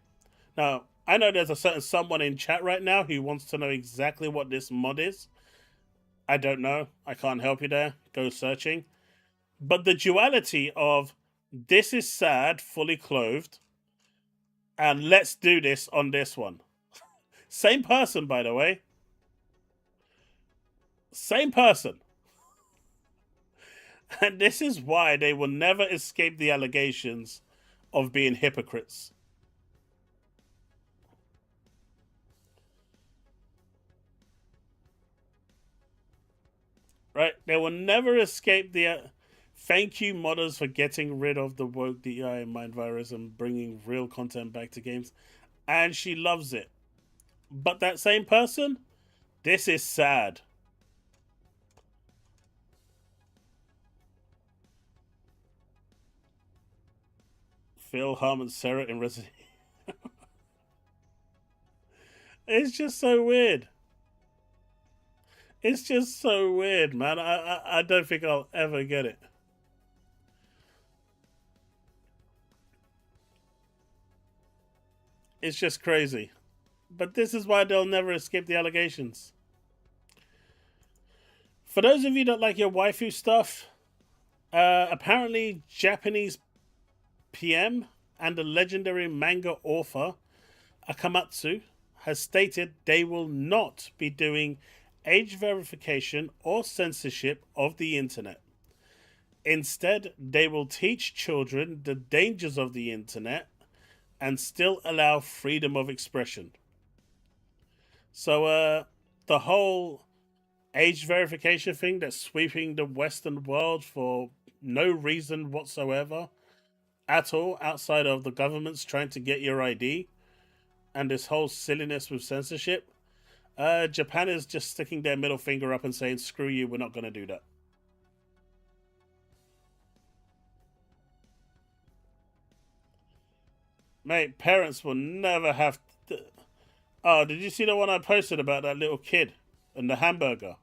Now, I know there's a certain someone in chat right now who wants to know exactly what this mod is. I don't know. I can't help you there. Go searching. But the duality of this is sad, fully clothed, and let's do this on this one. Same person, by the way. Same person. And this is why they will never escape the allegations of being hypocrites. Right? They will never escape the... Thank you, modders, for getting rid of the woke DEI and mind virus and bringing real content back to games. And she loves it. But that same person, this is sad. Phil, Harmon, Sarah in Resident Evil. It's just so weird. It's just so weird, man. I don't think I'll ever get it. It's just crazy. But this is why they'll never escape the allegations. For those of you that like your waifu stuff, apparently Japanese PM and the legendary manga author Akamatsu has stated they will not be doing age verification or censorship of the internet. Instead, they will teach children the dangers of the internet and still allow freedom of expression. So the whole age verification thing that's sweeping the Western world for no reason whatsoever at all, outside of the government's trying to get your ID, and this whole silliness with censorship, Japan is just sticking their middle finger up and saying, screw you, we're not going to do that. Mate, parents will never have to... Oh, did you see the one I posted about that little kid and the hamburger?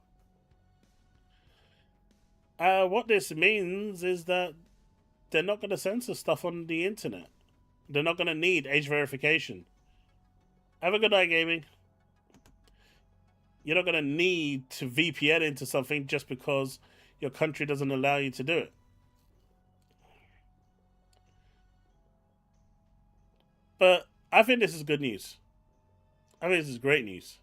What this means is that they're not going to censor stuff on the internet. They're not going to need age verification. Have a good night, gaming. You're not going to need to VPN into something just because your country doesn't allow you to do it. But I think this is good news. I think this is great news.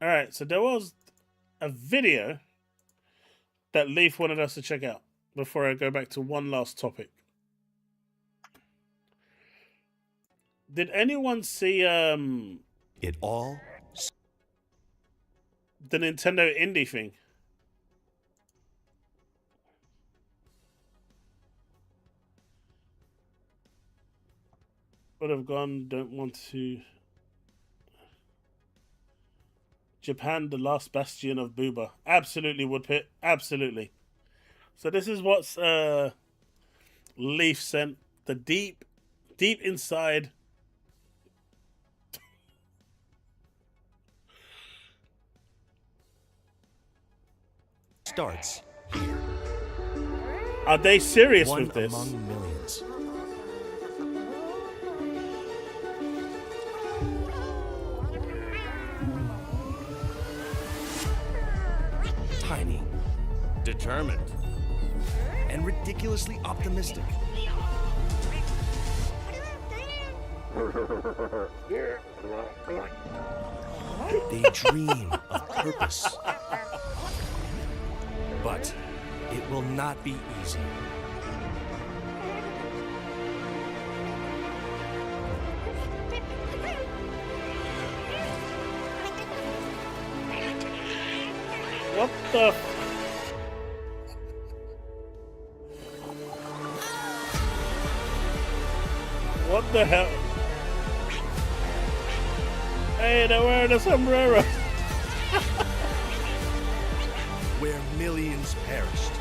Alright, so there was a video that Leaf wanted us to check out before I go back to one last topic. Did anyone see It all the Nintendo Indie thing? Would have gone, don't want to. Japan, the last bastion of booba. Absolutely, Woodpit. Absolutely. So this is what's Leaf sent. The deep inside. starts here. Are they serious One with this? among millions. Tiny. Determined. And ridiculously optimistic. They dream of purpose. But it will not be easy. What the? What the hell? Hey, they're wearing a sombrero. Where millions perished,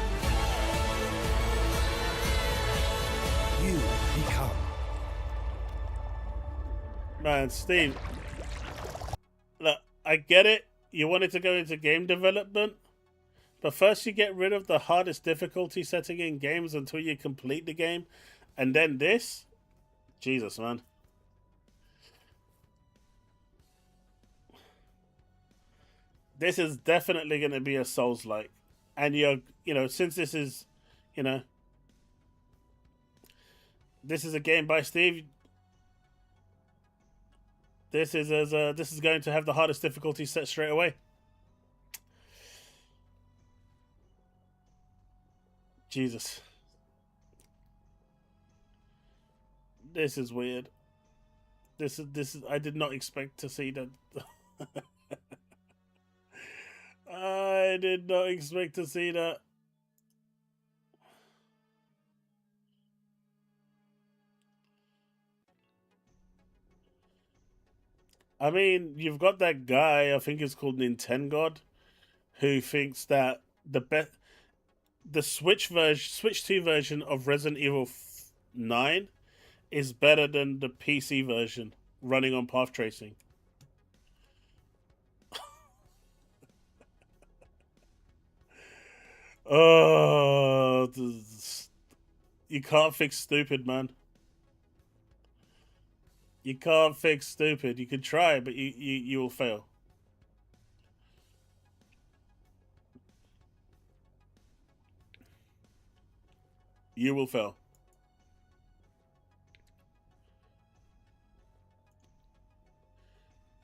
you become. Man, Steve. Look, I get it. You wanted to go into game development, but first you get rid of the hardest difficulty setting in games until you complete the game, and then this? Jesus, man. This is definitely going to be a Souls-like. And since this is, this is a game by Steve, this is going to have the hardest difficulty set straight away. Jesus. This is weird. This is I did not expect to see that. I did not expect to see that. I mean, you've got that guy, I think it's called Nintendo, who thinks that the Switch 2 version of Resident Evil 9 is better than the PC version running on path tracing. Oh, you can't fix stupid, man. You can't fix stupid. You can try, but you will fail. You will fail.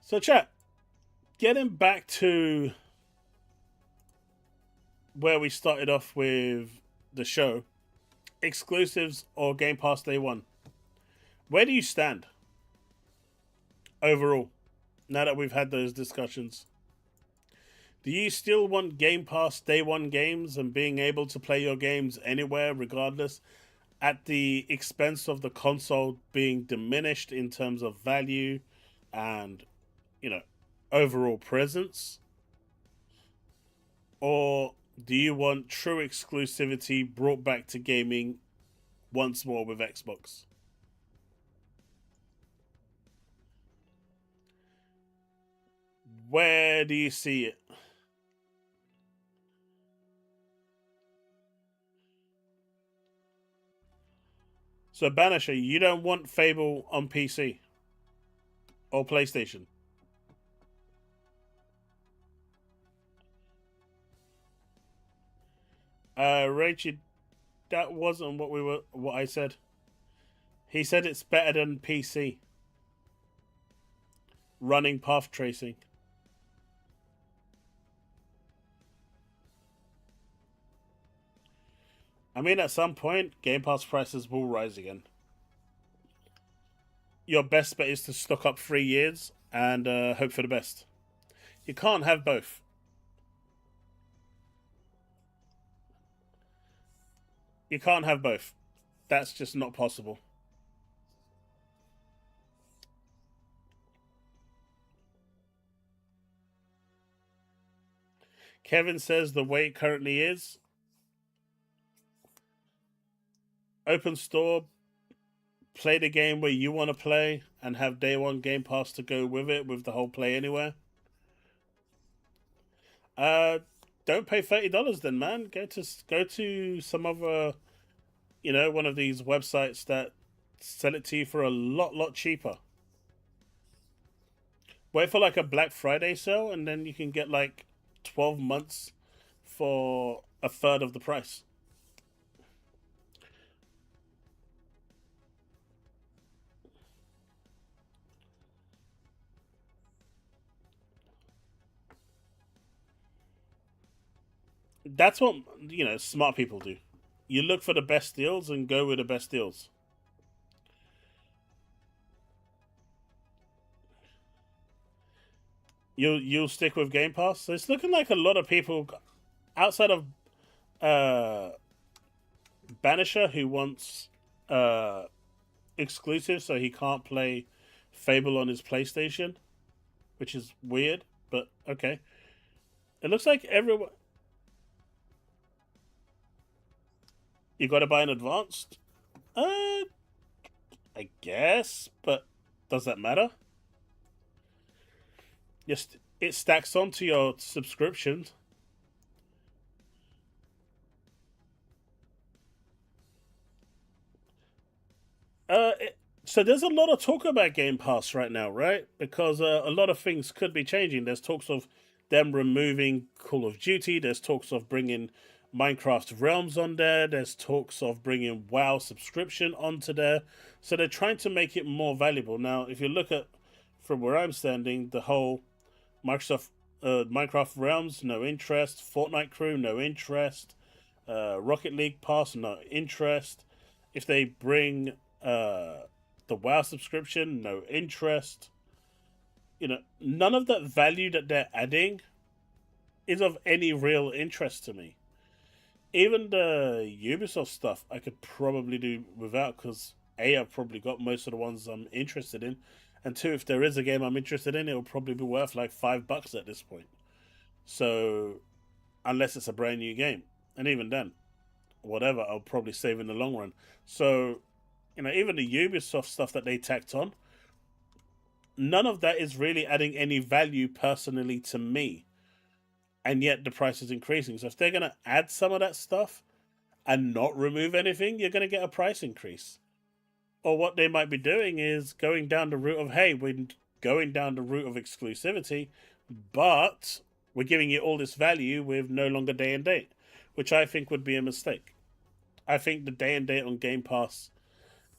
So, chat, getting back to where we started off with the show, exclusives or Game Pass Day 1. Where do you stand overall, now that we've had those discussions? Do you still want Game Pass Day 1 games and being able to play your games anywhere, regardless, at the expense of the console being diminished in terms of value and, overall presence? Or do you want true exclusivity brought back to gaming once more with Xbox? Where do you see it? So, Banisher, you don't want Fable on PC or PlayStation? Rachel, that wasn't what I said. He said it's better than PC. Running path tracing. I mean, at some point, Game Pass prices will rise again. Your best bet is to stock up 3 years and hope for the best. You can't have both. You can't have both. That's just not possible. Kevin says the way it currently is, open store, play the game where you want to play, and have day one Game Pass to go with it, with the whole play anywhere. Don't pay $30 then, man. Go to some other, one of these websites that sell it to you for a lot cheaper. Wait for like a Black Friday sale, and then you can get like 12 months for a third of the price. That's what, smart people do. You look for the best deals and go with the best deals. You'll stick with Game Pass. So it's looking like a lot of people outside of Banisher, who wants exclusive, so he can't play Fable on his PlayStation, which is weird, but okay. It looks like everyone. You got to buy an advanced. I guess, but does that matter? Just it stacks onto your subscription. So there's a lot of talk about Game Pass right now, right? Because a lot of things could be changing. There's talks of them removing Call of Duty. There's talks of bringing Minecraft Realms on there. There's talks of bringing WoW subscription onto there. So they're trying to make it more valuable. Now, if you look at from where I'm standing, the whole Minecraft Realms, no interest. Fortnite Crew, no interest. Rocket League Pass, no interest. If they bring the WoW subscription, no interest. None of that value that they're adding is of any real interest to me. Even the Ubisoft stuff I could probably do without, because A, I've probably got most of the ones I'm interested in, and two, if there is a game I'm interested in, it'll probably be worth like $5 at this point. So, unless it's a brand new game, and even then, whatever, I'll probably save in the long run. So, even the Ubisoft stuff that they tacked on, none of that is really adding any value personally to me. And yet the price is increasing. So if they're going to add some of that stuff and not remove anything, you're going to get a price increase. Or what they might be doing is going down the route of, hey, we're going down the route of exclusivity, but we're giving you all this value with no longer day and date, which I think would be a mistake. I think the day and date on Game Pass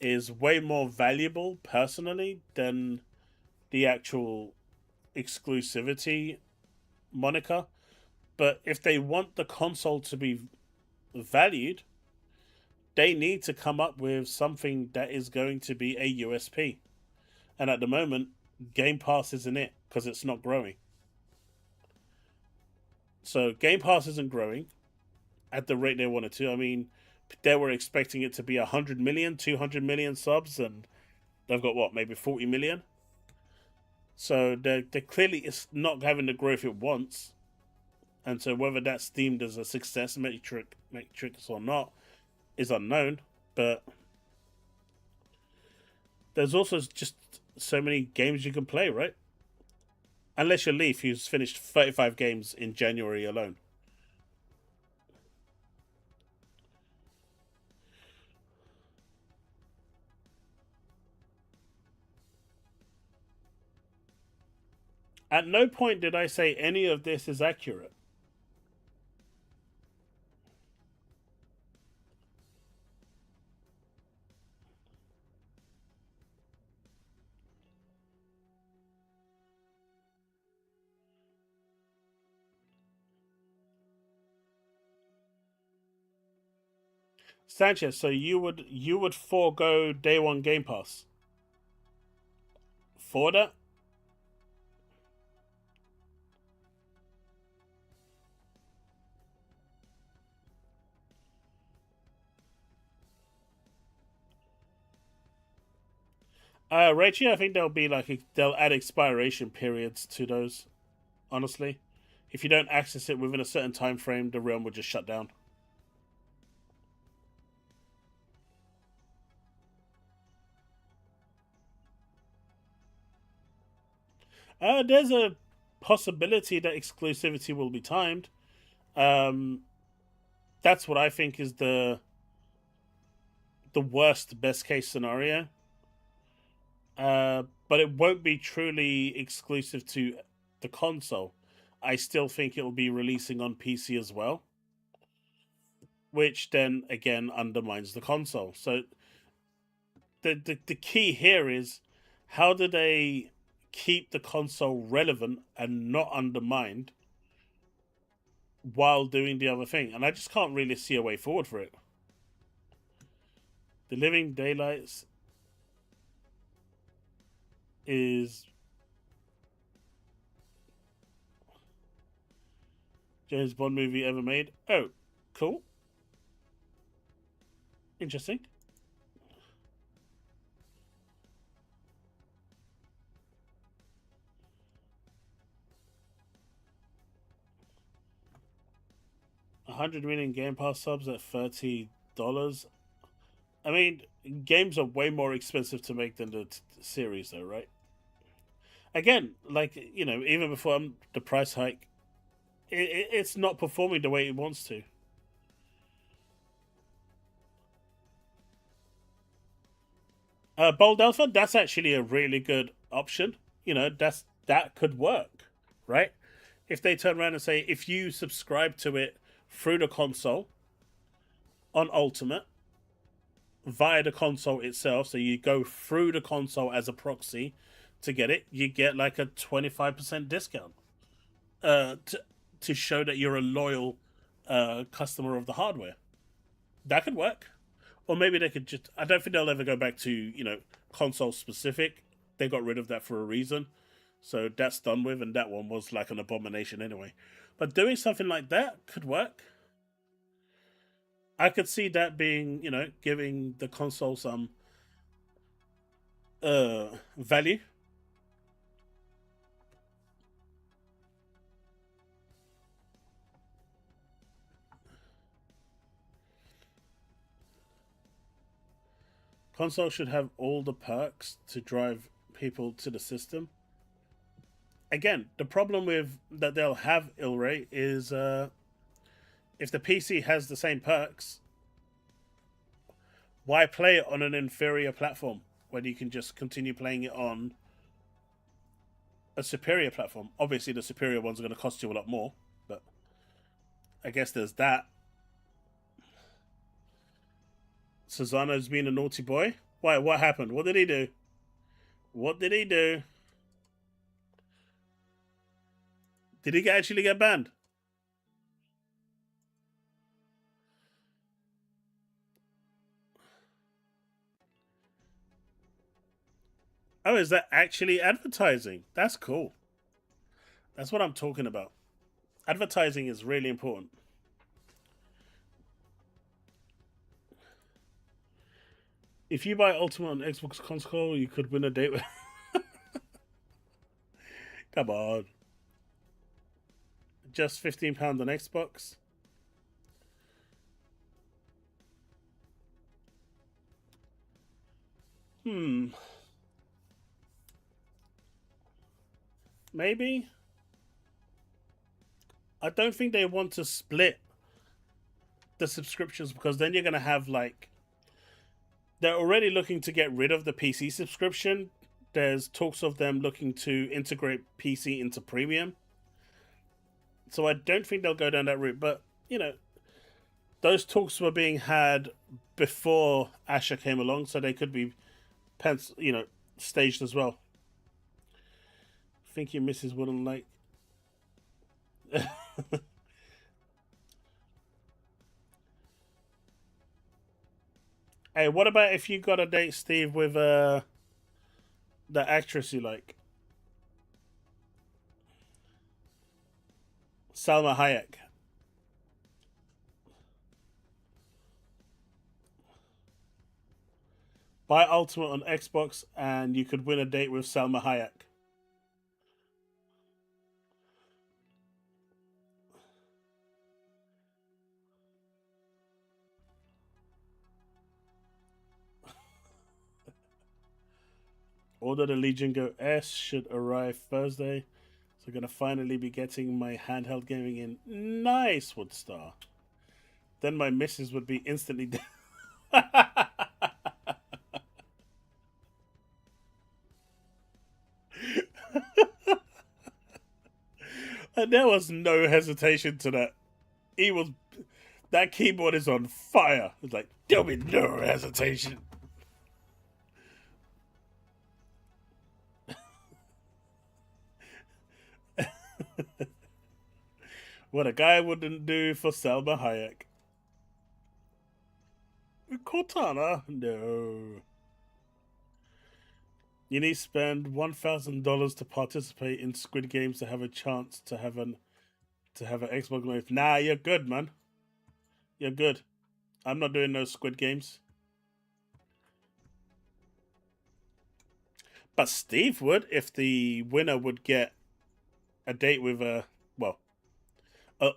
is way more valuable personally than the actual exclusivity moniker. But if they want the console to be valued, they need to come up with something that is going to be a USP. And at the moment, Game Pass isn't it, because it's not growing. So Game Pass isn't growing at the rate they wanted to. I mean, they were expecting it to be 100 million, 200 million subs, and they've got what, maybe 40 million? So they're clearly it's not having the growth it wants. And so whether that's deemed as a success matrix or not is unknown. But there's also just so many games you can play, right? Unless you're Leaf, who's finished 35 games in January alone. At no point did I say any of this is accurate. Sanchez, so you would forego day one Game Pass for that? Rachel, I think they'll add expiration periods to those. Honestly, if you don't access it within a certain time frame, the realm will just shut down. There's a possibility that exclusivity will be timed. That's what I think is the worst best case scenario. But it won't be truly exclusive to the console. I still think it will be releasing on PC as well, which then again undermines the console. So the key here is, how do they keep the console relevant and not undermined while doing the other thing? And I just can't really see a way forward for it. The Living Daylights is James Bond movie ever made. Oh, cool. Interesting. $100 million Game Pass subs at $30. I mean, games are way more expensive to make than the series, though, right? Again, like, you know, even before the price hike, it's not performing the way it wants to. Bold Alpha, that's actually a really good option. You know, that could work, right? If they turn around and say, if you subscribe to it through the console on Ultimate via the console itself, so you go through the console as a proxy to get it, you get like a 25% discount to show that you're a loyal customer of the hardware. That could work. Or maybe they could just... I don't think they'll ever go back to, you know, console specific. They got rid of that for a reason. So that's done with, and that one was like an abomination anyway. But doing something like that could work. I could see that being, you know, giving the console some value. Console should have all the perks to drive people to the system. Again, the problem with that they'll have, Ilray, is if the PC has the same perks, why play it on an inferior platform when you can just continue playing it on a superior platform? Obviously, the superior ones are going to cost you a lot more, but I guess there's that. Susano's been a naughty boy. Why? What happened? What did he do? What did he do? Did he actually get banned? Oh, is that actually advertising? That's cool. That's what I'm talking about. Advertising is really important. If you buy Ultimate on Xbox console, you could win a date with... Come on. Just £15 on Xbox. Maybe. I don't think they want to split the subscriptions, because then you're going to have like... They're already looking to get rid of the PC subscription. There's talks of them looking to integrate PC into premium. So I don't think they'll go down that route. But, you know, those talks were being had before Asher came along, so they could be, staged as well. I think your missus wouldn't like... Hey, what about if you got a date, Steve, with the actress you like? Salma Hayek. Buy Ultimate on Xbox and you could win a date with Salma Hayek. Order the Legion Go S should arrive Thursday. So I'm gonna finally be getting my handheld gaming in. Nice, Woodstar. Then my missus would be instantly dead. And there was no hesitation to that. He was. That keyboard is on fire. It's like, there'll be no hesitation. What a guy wouldn't do for Salma Hayek. Cortana? No. You need to spend $1,000 to participate in Squid Games to have a chance to have an Xbox Live. Nah, you're good, man. You're good. I'm not doing no Squid Games. But Steve would if the winner would get a date with an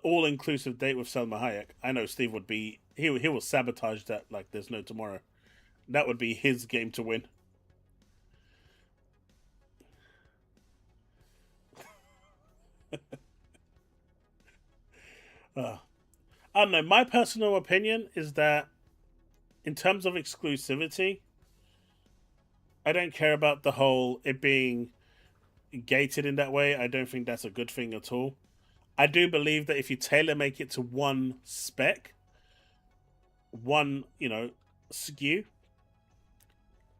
all-inclusive date with Salma Hayek. I know Steve would be. He will sabotage that like there's no tomorrow. That would be his game to win. I don't know. My personal opinion is that in terms of exclusivity, I don't care about the whole it being gated in that way. I don't think that's a good thing at all. I do believe that if you tailor make it to one spec, one, SKU,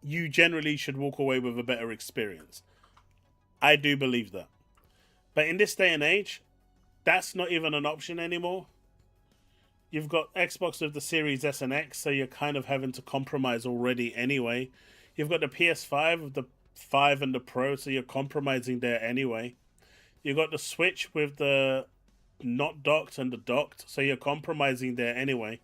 you generally should walk away with a better experience. I do believe that. But in this day and age, that's not even an option anymore. You've got Xbox with the Series S and X, so you're kind of having to compromise already anyway. You've got the PS5 with the 5 and the Pro, so you're compromising there anyway. You got the Switch with the not docked and the docked, so you're compromising there anyway.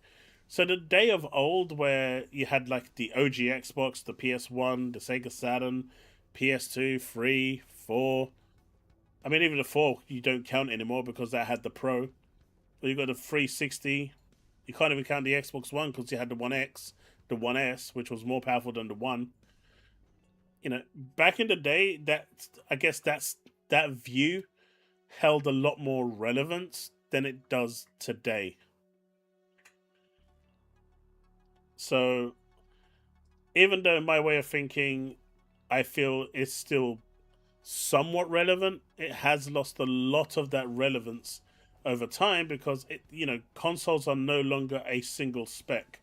So the day of old where you had like the OG Xbox, the PS1, the Sega Saturn, PS2, 3, 4. I mean, even the 4 you don't count anymore because that had the Pro. But you got the 360. You can't even count the Xbox One because you had the One X, the One S, which was more powerful than the One. Back in the day, that view held a lot more relevance than it does today. So, even though my way of thinking, I feel is still somewhat relevant, it has lost a lot of that relevance over time because consoles are no longer a single spec.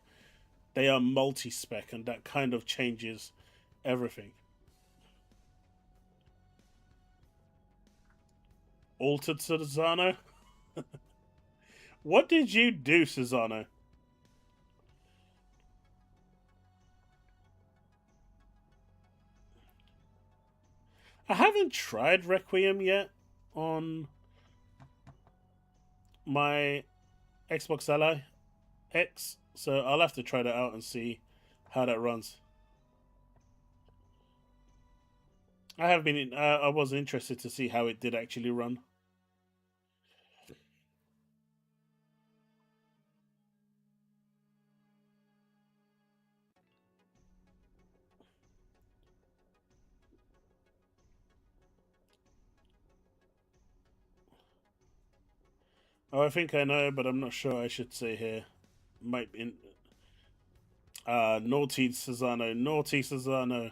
They are multi-spec, and that kind of changes everything. Altered Cesano? What did you do, Cesano? I haven't tried Requiem yet on my Xbox Ally X, so I'll have to try that out and see how that runs. I was interested to see how it did actually run. Oh, I think I know, but I'm not sure I should say here. Might be. Naughty Cesano.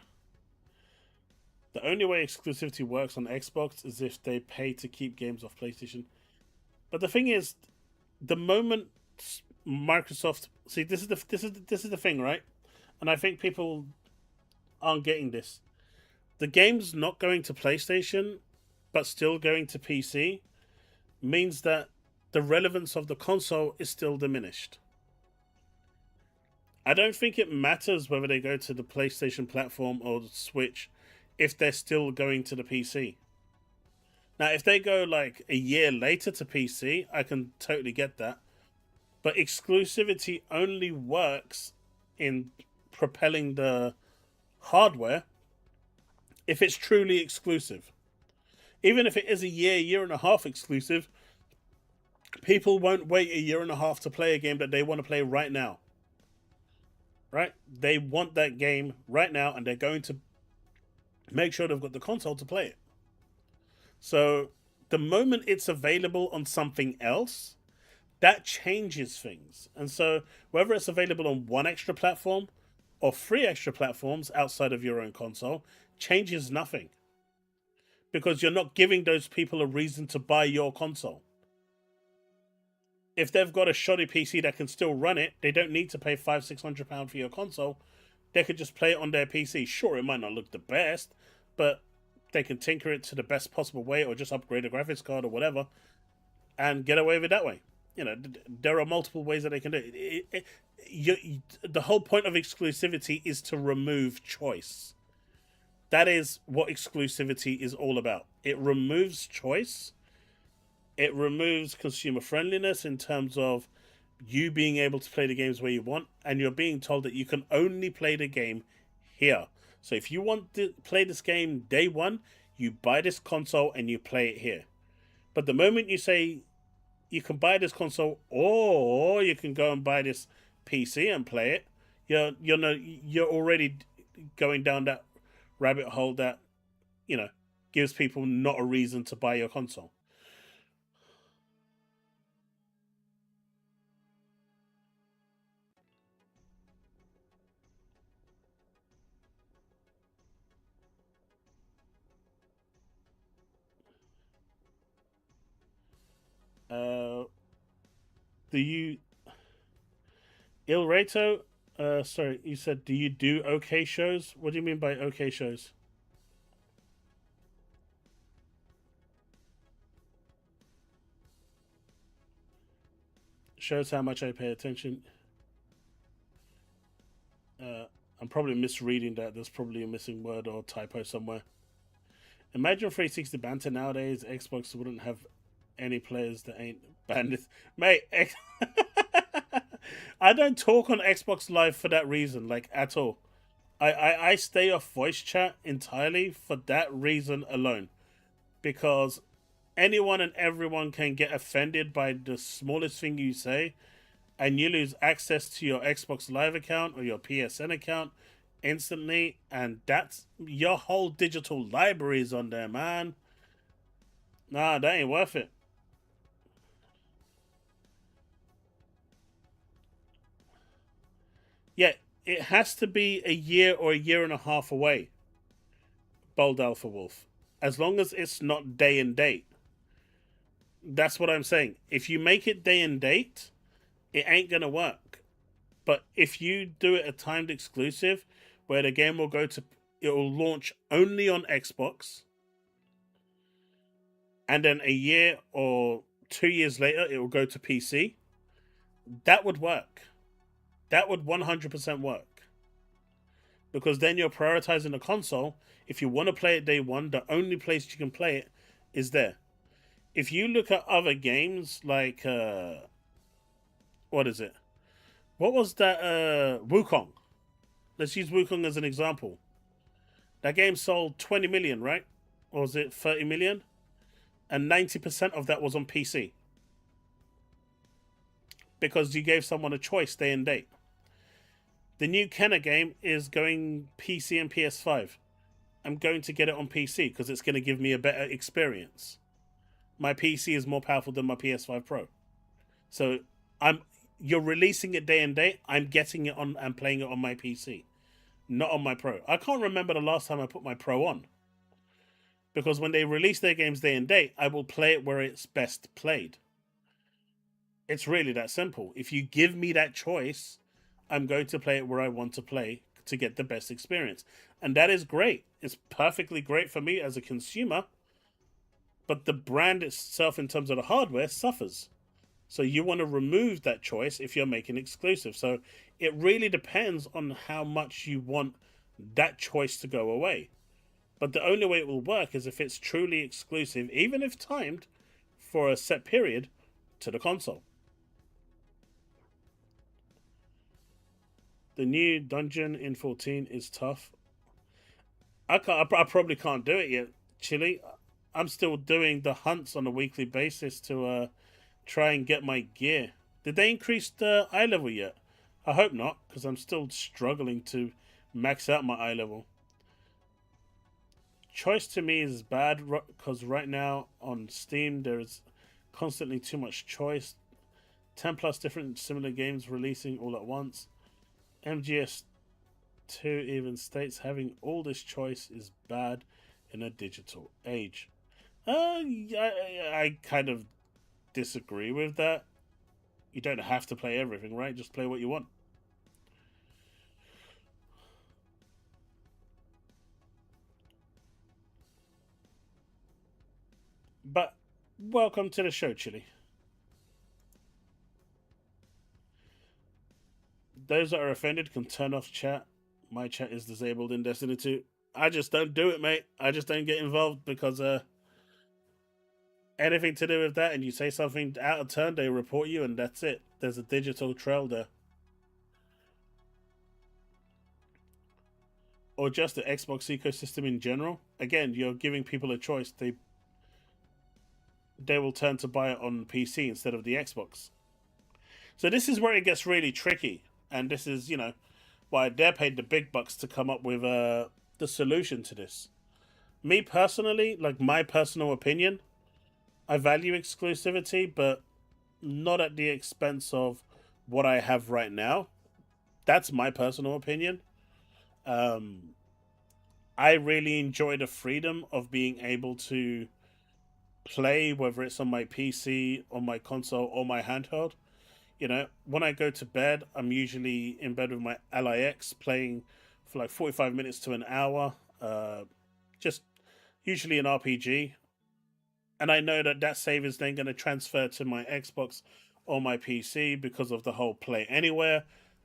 The only way exclusivity works on Xbox is if they pay to keep games off PlayStation. But the thing is, the moment Microsoft this is the thing, right? And I think people aren't getting this. The game's not going to PlayStation, but still going to PC, means that the relevance of the console is still diminished. I don't think it matters whether they go to the PlayStation platform or the Switch if they're still going to the PC. Now, if they go like a year later to PC, I can totally get that. But exclusivity only works in propelling the hardware if it's truly exclusive. Even if it is a year and a half exclusive, people won't wait a year and a half to play a game that they want to play right now. Right? They want that game right now, and they're going to make sure they've got the console to play it. So the moment it's available on something else, that changes things. And so whether it's available on one extra platform or 3 extra platforms outside of your own console changes nothing. Because you're not giving those people a reason to buy your console. If they've got a shoddy PC that can still run it, they don't need to pay £500-600 for your console. They could just play it on their PC. Sure, it might not look the best, but they can tinker it to the best possible way, or just upgrade a graphics card or whatever, and get away with it that way. You know, there are multiple ways that they can do it. The whole point of exclusivity is to remove choice. That is what exclusivity is all about. It removes choice. It removes consumer friendliness in terms of you being able to play the games where you want, and you're being told that you can only play the game here. So if you want to play this game day one, you buy this console and you play it here. But the moment you say you can buy this console or you can go and buy this PC and play it, you're already going down that rabbit hole that, you know, gives people not a reason to buy your console. Do you, Il Reto? Sorry, you said, do you do okay shows? What do you mean by okay shows? Shows how much I pay attention. I'm probably misreading that. There's probably a missing word or typo somewhere. Imagine 360 banter nowadays. Xbox wouldn't have any players that ain't bandits. Mate, I don't talk on Xbox Live for that reason, like, at all. I stay off voice chat entirely for that reason alone. Because anyone and everyone can get offended by the smallest thing you say, and you lose access to your Xbox Live account or your PSN account instantly, and that's your whole digital libraries on there, man. Nah, that ain't worth it. Yeah, it has to be a year or a year and a half away, Bold Alpha Wolf. As long as it's not day and date. That's what I'm saying. If you make it day and date, it ain't gonna work. But if you do it a timed exclusive, where the game will it will launch only on Xbox, and then a year or 2 years later it will go to PC, that would work. That would 100% work. Because then you're prioritizing the console. If you want to play it day one, the only place you can play it is there. If you look at other games like what is it? What was that? Wukong. Let's use Wukong as an example. That game sold 20 million, right? Or was it 30 million? And 90% of that was on PC. Because you gave someone a choice day and date. The new Kenner game is going PC and PS5. I'm going to get it on PC because it's going to give me a better experience. My PC is more powerful than my PS5 Pro. So you're releasing it day and date. I'm getting it on and playing it on my PC, not on my Pro. I can't remember the last time I put my Pro on. Because when they release their games day and date, I will play it where it's best played. It's really that simple. If you give me that choice, I'm going to play it where I want to play to get the best experience. And that is great. It's perfectly great for me as a consumer. But the brand itself, in terms of the hardware, suffers. So you want to remove that choice if you're making exclusive. So it really depends on how much you want that choice to go away. But the only way it will work is if it's truly exclusive, even if timed for a set period, to the console. The new dungeon in 14 is tough. I probably can't do it yet, Chili. I'm still doing the hunts on a weekly basis to try and get my gear. Did they increase the eye level yet? I hope not, because I'm still struggling to max out my eye level. Choice to me is bad because right now on Steam there is constantly too much choice. 10 plus different similar games releasing all at once. MGS2 even states having all this choice is bad in a digital age. I kind of disagree with that. You don't have to play everything, right? Just play what you want. But welcome to the show, Chili. Those that are offended can turn off chat. My chat is disabled in Destiny 2. I just don't do it, mate. I just don't get involved because anything to do with that and you say something out of turn, they report you and that's it. There's a digital trail there. Or just the Xbox ecosystem in general. Again, you're giving people a choice. They will turn to buy it on PC instead of the Xbox. So this is where it gets really tricky. And this is, why they're paid the big bucks to come up with the solution to this. Me personally, like my personal opinion, I value exclusivity, but not at the expense of what I have right now. That's my personal opinion. I really enjoy the freedom of being able to play, whether it's on my PC, on my console, or my handheld. When I go to bed, I'm usually in bed with my LIX playing for like 45 minutes to an hour. Just usually an RPG. And I know that save is then going to transfer to my Xbox or my PC because of the whole play anywhere.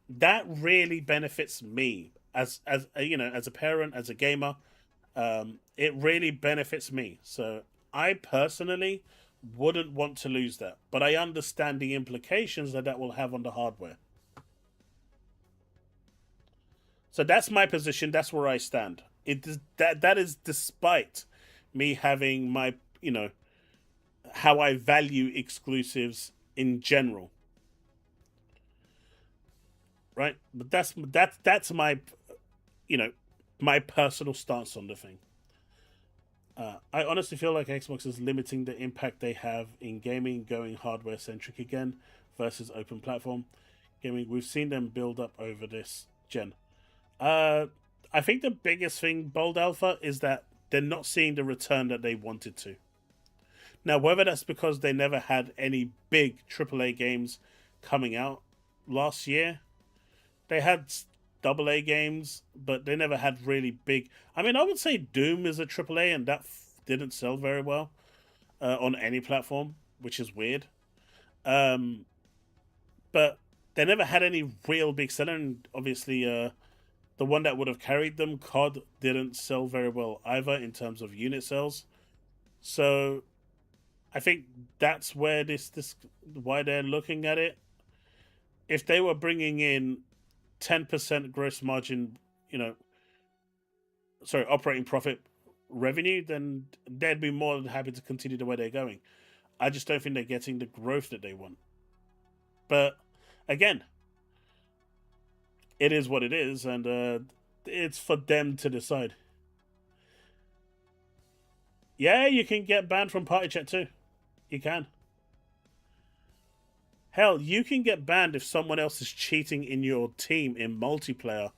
That really benefits me as a parent, as a gamer. It really benefits me. So I personally wouldn't want to lose that, but I understand the implications that will have on the hardware. So that's my position. That's where I stand. That is despite me having my how I value exclusives in general, right? But that's my my personal stance on the thing. I honestly feel like Xbox is limiting the impact they have in gaming, going hardware centric again versus open platform gaming. We've seen them build up over this gen. I think the biggest thing, Bold Alpha, is that they're not seeing the return that they wanted to. Now, whether that's because they never had any big AAA games coming out last year, they had AA games, but they never had really big. I mean, I would say Doom is a AAA, and that didn't sell very well on any platform, which is weird. But they never had any real big seller, and obviously, the one that would have carried them, COD, didn't sell very well either in terms of unit sales. So I think that's where why they're looking at it. If they were bringing in 10% gross margin, operating profit revenue, then they'd be more than happy to continue the way they're going. I just don't think they're getting the growth that they want. But again, it is what it is, and it's for them to decide. Yeah, you can get banned from party chat too. You can. Hell, you can get banned if someone else is cheating in your team in multiplayer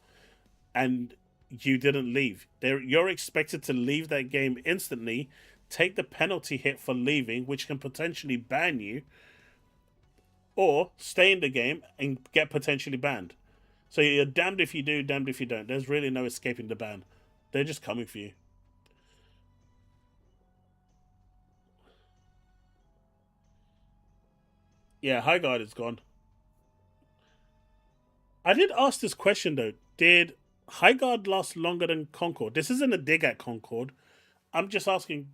and you didn't leave. You're expected to leave that game instantly, take the penalty hit for leaving, which can potentially ban you, or stay in the game and get potentially banned. So you're damned if you do, damned if you don't. There's really no escaping the ban. They're just coming for you. Yeah, High Guard is gone. I did ask this question though. Did High Guard last longer than Concord? This isn't a dig at Concord. I'm just asking.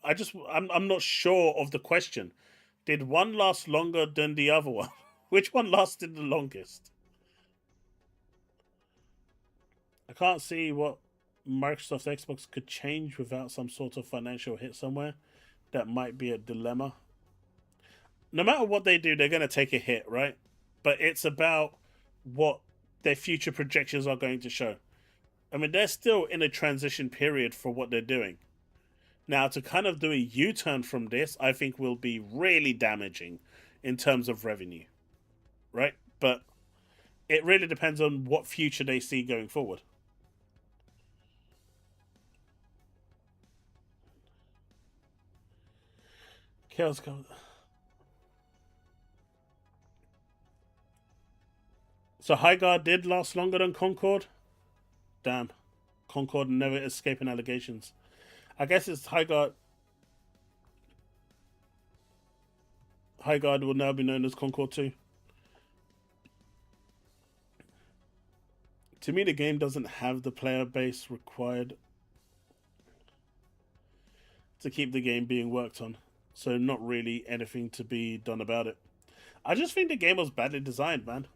I'm not sure of the question. Did one last longer than the other one? Which one lasted the longest? I can't see what Microsoft Xbox could change without some sort of financial hit somewhere. That might be a dilemma. No matter what they do, they're going to take a hit, right? But it's about what their future projections are going to show. I mean, they're still in a transition period for what they're doing. Now, to kind of do a U-turn from this, I think will be really damaging in terms of revenue, right? But it really depends on what future they see going forward. Chaos Code. So High Guard did last longer than Concord? Damn. Concord never escaping allegations. I guess it's High Guard. High Guard will now be known as Concord 2. To me, the game doesn't have the player base required to keep the game being worked on. So not really anything to be done about it. I just think the game was badly designed, man.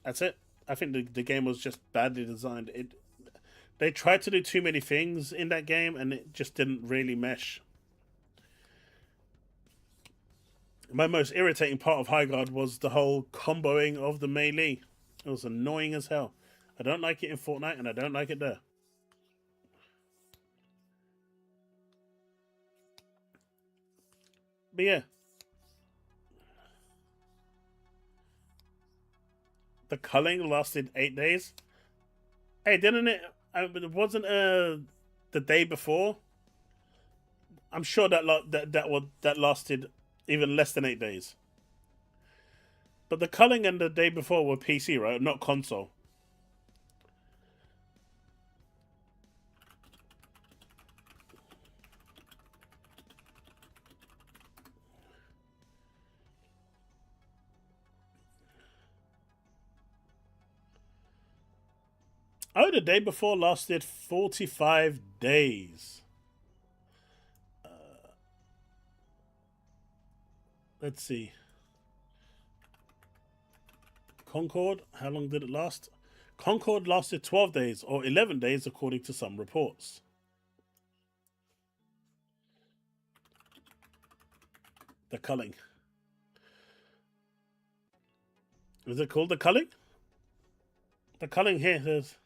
That's it. I think the game was just badly designed. They tried to do too many things in that game, and it just didn't really mesh. My most irritating part of High Guard was the whole comboing of the melee. It was annoying as hell. I don't like it in Fortnite, and I don't like it there. But yeah. The culling lasted 8 days. Hey, didn't it? It wasn't the day before. I'm sure that lasted even less than 8 days. But the culling and the day before were PC, right? Not console. Oh, the day before lasted 45 days. Let's see. Concord, how long did it last? Concord lasted 12 days or 11 days according to some reports. The culling. Is it called the culling? The culling here says...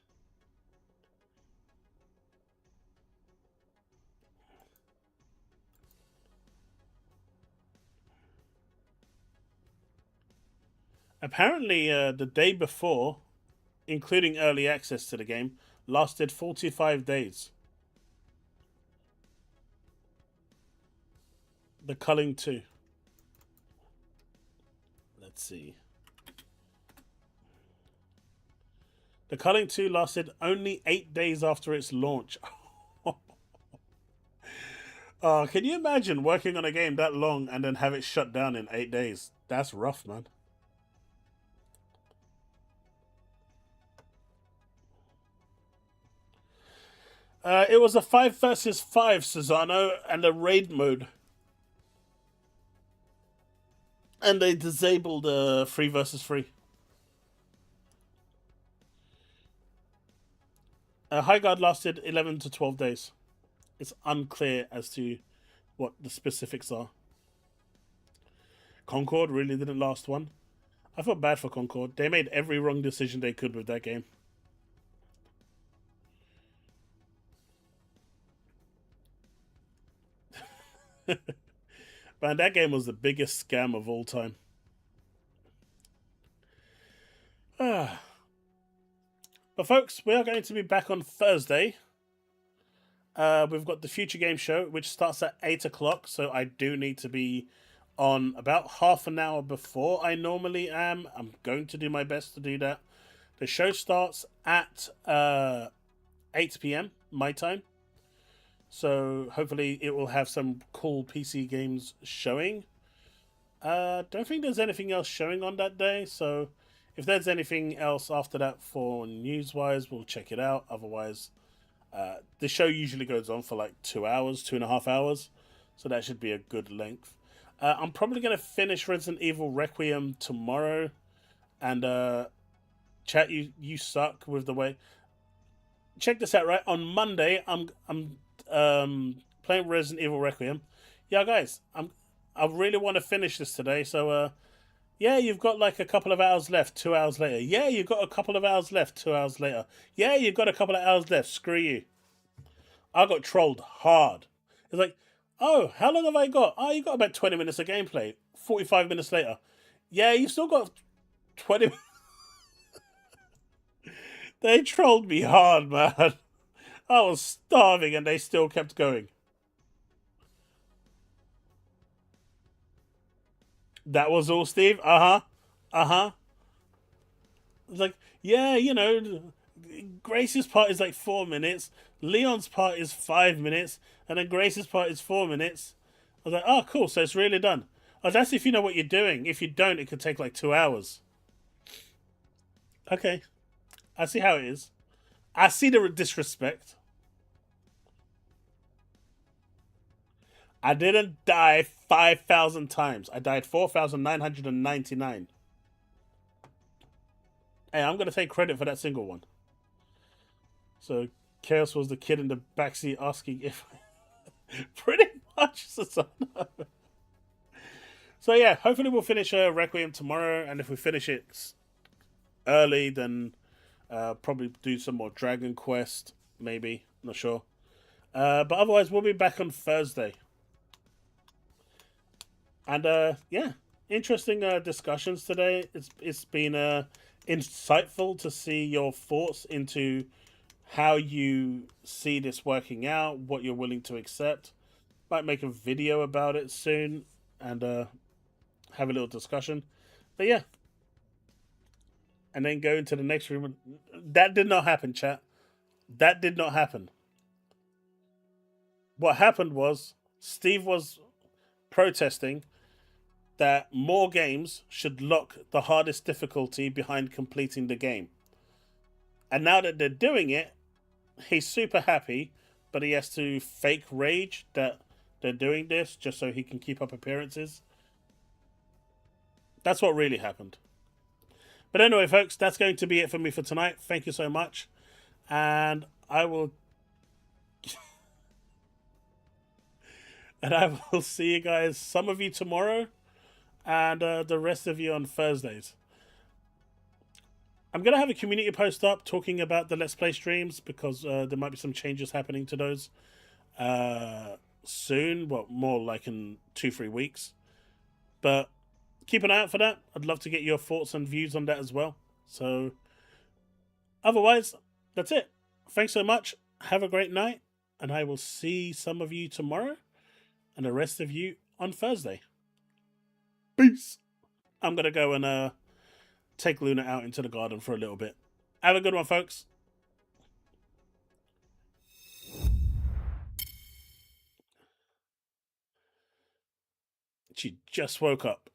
Apparently, the day before, including early access to the game, lasted 45 days. The culling 2. Let's see. The culling 2 lasted only 8 days after its launch. Can you imagine working on a game that long and then have it shut down in 8 days? That's rough, man. It was a 5 versus 5, Susano, and a raid mode. And they disabled 3 versus 3. High Guard lasted 11 to 12 days. It's unclear as to what the specifics are. Concord really didn't last one. I felt bad for Concord. They made every wrong decision they could with that game. Man, that game was the biggest scam of all time. But folks, we are going to be back on Thursday. We've got the Future Game Show, which starts at 8 o'clock, so I do need to be on about half an hour before I normally am. I'm going to do my best to do that. The show starts at 8 p.m. my time. So hopefully it will have some cool PC games showing. Don't think there's anything else showing on that day, so if there's anything else after that for news-wise, we'll check it out. Otherwise, the show usually goes on for like 2 hours, 2.5 hours, so that should be a good length. I'm probably going to finish Resident Evil Requiem tomorrow, and chat, you suck with the way. Check this out, right? On Monday, I'm playing Resident Evil Requiem. Yeah, guys, I really want to finish this today, so yeah, you've got like a couple of hours left. 2 hours later. Yeah, you've got a couple of hours left. 2 hours later. Yeah, you've got a couple of hours left. Screw you. I got trolled hard. It's like, oh, how long have I got? Oh, you got about 20 minutes of gameplay. 45 minutes later. Yeah, you've still got 20 minutes. They trolled me hard, man. I was starving and they still kept going. That was all, Steve? It's like, yeah, you know, Grace's part is like 4 minutes, Leon's part is 5 minutes, and then Grace's part is 4 minutes. I was like, oh, cool, so it's really done. Oh, that's if you know what you're doing. If you don't, it could take like 2 hours. Okay. I see how it is. I see the disrespect. I didn't die 5,000 times. I died 4,999. Hey, I'm going to take credit for that single one. So, Chaos was the kid in the backseat asking if... Pretty much, Susanna. So, yeah, hopefully we'll finish Requiem tomorrow. And if we finish it early, then probably do some more Dragon Quest. Maybe. Not sure. But otherwise, we'll be back on Thursday. And yeah, interesting discussions today. It's been insightful to see your thoughts into how you see this working out, what you're willing to accept. Might make a video about it soon and have a little discussion. But yeah, and then go into the next room. That did not happen, chat. That did not happen. What happened was Steve was protesting that more games should lock the hardest difficulty behind completing the game. And now that they're doing it, he's super happy, but he has to fake rage that they're doing this just so he can keep up appearances. That's what really happened. But anyway, folks, that's going to be it for me for tonight. Thank you so much. And I will... and I will see you guys, some of you tomorrow, and the rest of you on Thursdays. I'm going to have a community post up talking about the Let's Play streams because there might be some changes happening to those soon. Well, more like in 2-3 weeks. But keep an eye out for that. I'd love to get your thoughts and views on that as well. So, otherwise, that's it. Thanks so much. Have a great night. And I will see some of you tomorrow and the rest of you on Thursday. Peace. I'm going to go and take Luna out into the garden for a little bit. Have a good one, folks. She just woke up.